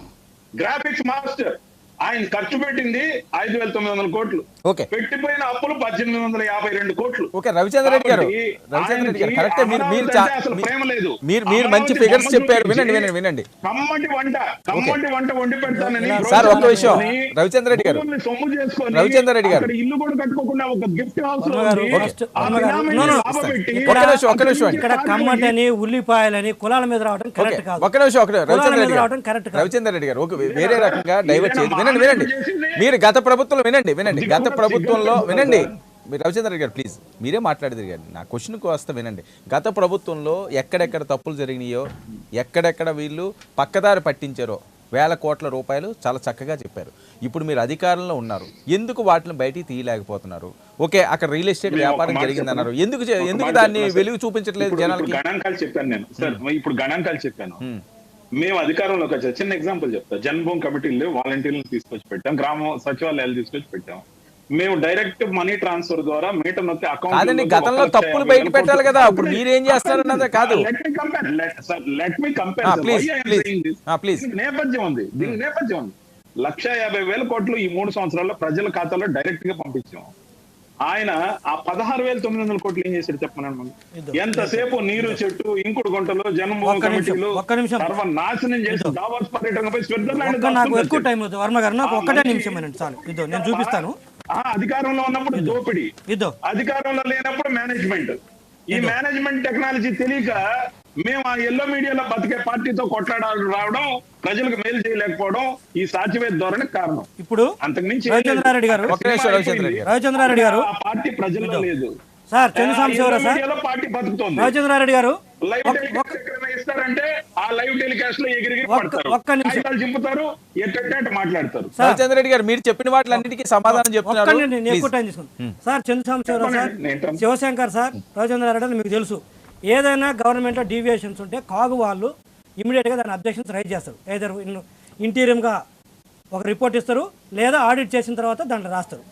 గ్రాఫిక్స్ మాస్టర్ ఆయన ఖర్చు పెట్టింది 5,900 కోట్లు. ఓకే, పెట్టిపోయిన అప్పులు 1,852 కోట్లు. ఓకే రవిచంద్ర రెడ్డి గారు కరెక్ట్. మీరు మంచి ఫిగర్స్ చెప్పారు. వినండి కమ్మటి వంట వండి పెడతానని సార్ ఒక్క విషయం రవిచంద్ర రెడ్డి గారు సొమ్ము చేసుకొని రవిచంద్ర రెడ్డి గారు ఇల్లు కూడా కట్టుకోకుండా ఒక గిఫ్ట్ హౌస్ ఒక్క నిమిషం ఇక్కడ కమ్మటని ఉల్లిపాయలని కులాల మీద రావడం కరెక్ట్ కాదు. ఒక్క నిమిషం రవిచంద్ర రెడ్డి గారు వేరే రకంగా డైవర్ట్ చేయదు. వినండి మీరు గత ప్రభుత్వంలో గత ప్రభుత్వంలో మీరు రవిచంద్ర రెడ్డి గారు ప్లీజ్ మీరే మాట్లాడేది కానీ నా క్వశ్చన్కి వస్తే వినండి. గత ప్రభుత్వంలో ఎక్కడెక్కడ తప్పులు జరిగినాయో, ఎక్కడెక్కడ వీళ్ళు పక్కదారి పట్టించారో 1,000 కోట్ల రూపాయలు చాలా చక్కగా చెప్పారు. ఇప్పుడు మీరు అధికారంలో ఉన్నారు, ఎందుకు వాటిని బయటికి తీయలేకపోతున్నారు? ఓకే, అక్కడ రియల్ ఎస్టేట్ వ్యాపారం జరిగిందన్నారు, ఎందుకు దాన్ని వెలుగు చూపించట్లేదు జనాలకి? గణాంకాలు చెప్పాను నేను సార్. ఇప్పుడు గణాంకాలు చెప్పాను. మేము అధికారంలోకి వచ్చాం. చిన్న ఎగ్జాంపుల్ చెప్తా. జన్మభూమి కమిటీలు వాలంటీర్లను తీసుకొచ్చి పెట్టాం, గ్రామ సచివాలయాలు తీసుకొచ్చి పెట్టాం. మేము డైరెక్ట్ మనీ ట్రాన్స్ఫర్ ద్వారా మీటర్ నొక్కి అకౌంట్ గతంలో తప్పులు బయట పెట్టాలి కదా, అప్పుడు మీరేం చేస్తారన్నదే కాదు. నేపథ్యం ఉంది, దీనికి నేపథ్యం ఉంది. 1,50,000 కోట్లు ఈ 3 సంవత్సరాల్లో ప్రజల ఖాతాలో డైరెక్ట్ గా పంపించాం. ఆయన ఆ 16,900 కోట్లు ఏం చేశాడు చెప్పమన్నాను. ఎంతసేపు నీరు చెట్టు, ఇంకుడు గుంటలు, జన్మభూమి కమిటీలు సర్వనాశనం చేసి దావోస్ పర్యటనపై స్విట్జర్లాండ్. నాకు ఎక్కువ టైం అవుతుంది వర్మ గారు, నాకు ఒక్కటే నిమిషం చాలు. ఇదో నేను చూపిస్తాను. అధికారంలో ఉన్నప్పుడు దోపిడీ, అధికారంలో లేనప్పుడు మేనేజ్మెంట్. ఈ మేనేజ్మెంట్ టెక్నాలజీ తెలియక మేము ఆ ఎల్లో మీడియాలో బతికే పార్టీతో కొట్లాడాలి రావడం, ప్రజలకు మేలు చేయలేకపోవడం ఈ సాచివేత ధోరణి కారణం. ఇప్పుడు అంతకుమించి రవిచంద్రారెడ్డి గారు ఆ పార్టీ ప్రజల్లో లేదు సార్. చంద్రశేఖరరావు సార్ పార్టీ బతుకుతోంది. రవిచంద్రారెడ్డి గారు ఇస్తారంటే ఆ లైవ్ టెలికాస్ట్ లో ఎగిరి ఒక్క నిమిషం చింపుతారు, ఎట్ట మాట్లాడతారు. రవిచంద్ర రెడ్డి గారు మీరు చెప్పిన వాటిలన్నిటికీ సమాధానం చెప్తున్నారు. నేను ఎక్కువ టైం తీసుకున్నాను sir. Chandrashekar Rao sir, Shivashankar sir, Ravichandra Reddy మీకు తెలుసు, ఏదైనా గవర్నమెంట్లో డీవియేషన్స్ ఉంటే కాగు వాళ్ళు ఇమీడియట్గా దాని అబ్జెక్షన్స్ రైజ్ చేస్తారు. ఏదైనా ఇంటీరియర్గా ఒక రిపోర్ట్ ఇస్తారు, లేదా ఆడిట్ చేసిన తర్వాత దాంట్లో రాస్తారు.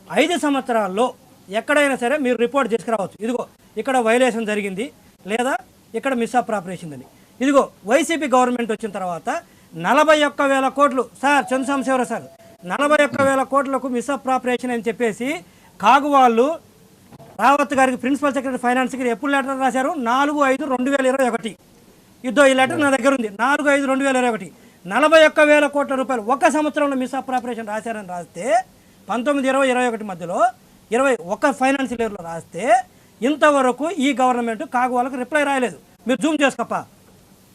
5 సంవత్సరాల్లో ఎక్కడైనా సరే మీరు రిపోర్ట్ చేసుకురావచ్చు. ఇదిగో ఇక్కడ వైలేషన్ జరిగింది, లేదా ఇక్కడ మిస్అప్రాపరేషన్ అని. ఇదిగో వైసీపీ గవర్నమెంట్ వచ్చిన తర్వాత 41,000 కోట్లు సార్, చంద్రశేఖరరావు సార్, 41,000 కోట్లకు మిస్అప్రాపరేషన్ అని చెప్పేసి కాగు వాళ్ళు రావత్ గారికి, ప్రిన్సిపల్ సెక్రటరీ ఫైనాన్స్కి ఎప్పుడు లెటర్ రాశారు? 4/5/2021. ఇదో ఈ లెటర్ నా దగ్గర ఉంది. 4/5/2021 41,000 కోట్ల రూపాయలు ఒక సంవత్సరంలో మిస్అప్రాపరేషన్ రాశారని రాస్తే 19, 20, 21 మధ్యలో 21 ఫైనాన్షియల్ ఇయర్లో రాస్తే ఇంతవరకు ఈ గవర్నమెంట్ కాగు వాళ్ళకి రిప్లై రాయలేదు. మీరు జూమ్ చేసుకోప్పా,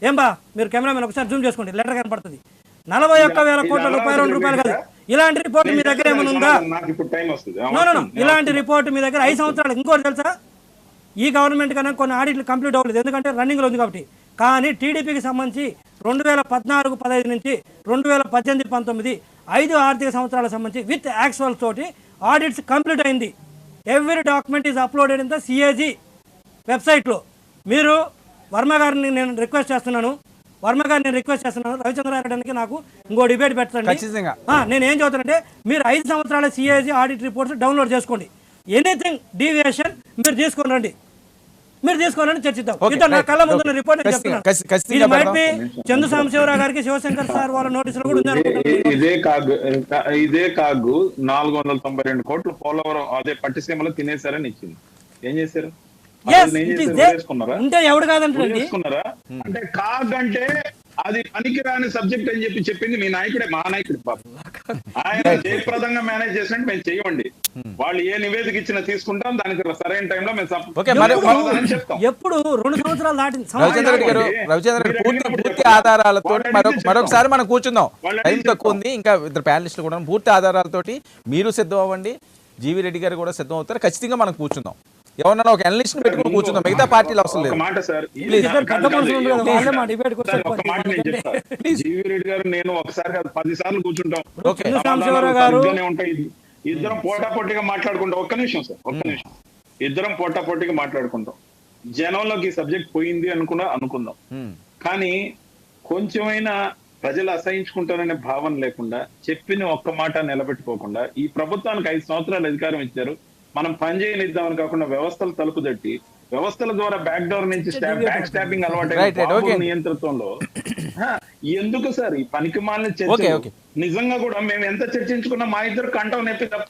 ఏం బా మీరు కెమెరామెన్ ఒకసారి జూమ్ చేసుకోండి, లెటర్ కనపడుతుంది. 41,000 కోట్ల రూపాయలు, 2 రూపాయలు కాదు. ఇలాంటి రిపోర్ట్ మీ దగ్గర ఏమైనా ఉందా? ఇలాంటి రిపోర్ట్ మీ దగ్గర 5 సంవత్సరాలు. ఇంకోటి తెలుసా, ఈ గవర్నమెంట్ కన్నా కొన్ని ఆడిట్లు కంప్లీట్ అవ్వలేదు, ఎందుకంటే రన్నింగ్లో ఉంది కాబట్టి. కానీ టీడీపీకి సంబంధించి 2014-15 నుంచి 2018-19 5 ఆర్థిక సంవత్సరాలకు సంబంధించి విత్ యాక్చువల్ తోటి ఆడిట్స్ కంప్లీట్ అయింది. Every document is uploaded in the CAG వెబ్సైట్లో. మీరు వర్మ గారిని నేను రిక్వెస్ట్ చేస్తున్నాను, రవిచంద్రారెడ్డికి నాకు ఇంకో డిబేట్ పెట్టండి. నేను ఏం చెబుతానంటే, మీరు 5 సంవత్సరాల సిఏజీ ఆడిట్ రిపోర్ట్స్ డౌన్లోడ్ చేసుకోండి. ఎనీథింగ్ డీవియేషన్ మీరు తీసుకొని రండి, చర్చిద్దాం. ఇదో నా కళ్ళ ముందున్న రిపోర్ట్ నేను చెప్తున్నాను. ఇది మైట్ బి చంద్రశేఖరరావు గారికి, శివశంకర్ సార్ వాళ్ళ నోటీసులు కూడా ఉంది. ఇదే కాగు 492 కోట్లు పోలవరం అదే పట్టిసీమలో తినేశారని ఇచ్చింది. ఏం చేశారు? ఉంటే ఎవడు కాదంటే అంటే కాగ్ అంటే అది పనికిరాని సబ్జెక్ట్ అని చెప్పింది మీ నాయకుడే, మా నాయకుడు పాపం. ఆయన జయప్రదంగా మేనేజ్ చేసినట్టు మేము చెయ్యండి. వాళ్ళు ఏ నివేదిక ఇచ్చినా తీసుకుంటాం, దానికి సరైన టైంలో మేము చెప్తాం. ఎప్పుడు 2 సంవత్సరాలు దాటింది. రవిచంద్ర పూర్తి ఆధారాలతో మరొకసారి మనం కూర్చుందాం. టైం తక్కువ ఉంది, ఇంకా 2 ప్యానలిస్టులు కూడా. పూర్తి ఆధారాలతోటి మీరు సిద్ధం అవ్వండి, జీవీ రెడ్డి గారు కూడా సిద్ధం అవుతారు. ఖచ్చితంగా మనం కూర్చుందాం. ఎవరన్నా ఒక అనలిస్ట్ పెట్టుకుని కూర్చుందాం, మిగతా పార్టీలు అవసరం లేదు. జీవీ రెడ్డి గారు నేను ఒకసారి 10 సార్లు కూర్చుంటాం, ఇద్దరం పోటాపోటీగా మాట్లాడుకుంటాం. ఒక్క నిమిషం సార్, ఇద్దరం పోటాపోటీగా మాట్లాడుకుంటాం. జనంలోకి ఈ సబ్జెక్ట్ పోయింది అనుకుందాం. కానీ కొంచెమైనా ప్రజలు అసహించుకుంటారనే భావన లేకుండా, చెప్పిన ఒక్క మాట నిలబెట్టుకోకుండా, ఈ ప్రభుత్వానికి 5 సంవత్సరాలు అధికారం ఇచ్చారు, మనం పని చేయనిద్దామని కాకుండా వ్యవస్థలు తలుపు తట్టి, వ్యవస్థల ద్వారా బ్యాక్ డోర్ నుంచి బ్యాక్ స్టాపింగ్ అలవాటు నియంత్రణలో ఎందుకు సార్ ఈ పనికి మాలిన చర్చ? నిజంగా కూడా మేము ఎంత చర్చించుకున్నా మా ఇద్దరు కంఠం నొప్పి తప్ప.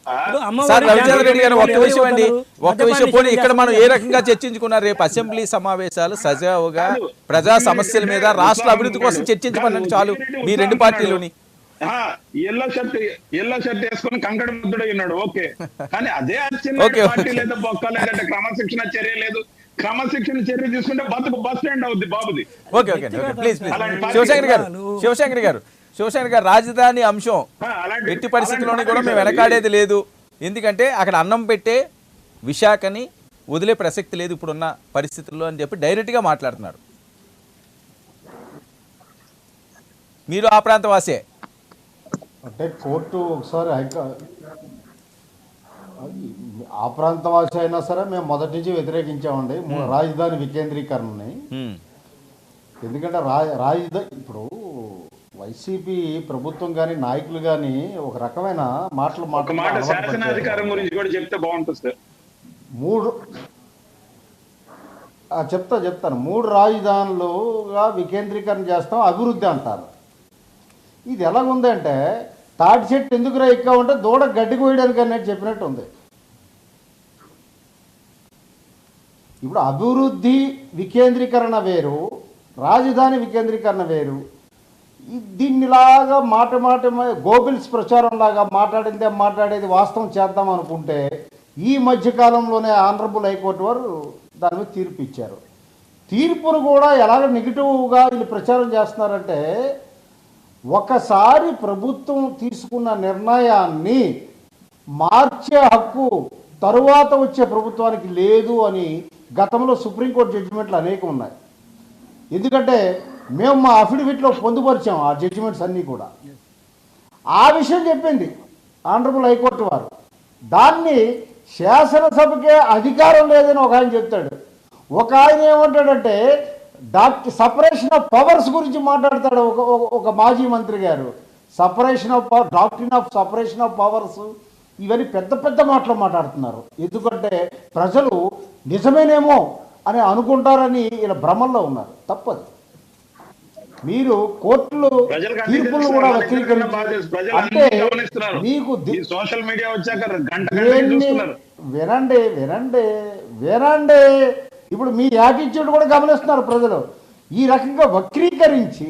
సార్ రవిచంద్ర రెడ్డి గారు ఒక్క విషయం అండి, ఒక్క విషయం పోనీ ఇక్కడ మనం ఏ రకంగా చర్చించుకున్నారు? రేపు అసెంబ్లీ సమావేశాలు సజావుగా ప్రజా సమస్యల మీద, రాష్ట్ర అభివృద్ధి కోసం చర్చించమని చాలు మీ రెండు పార్టీలోని. ఎల్లో షర్ట్ వేసుకొని కంకణ ముద్దుడై ఉన్నాడు, ఓకే. కానీ అదే పార్టీ లేదా బొక్క లేదంటే క్రమశిక్షణ చర్య లేదు, క్రమశిక్షణ చర్య తీసుకుంటే బతుకు బస్ స్టాండ్ అవుద్ది బాబుది. శివశంకర్ గారు రాజధాని అంశం ఎట్టి పరిస్థితుల్లోనే కూడా మేము వెనకాడేది లేదు. ఎందుకంటే అక్కడ అన్నం పెట్టే విశాఖని వదిలే ప్రసక్తి లేదు ఇప్పుడున్న పరిస్థితుల్లో అని చెప్పి డైరెక్ట్గా మాట్లాడుతున్నారు. మీరు ఆ ప్రాంత వాసే. అంటే కోర్టు ఒకసారి ఆ ప్రాంతవాసి అయినా సరే మేము మొదటి నుంచి వ్యతిరేకించామండి రాజధాని వికేంద్రీకరణని. ఎందుకంటే రాజధాని ఇప్పుడు వైసీపీ ప్రభుత్వం కానీ నాయకులు కానీ ఒక రకమైన మాటలు శాసనాధికారం గురించి కూడా చెప్తే బాగుంటుంది సార్. చెప్తాను 3 రాజధానులుగా వికేంద్రీకరణ చేస్తాం, అభివృద్ధి అంటారు. ఇది ఎలాగుందంటే తాటి చెట్టు ఎందుకురా ఎక్కువ ఉంటే దూడ గడ్డి కోయడానికి అన్నట్టు చెప్పినట్టు ఉంది. ఇప్పుడు అభివృద్ధి వికేంద్రీకరణ వేరు, రాజధాని వికేంద్రీకరణ వేరు. దీన్నిలాగా మాట గోబిల్స్ ప్రచారం లాగా మాట్లాడేది వాస్తవం చేద్దాం అనుకుంటే ఈ మధ్యకాలంలోనే ఆనరబుల్ హైకోర్టు వారు దాని మీద తీర్పు ఇచ్చారు. తీర్పును కూడా ఎలాగ నెగిటివ్గా వీళ్ళు ప్రచారం చేస్తున్నారంటే, ఒకసారి ప్రభుత్వం తీసుకున్న నిర్ణయాన్ని మార్చే హక్కు తరువాత వచ్చే ప్రభుత్వానికి లేదు అని గతంలో సుప్రీంకోర్టు జడ్జిమెంట్లు అనేకం ఉన్నాయి. ఎందుకంటే మేము మా అఫిడవిట్లో పొందుపరిచాం ఆ జడ్జిమెంట్స్ అన్నీ కూడా. ఆ విషయం చెప్పింది ఆనరబుల్ హైకోర్టు వారు. దాన్ని శాసనసభకే అధికారం లేదని ఒక ఆయన చెప్తాడు, ఒక ఆయన ఏమంటాడంటే సపరేషన్ ఆఫ్ పవర్స్ గురించి మాట్లాడతాడు ఒక మాజీ మంత్రి గారు. Separation of power, doctrine of separation of powers, ఇవన్నీ పెద్ద మాటలు మాట్లాడుతున్నారు. ఎందుకంటే ప్రజలు నిజమేనేమో అని అనుకుంటారని ఇలా భ్రమల్లో ఉన్నారు. తప్పదు. మీరు కోర్టులు తీర్పులు కూడా వక్రీకరించారు. మీకు సోషల్ మీడియా వచ్చాక వినండి. ఇప్పుడు మీ యాటిట్యూడ్ కూడా గమనిస్తున్నారు ప్రజలు. ఈ రకంగా వక్రీకరించి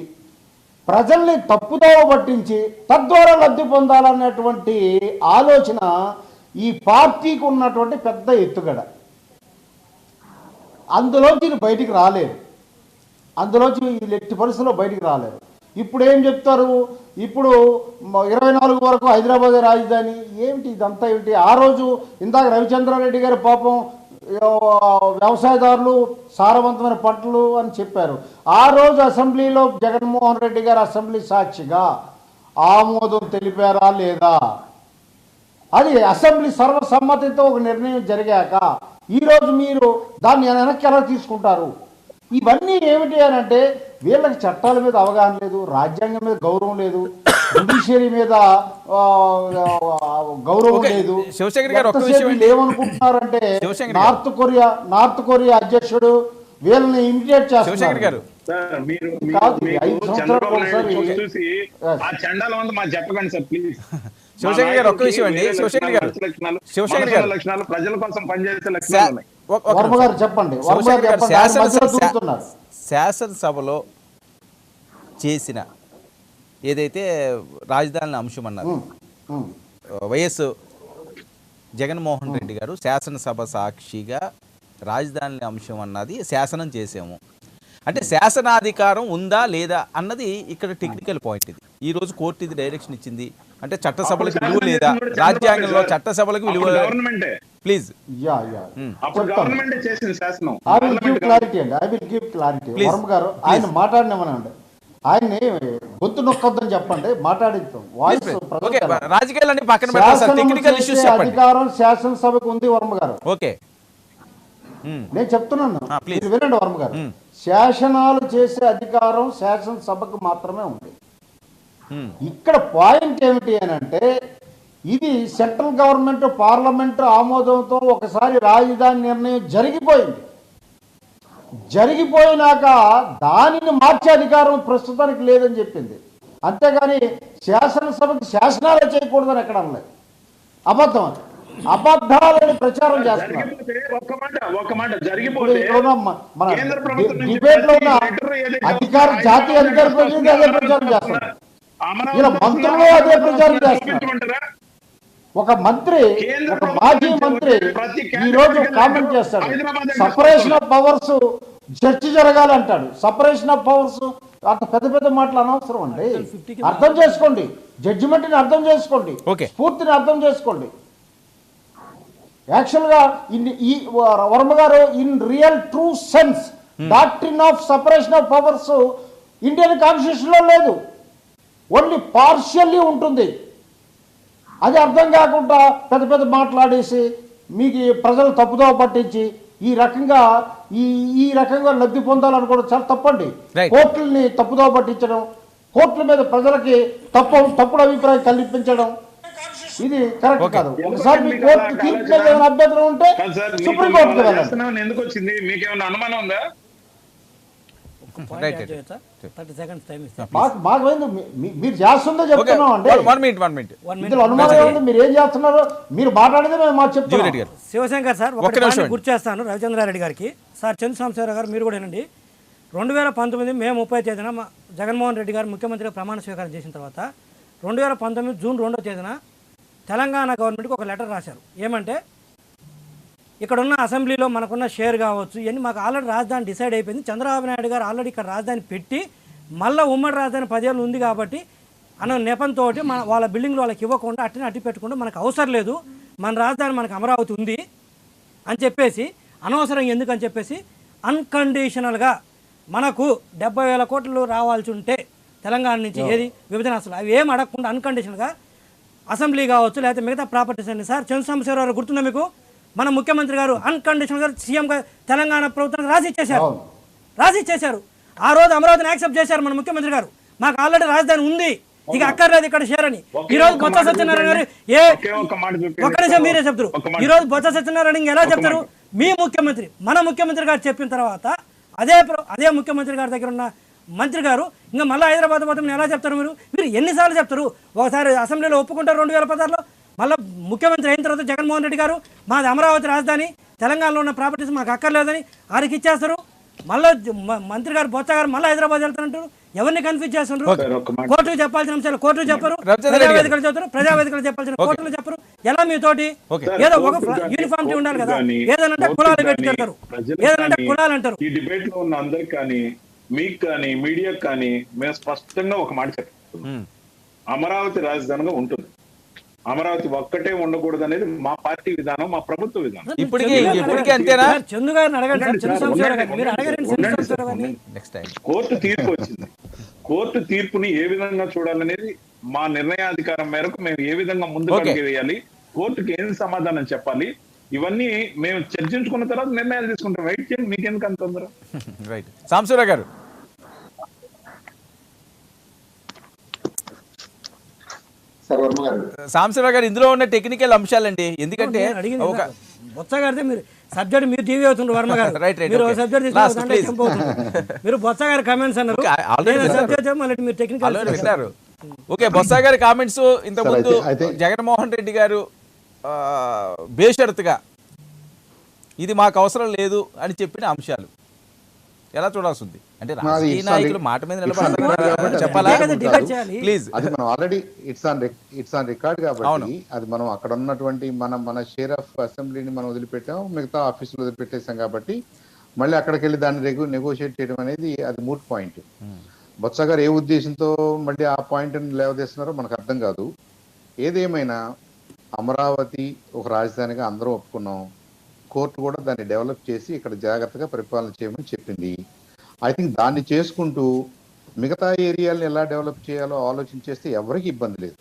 ప్రజల్ని తప్పుదోవ పట్టించి తద్వారా లబ్ధి పొందాలన్నటువంటి ఆలోచన ఈ పార్టీకి ఉన్నటువంటి పెద్ద ఎత్తుగడ. అందులోంచి వీళ్ళు బయటికి రాలేరు. వీళ్ళు ఎట్టి పరిస్థితుల్లో బయటికి రాలేరు. ఇప్పుడు ఏం చెప్తారు? ఇప్పుడు 24 వరకు హైదరాబాద్ రాజధాని ఏమిటి? ఇదంతా ఏమిటి? ఆ రోజు ఇందాక రవిచంద్రారెడ్డి గారు పాపం వ్యవసాయదారులు సారవంతమైన పంటలు అని చెప్పారు. ఆ రోజు అసెంబ్లీలో జగన్మోహన్ రెడ్డి గారు అసెంబ్లీ సాక్షిగా ఆమోదం తెలిపారా లేదా? అది అసెంబ్లీ సర్వసమ్మతితో ఒక నిర్ణయం జరిగాక ఈరోజు మీరు దాన్ని వెనక్కి ఎలా తీసుకుంటారు? ఇవన్నీ ఏమిటి అని అంటే వీళ్ళకి చట్టాల మీద అవగాహన లేదు, రాజ్యాంగం మీద గౌరవం లేదు, జుడిషియరీ మీద గౌరవం లేదు. ఏమనుకుంటున్నారంటే నార్త్ కొరియా అధ్యక్షుడు వీళ్ళని ఇమిటేట్ చేస్తున్నారు. శివశంకర్ గారు ఒక్క విషయం అండి. ప్రజల కోసం పనిచేసే లక్షణాలు చెప్పండి. శాసనసభలో చేసిన ఏదైతే రాజధాని అంశం అన్నారు, వైఎస్ జగన్మోహన్ రెడ్డి గారు శాసనసభ సాక్షిగా రాజధాని అంశం అన్నది శాసనం చేసాము అంటే శాసనాధికారం ఉందా లేదా అన్నది ఇక్కడ టెక్నికల్ పాయింట్. ఇది ఈ రోజు కోర్టు ఇది డైరెక్షన్ ఇచ్చింది అంటే చట్టసభలకు విలువ లేదా, రాజ్యాంగంలో చట్టసభలకు విలువ. ప్లీజ్ ఆయన మాట్లాడినామనండి, ఆయన్ని గొంతు నొక్కొద్దని చెప్పండి, మాట్లాడిద్దాం. రాజకీయాలన్నీ పక్కన పెట్టాలి, టెక్నికల్ ఇష్యూస్ చెప్పండి. అధికారం శాసనసభకు ఉంది వర్మ గారు. ఓకే, నేను చెప్తున్నాను, please. మీరు వినండి వర్మ గారు. శాసనాలు చేసే అధికారం శాసనసభకు మాత్రమే ఉంది. ఇక్కడ పాయింట్ ఏమిటి అని అంటే, ఇది సెంట్రల్ గవర్నమెంట్ పార్లమెంటు ఆమోదంతో ఒకసారి రాజధాని నిర్ణయం జరిగిపోయినాక దానిని మార్చే అధికారం ప్రస్తుతానికి లేదని చెప్పింది. అంతేగాని శాసనసభకి శాసనాలే చేయకూడదని ఎక్కడ అనలేదు. అబద్ధం, అది అబద్ధాలని ప్రచారం చేస్తున్నారు. ఒక మాట జరిగిపోతే మన కేంద్ర ప్రభుత్వం నుంచి డిబేట్ లో ఉన్న లెటర్ ఏదైతే అధికార జాతీయ అధికార ప్రతినిధి అదే ప్రచారం చేస్తున్నారు. ఇలా మంత్రులు అదే ప్రచారం చేస్తున్నారు. ఒక మంత్రి, ఒక మాజీ మంత్రి ఈ రోజు కామెంట్ చేస్తాడు, సపరేషన్ ఆఫ్ పవర్స్ చర్చ జరగాలంటాడు. సపరేషన్ ఆఫ్ పవర్స్ అంత పెద్ద పెద్ద మాటలు అనవసరం అండి. అర్థం చేసుకోండి, జడ్జిమెంట్ని అర్థం చేసుకోండి, స్ఫూర్తిని అర్థం చేసుకోండి. యాక్చువల్గా ఈ వర్మ గారు in real true sense doctrine of separation of powers Indian constitution లో లేదు, ఓన్లీ పార్షియల్లీ ఉంటుంది. అది అర్థం కాకుండా పెద్ద పెద్ద మాట్లాడేసి మీకు ప్రజలు తప్పుదోవ పట్టించి ఈ రకంగా లబ్ధి పొందాలనుకోవడం చాలా తప్పండి. కోర్టుల్ని తప్పుదోవ పట్టించడం, కోర్టుల మీద ప్రజలకి తప్పుడు అభిప్రాయం కల్పించడం ఇది కరెక్ట్ కాదు. ఒకసారి మీ కోర్టు తీర్పు మీద ఏమైనా అభ్యంతరం ఉంటే సుప్రీంకోర్టుకి వెళ్ళండి. ఎందుకు వచ్చింది, మీకేమైనా అనుమానం ఉందా? మీరు చేస్తుందో చెప్తున్నాం అండి. ఇందులో అనుమానం ఏముంది? మీరు ఏం చేస్తున్నారో మీరు మాట్లాడేది మేము మాకు చెప్తున్నాం. శివశంకర్ సార్ గుర్తు చేస్తాను రవిచంద్రారెడ్డి గారికి. సార్ చంద్రశేఖరరావు గారు మీరు కూడా ఏనండి, 2019 మే 30 తేదీన జగన్మోహన్ రెడ్డి గారు ముఖ్యమంత్రిగా ప్రమాణ స్వీకారం చేసిన తర్వాత 2019 జూన్ 2వ తేదీన తెలంగాణ గవర్నమెంట్కి ఒక లెటర్ రాశారు. ఏమంటే, ఇక్కడున్న అసెంబ్లీలో మనకున్న షేర్ కావచ్చు ఇవన్నీ మాకు ఆల్రెడీ రాజధాని డిసైడ్ అయిపోయింది. చంద్రబాబు నాయుడు గారు ఆల్రెడీ ఇక్కడ రాజధాని పెట్టి మళ్ళీ ఉమ్మడి రాజధాని 10 ఏళ్ళు ఉంది కాబట్టి అన్న నెపంతో వాళ్ళ బిల్డింగ్లు వాళ్ళకి ఇవ్వకుండా అట్టి పెట్టుకుంటే మనకు అవసరం లేదు, మన రాజధాని మనకు అమరావతి ఉంది అని చెప్పేసి అనవసరం ఎందుకని చెప్పేసి అన్కండిషనల్గా మనకు 70,000 కోట్లు రావాల్సి ఉంటే తెలంగాణ నుంచి ఏది విభజన అసలు అవి ఏం అడగకుండా అన్కండిషనల్గా అసెంబ్లీ కావచ్చు లేకపోతే మిగతా ప్రాపర్టీస్ అన్ని. సార్ చంద్రశేఖరరావు గుర్తుందా మీకు? మన ముఖ్యమంత్రి గారు అన్కండిషనల్గా సీఎంగా తెలంగాణ ప్రభుత్వానికి రాసి ఇచ్చేశారు. ఆ రోజు అమరావతిని యాక్సెప్ట్ చేశారు మన ముఖ్యమంత్రి గారు. మాకు ఆల్రెడీ రాజధాని ఉంది, ఇక అక్కర్లేదు ఇక్కడ షేర్ అని. ఈ రోజు బొత్స సత్యనారాయణ గారు ఒక్క నిమిషం మీరే చెప్తారు. ఈ రోజు బొత్స సత్యనారాయణ ఎలా చెప్తారు? మీ ముఖ్యమంత్రి మన ముఖ్యమంత్రి గారు చెప్పిన తర్వాత అదే ముఖ్యమంత్రి గారి దగ్గర ఉన్న మంత్రి గారు ఇంకా మళ్ళీ హైదరాబాద్ పోతే ఎలా చెప్తారు? మీరు ఎన్నిసార్లు చెప్తారు? ఒకసారి అసెంబ్లీలో ఒప్పుకుంటారు 2016లో, మళ్ళీ ముఖ్యమంత్రి అయిన తర్వాత జగన్మోహన్ రెడ్డి గారు మాది అమరావతి రాజధాని, తెలంగాణలో ఉన్న ప్రాపర్టీస్ మాకు అక్కర్లేదని ఆరికి ఇచ్చేస్తారు. మళ్ళీ మంత్రి గారు బొత్స గారు మళ్ళీ హైదరాబాద్ వెళ్తారంటారు. ఎవరిని కన్ఫ్యూజ్ చేస్తున్నారు? కోర్టుకు చెప్పాల్సిన అంశాలు కోర్టులు చెప్పరు, ప్రజావేదికలు చెప్తారు, ప్రజావేదికలు చెప్పాల్సిన కోర్టులు చెప్పరు. ఎలా మీతోటి ఏదో ఒక యూనిఫామిటీ ఉండాలి కదా. ఏదనంటే కులాలు పెట్టి చెప్తారు, ఏదనంటే కులాలు అంటారు. ఈ డిబేట్ లో ఉన్న అందరికి కానీ మీకు కానీ మీడియాకి కానీ మేము స్పష్టంగా ఒక మాట చెప్తున్నాం, అమరావతి రాజధానిగా ఉంటుంది. అమరావతి ఒక్కటే ఉండకూడదు అనేది మా పార్టీ విధానం, మా ప్రభుత్వ విధానం. కోర్టు తీర్పు వచ్చింది, కోర్టు తీర్పుని ఏ విధంగా చూడాలనేది మా నిర్ణయాధికారం మేరకు మేము ఏ విధంగా ముందుకు అడుగు వేయాలి, కోర్టుకి ఏం సమాధానం చెప్పాలి, ఇవన్నీ మేము చర్చించుకున్న తర్వాత నిర్ణయాలు తీసుకుంటాం. వెయిట్ చేయండి, మీకెందుకు అంత తొందర? రైట్. సాంబశివరావు గారు. సాంబశివరావు గారు, ఇందులో ఉన్న టెక్నికల్ అంశాలండి. ఎందుకంటే బొత్స గారితే మీరు సబ్జెక్ట్ మీరు టీవీ అవుతుండ్రు వర్మ గారు, మీరు సబ్జెక్ట్ మీరు బొత్స గారి కామెంట్స్ అన్నారు, మీరు టెక్నికల్ విన్నారు. ఓకే, బొత్స గారి కామెంట్స్ ఇంతకుముందు జగన్మోహన్ రెడ్డి గారు బేషరతుగా ఇది మాకు అవసరం లేదు అని చెప్పిన అంశాలు ఎలా చూడాల్సి ఉంది? అంటే రాజకీయ నాయకులు మాట మీద నిలబడాలి చెప్పాలా? ప్లీజ్. అది మనం ఆల్రెడీ ఇట్స్ ఆన్ రికార్డ్ కాబట్టి అది మనం అక్కడ ఉన్నటువంటి మన షేర్ ఆఫ్ అసెంబ్లీని మనం వదిలిపెట్టాం, మిగతా ఆఫీసులు వదిలిపెట్టేసాం కాబట్టి మళ్ళీ అక్కడికి వెళ్ళి దాన్ని నెగోషియేట్ చేయడం అనేది అది మూట్ పాయింట్. బొత్స గారు ఏ ఉద్దేశంతో మళ్ళీ ఆ పాయింట్ లేవదీస్తున్నారో మనకు అర్థం కాదు. ఏదేమైనా అమరావతి ఒక రాజధానిగా అందరూ ఒప్పుకున్నాం. కోర్టు కూడా దాన్ని డెవలప్ చేసి ఇక్కడ జాగ్రత్తగా పరిపాలన చేయమని చెప్పింది. ఐ థింక్ దాన్ని చేసుకుంటూ మిగతా ఏరియాలను ఎలా డెవలప్ చేయాలో ఆలోచించేస్తే ఎవరికి ఇబ్బంది లేదు.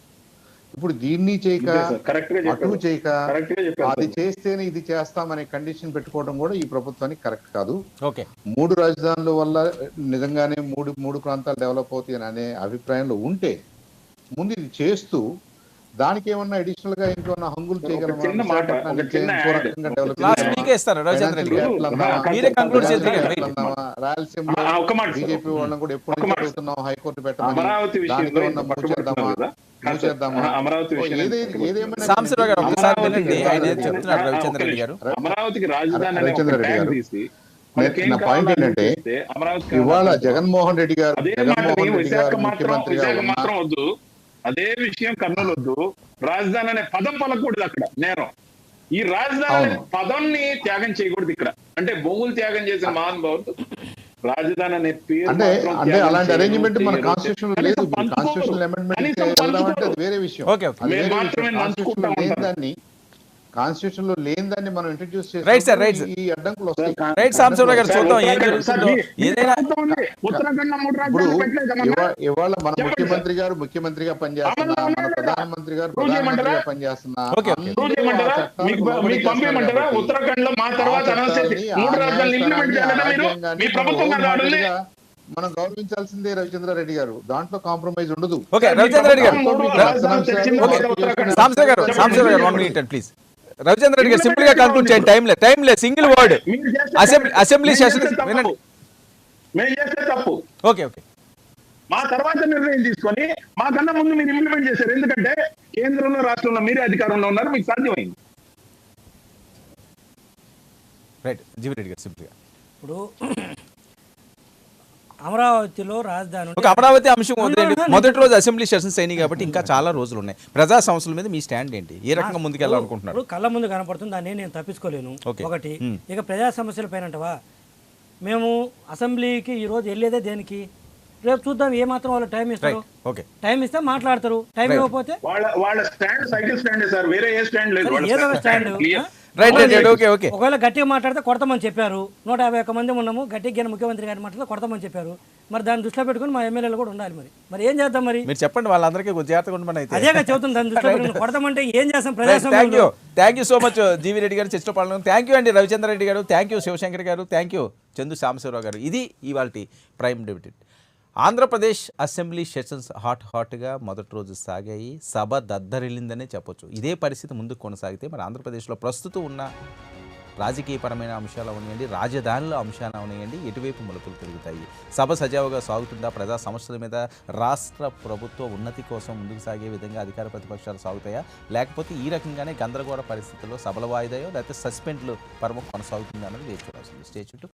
ఇప్పుడు దీన్ని చేయక కరెక్ట్ గా అటు చెప్పారు చేయక కరెక్ట్ గా చెప్పారు అది చేస్తేనే ఇది చేస్తామనే కండిషన్ పెట్టుకోవడం కూడా ఈ ప్రభుత్వానికి కరెక్ట్ కాదు. ఓకే 3 రాజధానుల వల్ల నిజంగానే మూడు ప్రాంతాలు డెవలప్ అవుతాయని అనే అభిప్రాయంలో ఉంటే ముందు ఇది చేస్తూ దానికి ఏమన్నా అడిషనల్ గా ఇంకేమన్నా హంగులు చిన్న మాట, ఒక చిన్న యాడ్. లాస్ట్ మీకే ఇస్తాను రవిచంద్ర రెడ్డి గారు, మీరే కంక్లూడ్ చేద్దరు. రాయలసీమ ఒక్క మాట బీజేపీ వాళ్ళని కూడా ఎప్పుడు ఒక్క మాట. అడుగుతున్నాం హైకోర్టు పెట్టమని, అమరావతి దానికి విషయంలో ఏమన్నా మూవ్ చేద్దామా కాదు సార్. అమరావతి విషయం ఏదేమైనా సాంబశివరావు గారు ఒకసారి వినండి, ఆయన ఏదో చెప్తున్నారు రవిచంద్ర రెడ్డి గారు. అమరావతికి రాజధాని అనే ఒక రవిచంద్ర రెడ్డి ట్యాగ్ గారు, తీసి మనకేం నా పాయింట్ కావాలో ఏంటంటే చేస్తే అమరావతికి ఇవాళ జగన్మోహన్ రెడ్డి గారు అదే మాటని విశాఖ మాత్రం ముఖ్యమంత్రిగా విశాఖ ఉన్న మాత్రం వద్దు, అదే విషయం కర్నూలు వద్దు, రాజధాని అనే పదం పలకూడదు అక్కడ నేరం. ఈ రాజధాని అనే అవును. పదంని త్యాగం చేయకూడదు ఇక్కడ. అంటే భూములు త్యాగం చేసిన మహానుభావుడు రాజధాని అనే పేరు అంటే మాత్రం అంటే త్యాగం అలాంటి చేయరు, అరేంజ్మెంట్ మన చేయరు. కాన్స్టిట్యూషన్ కనీసం లేదు. పంచుకోరు. కాన్స్టిట్యూషనల్ అమెండ్మెంట్ కనీసం వెళ్దామంటే అది పంచుకోరు. వేరే విషయం. Okay, okay. అది మేము వేరే మాత్రమే విషయం. నంచుకుంటా కాన్స్టిట్యూషన్ లో లేని దాన్ని మనం ఇంట్రడ్యూస్ Right, sir, right, చేసి sir. ఈ అడ్డంకులు వస్తాయి. రైట్ సాంబశివరావు గారు, చూద్దాం ఏం సార్, జరుగుతుందో. మీ ఏదైనా ప్రభుత్వం ఉంది. ఉత్తరాఖండ్ లో 3 ఇప్పుడు రాజధానులు పెట్టలేదమ్మా. ఇవాళ మన చెప్పండి ముఖ్యమంత్రి గారు ముఖ్యమంత్రిగా పనిచేస్తున్నా, అవును, మన అవును, ప్రధానమంత్రి గారు ప్రూవ్ చేయమంటారా? ప్రధానమంత్రిగా పనిచేస్తున్నా, ఓకే, ఓకే. అందరూ ప్రూవ్ ఆ చేయమంటారా? చట్టాలకు మీకు లోబడి పంపించమంటారా? చేస్తారు ఉత్తరాఖండ్ లో మా తర్వాత ఆ అనౌన్స్ చేసి చట్టాలని, 3 ఆ రాజధానులు ఇంప్లిమెంట్ చేయాలన్నా మీరు రాజ్యాంగాన్ని మీ ప్రభుత్వం మనం మీద ఆడుంది. హోల్హార్టెడ్గా మనం గౌరవించాల్సిందే రవిచంద్ర రెడ్డి గారు. దాంట్లో కాంప్రమైజ్ ఉండదు. ఓకే రవిచంద్ర రెడ్డి గారు, సాంబశివరావు గారు, సాంబశివరావు గారు 1 minute ప్లీజ్. రవిచంద్ర రెడ్డి గారు సింపుల్ గా కంక్లూడ్ చేయండి, టైం లేదు సింగిల్ వర్డ్. అసెంబ్లీ సెషన్ వినండి. మేము చేస్తే తప్పు. Okay, okay. మా తర్వాత నిర్ణయం తీసుకొని మాకన్నా ముందు మీరు ఇంప్లిమెంట్ చేశారు. ఎందుకంటే కేంద్రంలో రాష్ట్రంలో మీరే అధికారంలో ఉన్నారు, మీకు సాధ్యమైంది. రైట్ జీవిరెడ్డి గారు సింపుల్ గా. ఇప్పుడు అమరావతిలో రాజధాని ఒక అమరావతి అంశం వదిలేండి. మొదటి రోజు అసెంబ్లీ సెషన్స్ అయినాయి కాబట్టి ఇంకా చాలా రోజులు ఉన్నాయి. ప్రజా సమస్యల మీద మీ స్టాండ్ ఏంటి? ఏ రకంగా ముందుకెళ్ళాలనుకుంటున్నారు? ఇప్పుడు కళ్ళ ముందు కనపడుతుంది, దాన్ని నేను తప్పించుకోలేను. ఓకే. ఒకటి ఇక ప్రజా సమస్యల పైనంటవా, మేము అసెంబ్లీకి ఈ రోజు వెళ్ళేదే దేనికి? రేపు చూద్దాం ఏ మాత్రం వాళ్ళు టైం ఇస్తారు. ఓకే, టైం ఇస్తే మాట్లాడతారు, టైం ఇవ్వకపోతే వాళ్ళ స్టాండ్ సైకిల్ స్టాండ్ సార్, వేరే ఏ స్టాండ్ లేదు. వాళ్ళ ఏదో ఒక stand. clear. Right, okay, okay. ఒకవేళ గట్టిగా మాట్లాడితే కొడతామని చెప్పారు. 151 మంది ఉన్నాము, గట్టిగా ముఖ్యమంత్రి గారి మాట్లాడితే కొడతామని చెప్పారు. మరి దాన్ని దృష్టిలో పెట్టుకుని మా ఎమ్మెల్యేలు కూడా ఉండాలి. మరి ఏం చేద్దాం? మరి మీరు చెప్పండి, వాళ్ళందరికీ కొంచెం జాగ్రత్తగా ఉండమని అయితే. అదేగా చెబుతుంది, దాన్ని దృష్టిలో పెట్టుకుని కొడతామంటే ఏం చేస్తాం? థ్యాంక్ యూ సో మచ్ జీవి రెడ్డి గారు, చర్చలో పాల్గొన్నారు. థ్యాంక్ యూ అండి రవిచంద్ర రెడ్డి గారు, థ్యాంక్ యూ శివశంకర్ గారు, థ్యాంక్ యూ చందు సాంబశివరావు గారు. ఇది ఇవాల్టి prime debate. Andhra Pradesh assembly sessions హాట్గా మొదటి రోజు సాగాయి. సభ దద్దరిల్లిందనే చెప్పొచ్చు. ఇదే పరిస్థితి ముందుకు కొనసాగితే మరి ఆంధ్రప్రదేశ్లో ప్రస్తుతం ఉన్న రాజకీయపరమైన అంశాలు అవనివ్వండి, రాజధానుల అంశాలు అవనివ్వండి, ఎటువైపు మలుపులు తిరుగుతాయి? సభ సజావుగా సాగుతుందా? ప్రజా సమస్యల మీద రాష్ట్ర ప్రభుత్వ ఉన్నతి కోసం ముందుకు సాగే విధంగా అధికార ప్రతిపక్షాలు సాగుతాయా, లేకపోతే ఈ రకంగానే గందరగోళ పరిస్థితుల్లో సభల వాయిదాయో లేకపోతే సస్పెండ్లు పర్వం కొనసాగుతుందా అన్నది వేచి చూడాల్సింది. స్టే చుట్టూ